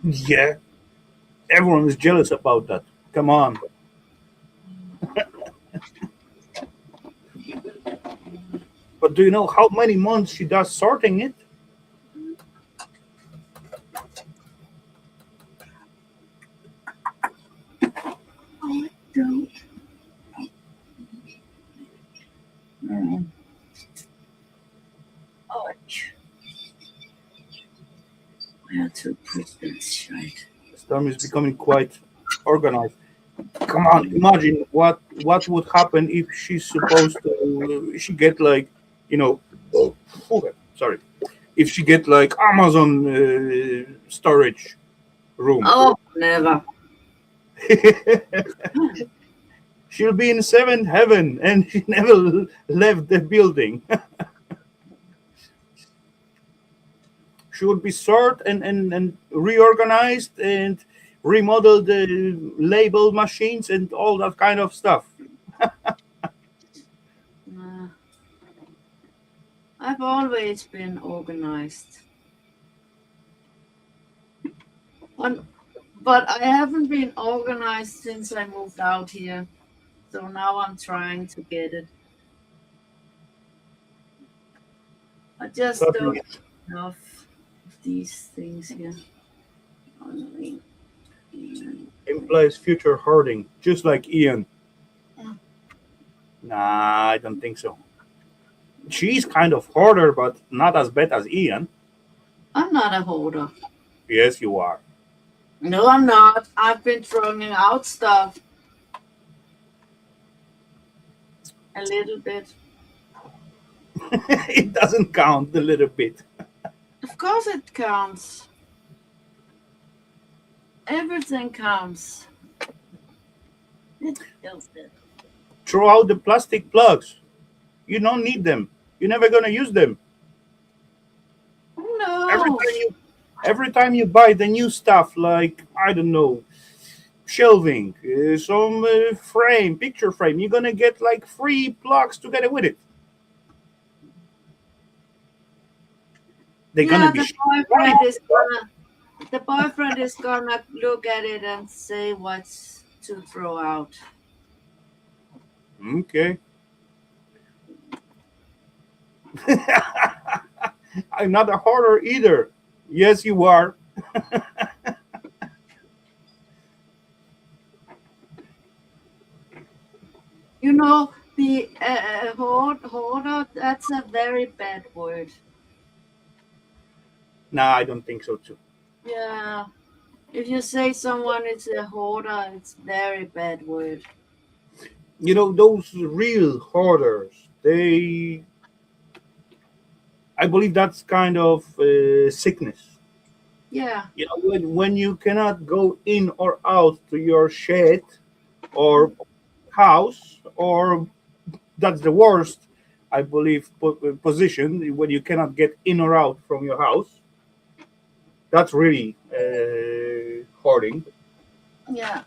Yeah, everyone is jealous about that. Come on. But do you know how many months she does sorting it? I don't know. Oh, where to put this right? Storm is becoming quite organized. Come on, imagine what would happen if she's supposed to she get like, you know, oh, sorry, if she get like Amazon storage room. Oh, never. She'll be in seventh heaven, and she never left the building. She would be sorted and reorganized and remodel the label machines and all that kind of stuff. Uh, I've always been organized. On, but I haven't been organized since I moved out here. So now I'm trying to get it. I just Trust don't me, have enough of these things here. Only- implies future hoarding, just like Ian. Mm. Nah, I don't think so. She's kind of hoarder, but not as bad as Ian. I'm not a hoarder. Yes, you are. No, I'm not. I've been throwing out stuff a little bit. It doesn't count a little bit. Of course, it counts. Everything counts. It feels good. Throw out the plastic plugs. You don't need them. You're never gonna use them. Every No. time you every time you buy the new stuff, like I don't know, shelving, some picture frame, you're gonna get like free plugs together with it. They're gonna Yeah, be right. the boyfriend is gonna look at it and say what's to throw out. Okay. I'm not a hoarder either. Yes, you are. You know, the hoarder, that's a very bad word. Nah, I don't think so too. Yeah. If you say someone is a hoarder, it's very bad word. You know, those real hoarders, they, I believe that's kind of sickness. Yeah. You know, when you cannot go in or out to your shed or house, or that's the worst, I believe, position when you cannot get in or out from your house. That's really hoarding. Yeah.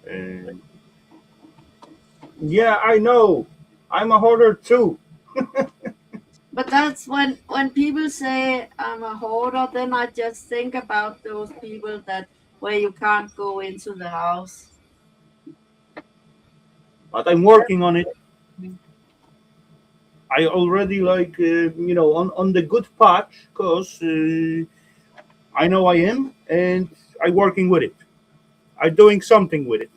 Uh, yeah, I know. I'm a hoarder too. But that's when people say I'm a hoarder, then I just think about those people that where you can't go into the house. But I'm working on it. I already like on the good patch because I know I am, and I working with it. I doing something with it.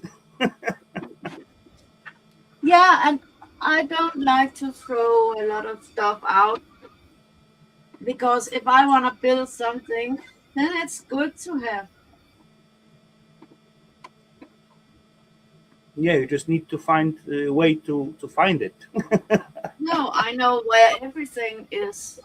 Yeah, and I don't like to throw a lot of stuff out because if I want to build something, then it's good to have. Yeah, you just need to find a way to find it. No, I know where everything is.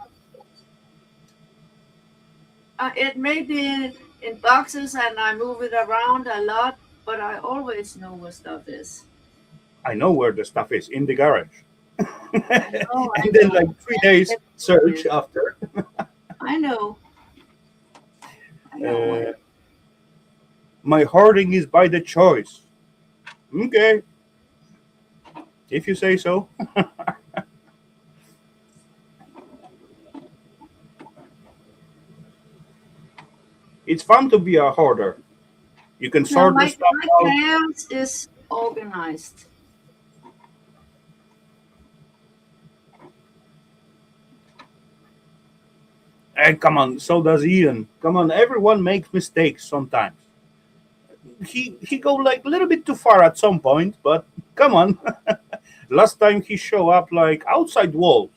It may be in boxes and I move it around a lot, but I always know where stuff is. I know where the stuff is in the garage, I and then know like 3 days everywhere. search after. I know, I know Uh, where. my hoarding is by the choice. Okay, if you say so. It's fun to be a hoarder. You can No, sort the stuff my out. chaos is organized. And come on, so does Ian. Come on, everyone makes mistakes sometimes. He go like a little bit too far at some point, but come on. Last time he show up like outside walls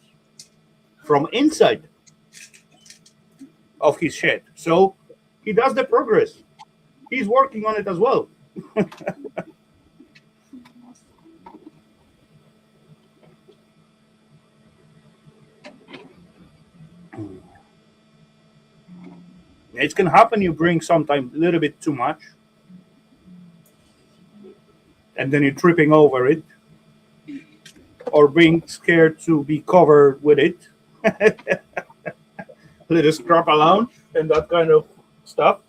from inside of his shed. So he does the progress. He's working on it as well. It can happen. You bring sometimes a little bit too much, and then you're tripping over it, or being scared to be covered with it. Little scrap around and that kind of stuff.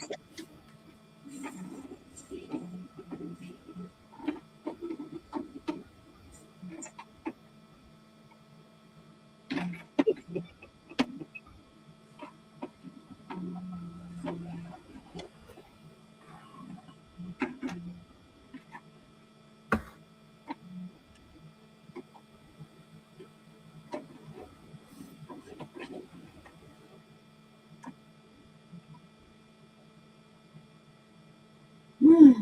Hmm.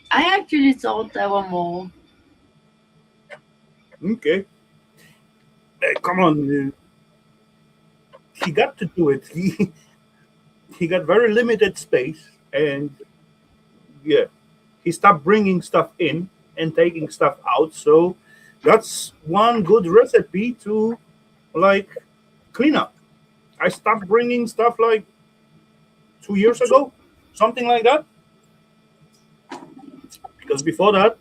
I actually thought there were more. Okay, come on. He got to do it. He got very limited space, and yeah, he stopped bringing stuff in and taking stuff out. So that's one good recipe to like clean up. I stopped bringing stuff like 2 years ago, something like that. Because before that,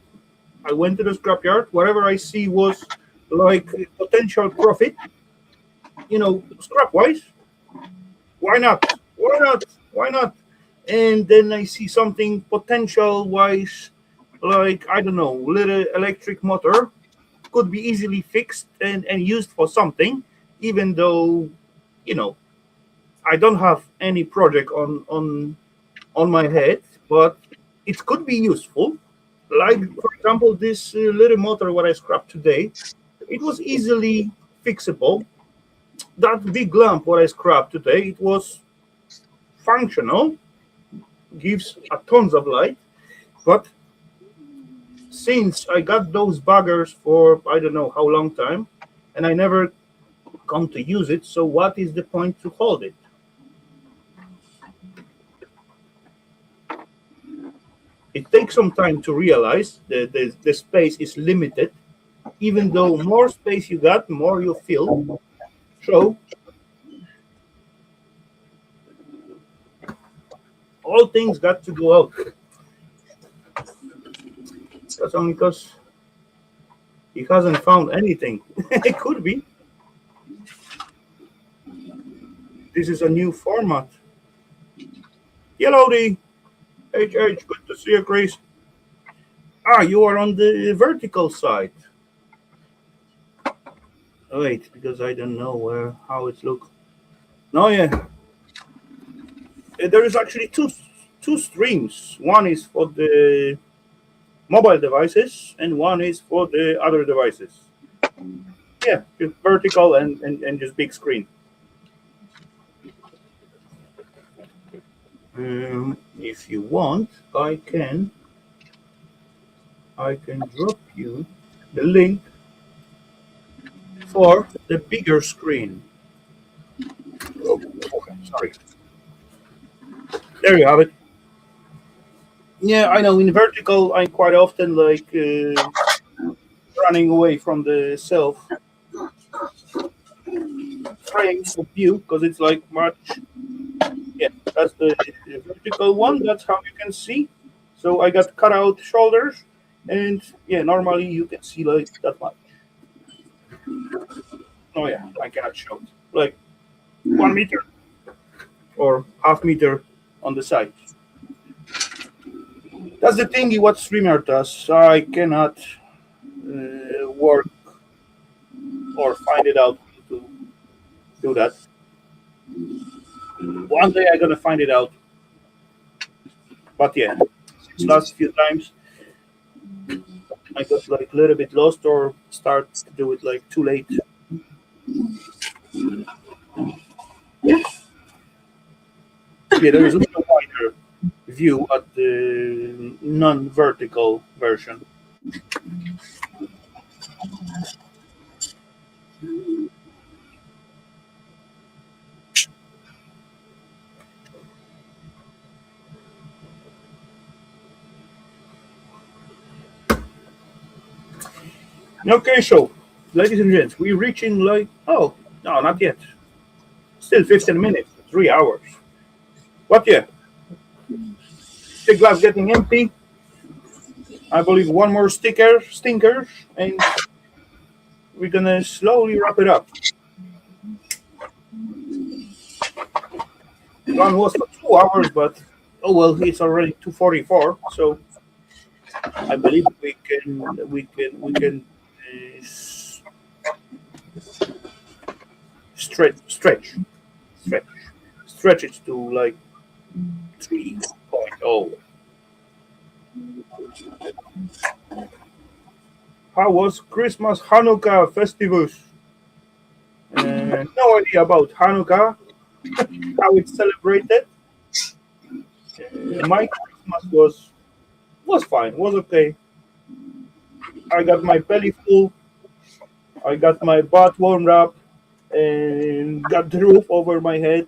I went to the scrapyard. Whatever I see was like potential profit, scrap wise. Why not? Why not? Why not? And then I see something potential wise, like I don't know, little electric motor could be easily fixed and used for something, even though you know I don't have any project on my head, but it could be useful. Like for example, this little motor what I scrapped today, it was easily fixable. That big lamp what I scrapped today, it was functional, gives a tons of light, but since I got those buggers for I don't know how long time, and I never come to use it, so what is the point to hold it? It takes some time to realize that the space is limited. Even though more space you got, more you feel. So all things got to go out. That's only because He hasn't found anything. It could be. This is a new format. Hellowdy. HH, good to see you, Chris. Ah, you are on the vertical side. Wait, because I don't know where how it looks. No, yeah, there is actually two streams. One is for the mobile devices, and one is for the other devices. Yeah, just vertical and just big screen. If you want, I can drop you the link for the bigger screen. Oh, okay, sorry. There you have it. Yeah, I know. In vertical, I quite often like running away from the self frame of view because it's like much. Yeah, that's the vertical one. That's how you can see. So I got cut out shoulders, and yeah, normally you can see like that much. Oh yeah, I cannot show it. Like 1 meter or half meter on the side. That's the thingy what streamer does. I cannot work or find it out to do that. One day I'm gonna find it out. But yeah, since last few times I got like a little bit lost or start to do it like too late. Yeah, there is a little wider view at the non-vertical version. Okay, so ladies and gents, we're reaching like no, not yet. Still 15 minutes, 3 hours. But yeah, the glass getting empty. I believe one more stinker, and we're gonna slowly wrap it up. One was for 2 hours, but oh well, it's already 2:44. So I believe we can stretch stretch stretch stretch it to like 3.0. How was Christmas Hanukkah festivus? No idea about Hanukkah, how it's celebrated. My Christmas was fine, was okay. I got my belly full, I got my butt warmed up, and got the roof over my head.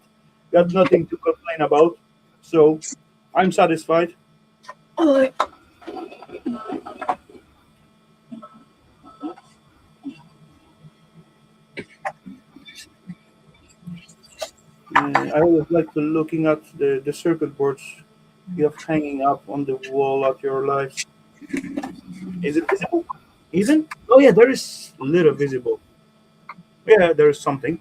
Got nothing to complain about, so I'm satisfied. I always like to looking at the circuit boards you have hanging up on the wall at your life. Is it visible? Even? Oh yeah, there is little visible. Yeah, there is something.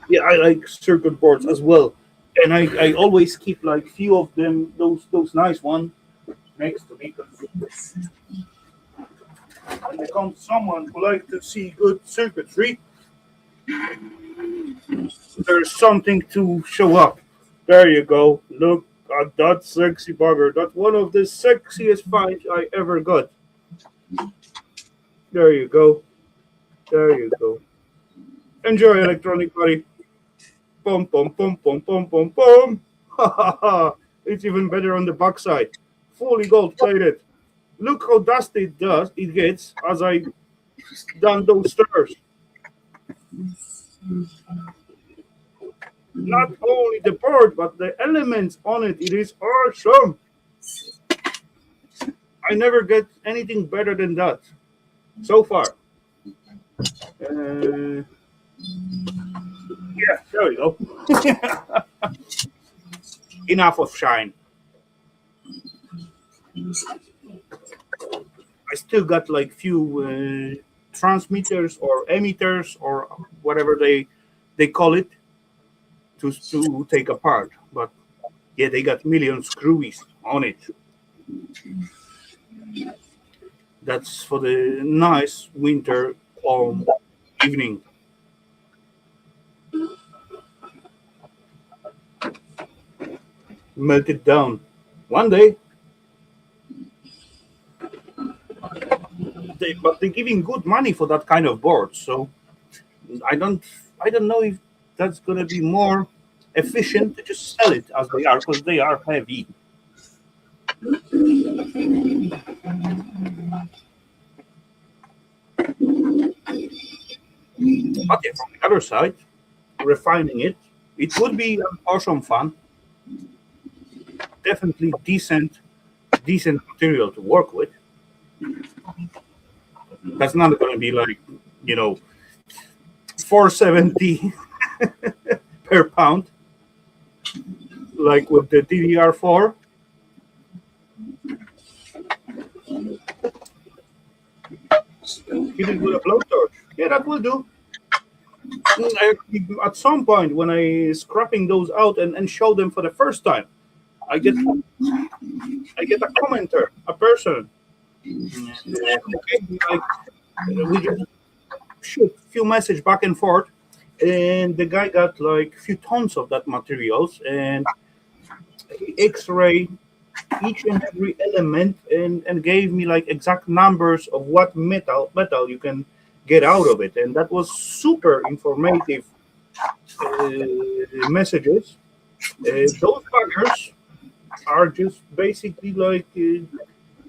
Yeah, I like circuit boards as well, and I always keep like few of them, those nice one next to me. 'Cause when there comes someone who like to see good circuitry, there's something to show up. There you go. Look at that sexy bugger. That's one of the sexiest finds I ever got. There you go. There you go. Enjoy, electronic buddy. Pom pom pom pom pom pom pom. Ha ha ha. It's even better on the backside. Fully gold plated. Look how dusty it gets as I down those stairs. Not only the board, but the elements on it. It is awesome. I never get anything better than that so far. Uh, yeah, there we go. Enough of shine. I still got like few transmitters or emitters or whatever they call it to take apart. But yeah, they got million screwies on it. That's for the nice winter calm evening. Melt it down. One day, but they're giving good money for that kind of board. So I don't I don't know if that's gonna be more efficient to just sell it as they are because they are heavy. But yeah, from the other side, refining it, it would be an awesome fun. Definitely decent material to work with. That's not going to be like you know 470 per pound like with the DDR4. Hit it with a blowtorch. Yeah, that will do. At some point, when I scrapping those out and show them for the first time, I get I get a commenter, a person. Okay, like we just shoot few message back and forth, and the guy got like few tons of that materials, and he X-ray each and every element and gave me like exact numbers of what metal you can get out of it, and that was super informative messages. Those buggers are just basically like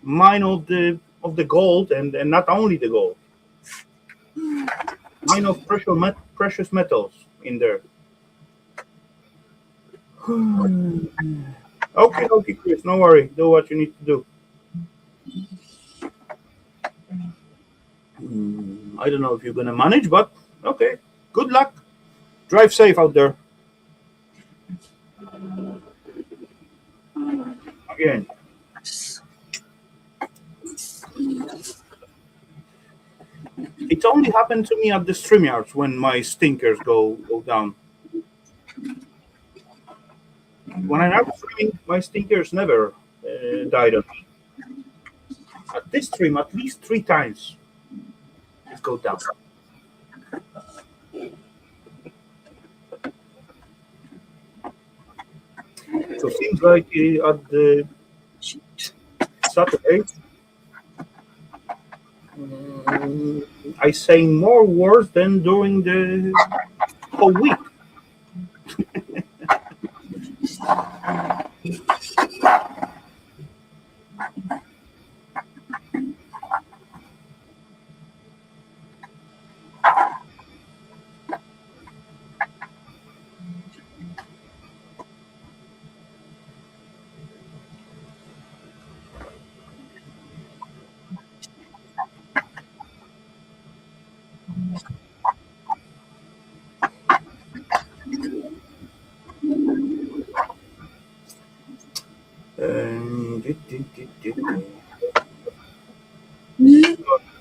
mine of the gold, and not only the gold, mine of precious metals in there. Okay, okay, Chris, no worry. Do what you need to do. I don't know if you're gonna manage, but okay. Good luck. Drive safe out there. Again, it only happened to me at the stream yards when my stinkers go down. When I'm out streaming, my stinkers never died on me. At this stream, at least 3 times it go down. So seems like at the Saturday, um, I say more words than during the whole week.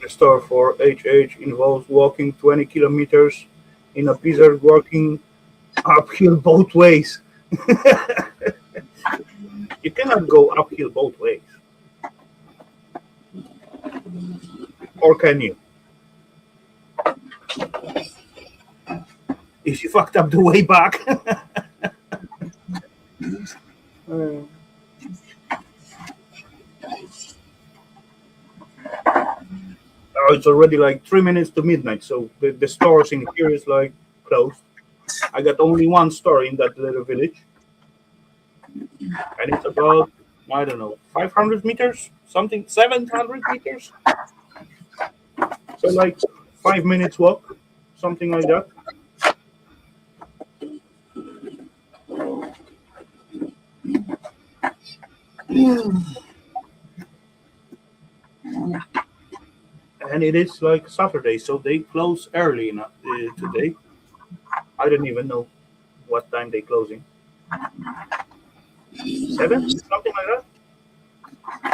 The store for HH involves walking 20 kilometers in a blizzard, working uphill both ways. You cannot go uphill both ways, or can you? If you fucked up the way back, uh, it's already like 3 minutes to midnight, so the stores in here is like closed. I got only one store in that little village, and it's about I don't know 500 meters, something 700 meters. So like 5 minutes walk, something like that. and it is like Saturday, so they close early today. I don't even know what time they closing. 7, something like that,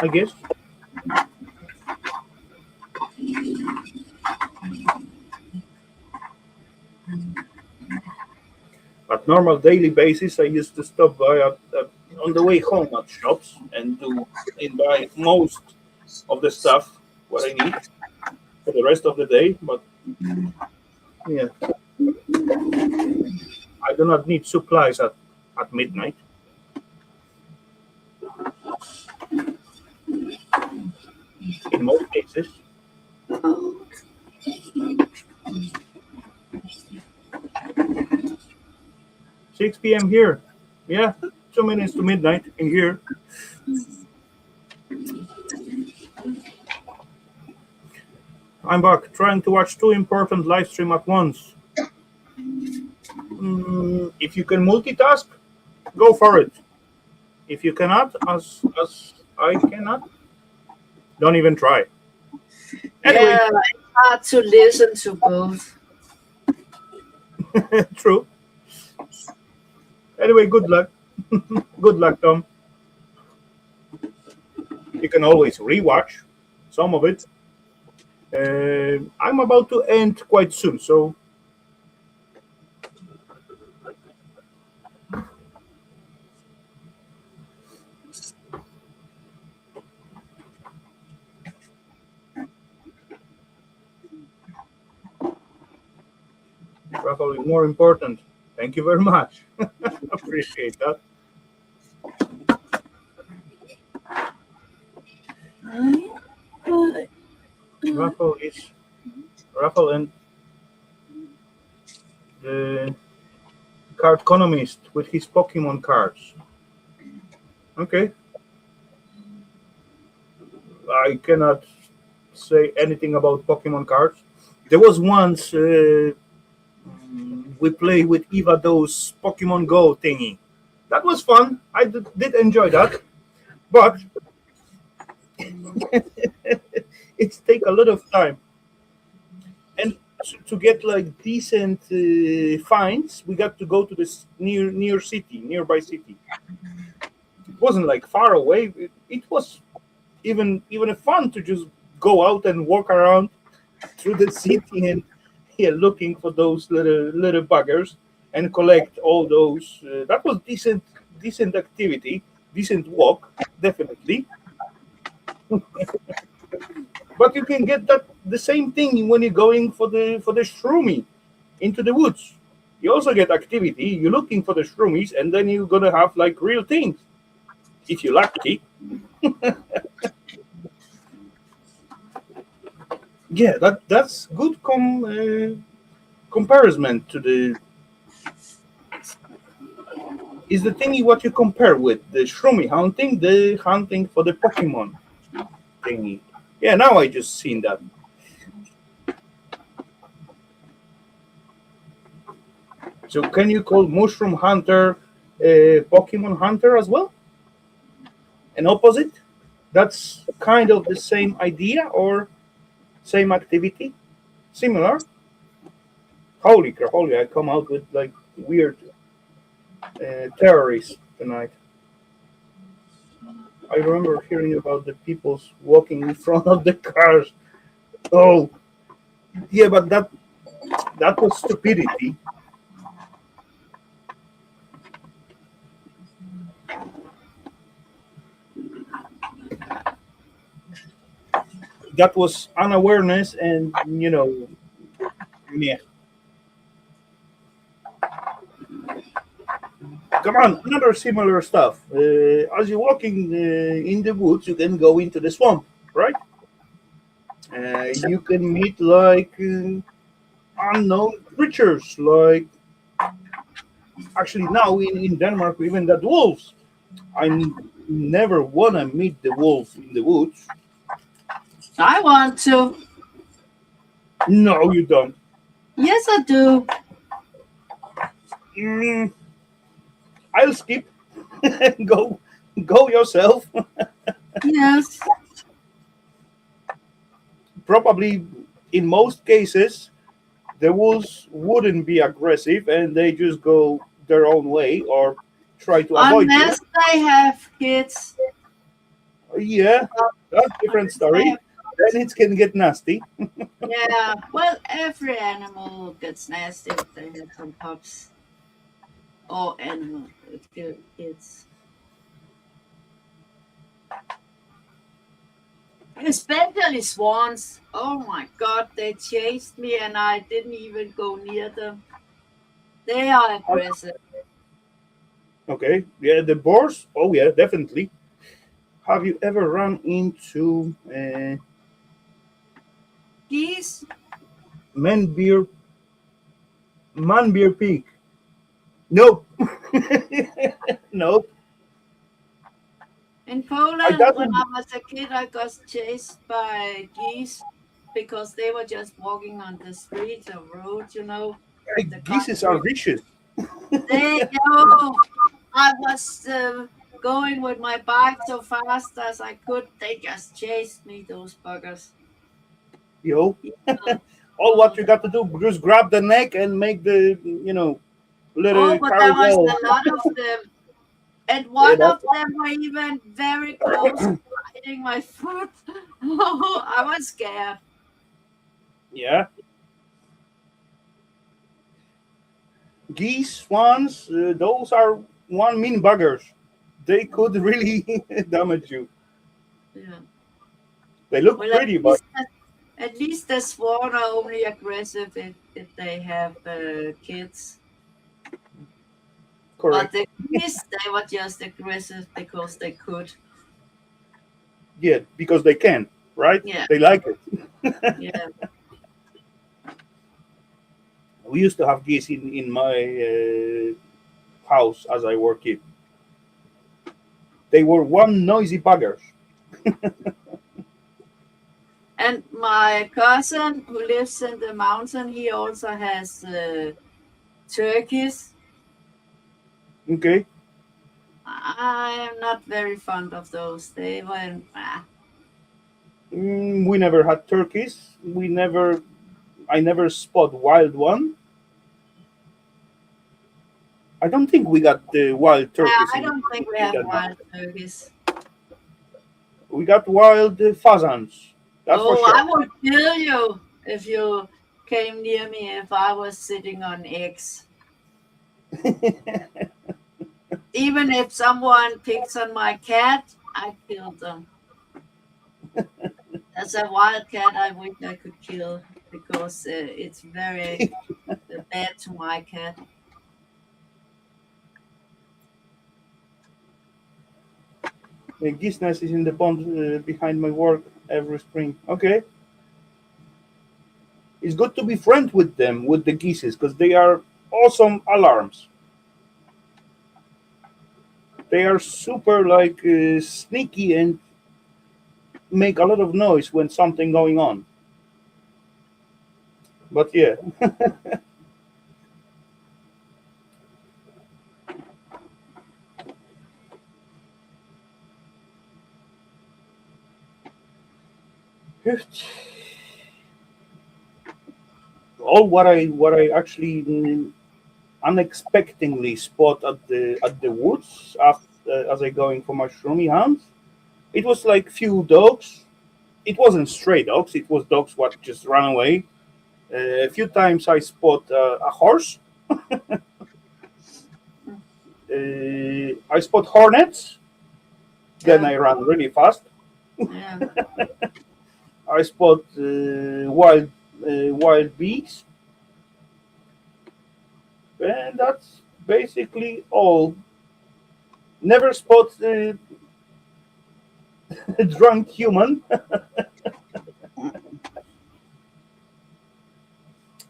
I guess. At normal daily basis, I used to stop by on the way home at shops and buy most of the stuff what I need for the rest of the day. But yeah, I do not need supplies at midnight in most cases. 6 p.m. here. Yeah, 2 minutes to midnight in here. I'm back, trying to watch two important live stream at once. If you can multitask, go for it. If you cannot, as I cannot, don't even try. Anyway, Yeah, it's hard to listen to both. true. Anyway, good luck. Good luck, Tom. You can always rewatch some of it. I'm about to end quite soon, so travel is more important. Thank you very much. Appreciate that. Raffle is Raffle and the card economist with his Pokemon cards. Okay, I cannot say anything about Pokemon cards. There was once we played with Eva those Pokemon Go thingy. That was fun. I did enjoy that, but it take a lot of time. And to get like decent finds, we got to go to this nearby city. It wasn't like far away. It was even fun to just go out and walk around through the city and yeah, looking for those little buggers and collect all those. That was decent activity, decent walk, definitely. But you can get that the same thing when you're going for the shroomy into the woods. You also get activity. You're looking for the shroomies, and then you're gonna have like real things if you're lucky. Yeah, that's good comparison to the is the thingy what you compare with the shroomy hunting, the hunting for the Pokemon thingy. Yeah, now I just seen that. So can you call mushroom hunter Pokemon hunter as well? An opposite? That's kind of the same idea or same activity? Similar? Holy crap, holy, I come out with like weird terrorists tonight. I remember hearing about the people's walking in front of the cars. Oh, yeah, but that was stupidity. That was unawareness and yeah. Come on, another similar stuff. As you're walking in the woods, you can go into the swamp, right? You can meet like unknown creatures, like actually now in Denmark, even that wolves. I never wanna meet the wolf in the woods. I want to. No, you don't. Yes, I do. Mm, I'll skip. go, go yourself. Yes. Probably in most cases, the wolves wouldn't be aggressive and they just go their own way or try to avoid you. Unless they have kids. Yeah, that's a different Unless they story. have Then it can get nasty. Yeah, well, every animal gets nasty if they have some pups or animal with kids. Especially swans. Oh my god, they chased me and I didn't even go near them. They are aggressive. Okay, yeah, the boars. Oh yeah, definitely. Have you ever run into Geese man beer man beer pig? Nope. Nope. in I Poland, when doesn't. I was a kid, I got chased by geese because they were just walking on the street or road, in the Geese are country. vicious. They know. I was going with my bike so fast as I could. They just chased me, those buggers. You know, Yeah. all what Oh, you got to do just grab the neck and make the oh, little but there was carousel. a lot of them. And Yeah, one that's of them were even very close to biting my foot. Oh, I was scared. yeah. Geese, swans, those are one mean buggers. They could really damage you. Yeah. They look Well, at pretty, but least at least the swan are only aggressive if they have kids. But correct. the geese, they were just aggressive because they could. Yeah, because they can, right? Yeah, They like it. yeah. We used to have geese in my house as I work it. They were one noisy buggers. And my cousin who lives in the mountain, he also has turkeys. Okay. I am not very fond of those. They were, We never had turkeys. I never spot wild one. I don't think we got the wild turkeys I don't think we in have Denmark. wild turkeys. We got wild pheasants. That's for Oh, sure. I would kill you if you came near me if I was sitting on eggs. Even if someone picks on my cat, I kill them. As a wild cat, I wish I could kill because it's very bad to my cat. The geese nest is in the pond behind my work every spring. Okay, it's good to be friends with them, with the geese, because they are awesome alarms. They are super like sneaky and make a lot of noise when something going on. But yeah, all what I actually unexpectedly spot at the woods after, as I going for my shroomy hunt. It was like few dogs. It wasn't stray dogs. It was dogs what just ran away. A few times I spot a horse. I spot hornets. Then Yeah, I run really fast. yeah. I spot wild bees, and that's basically all. Never spot a drunk human.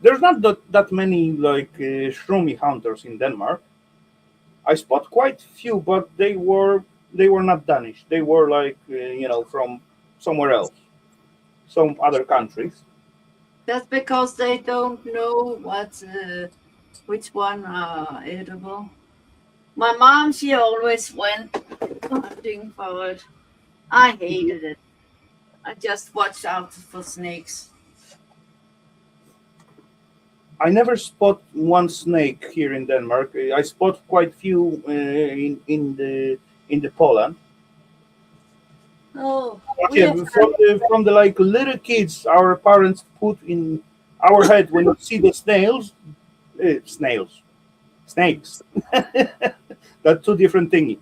There's not that many like shroomy hunters in Denmark. I spot quite few, but they were not Danish. They were like from somewhere else, some other countries. That's because they don't know which one are edible. My mom, she always went hunting for it. I hated it. I just watched out for snakes. I never spot one snake here in Denmark. I spot quite few in the Poland. Oh, But we yeah, have from the like little kids, our parents put in our head when you see the snails, snakes. That's two different thingy.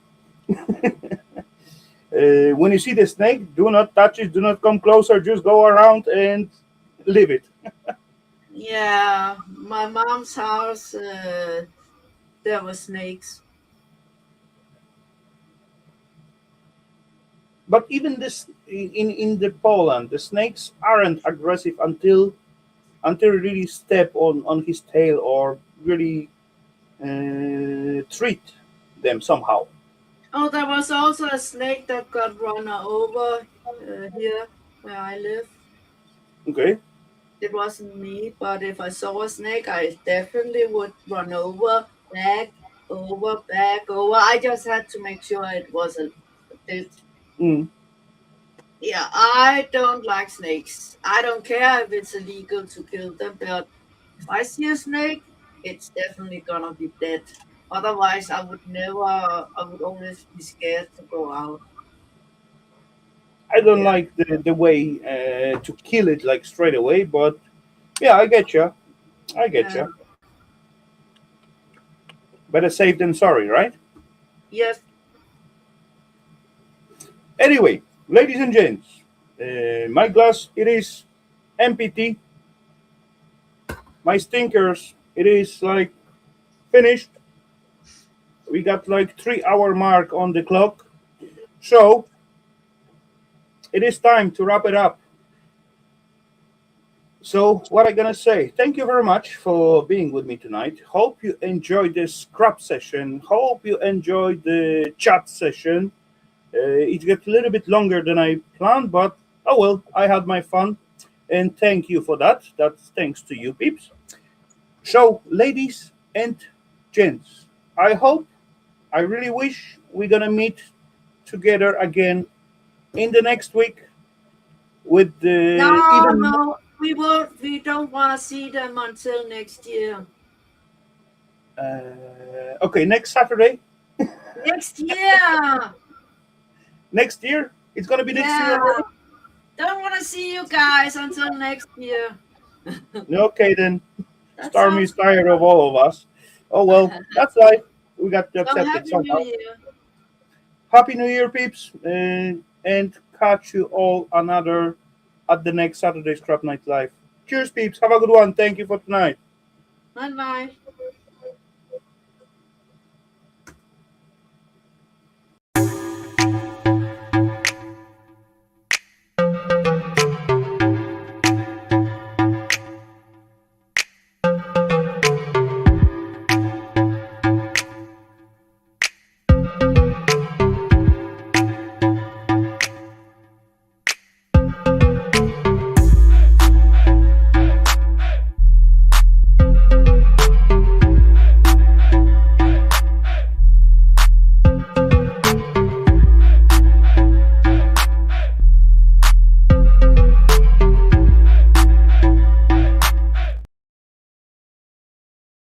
When you see the snake, do not touch it. Do not come closer. Just go around and leave it. yeah, my mom's house. There were snakes. But even this in the Poland, the snakes aren't aggressive until you really step on his tail or really treat them somehow. Oh, there was also a snake that got run over here where I live. Okay, It wasn't me, but if I saw a snake, I definitely would run over, back, over, back, over. I just had to make sure it wasn't dead. mm, Yeah, I don't like snakes. I don't care if it's illegal to kill them, but if I see a snake, it's definitely gonna be dead. Otherwise, I would never, I would always be scared to go out. I don't Yeah, like the way to kill it like straight away, but yeah, I get you. I get yeah, you. Better safe than sorry, right? yes. Anyway, ladies and gents, my glass it is empty. My stinkers it is like finished. We got like 3 hour mark on the clock, so it is time to wrap it up. So what I gonna say? Thank you very much for being with me tonight. Hope you enjoyed this scrap session. Hope you enjoyed the chat session. It got a little bit longer than I planned, but oh well, I had my fun, and thank you for that. That's thanks to you, peeps. So, ladies and gents, I hope, I really wish we're gonna meet together again in the next week with the No, even no, we won't. We don't want to see them until next year. okay, next Saturday, Next year. next year. It's gonna be next year Yeah. already. Don't want to see you guys until next year. Okay, then. That Stormy sounds is tired of all of us. Oh well, good. that's life. We got to So accept it happy New somehow. Year. Happy New Year, peeps, and catch you all another at the next Saturday Scrap Night Live. Cheers, peeps. Have a good one. Thank you for tonight. Bye bye.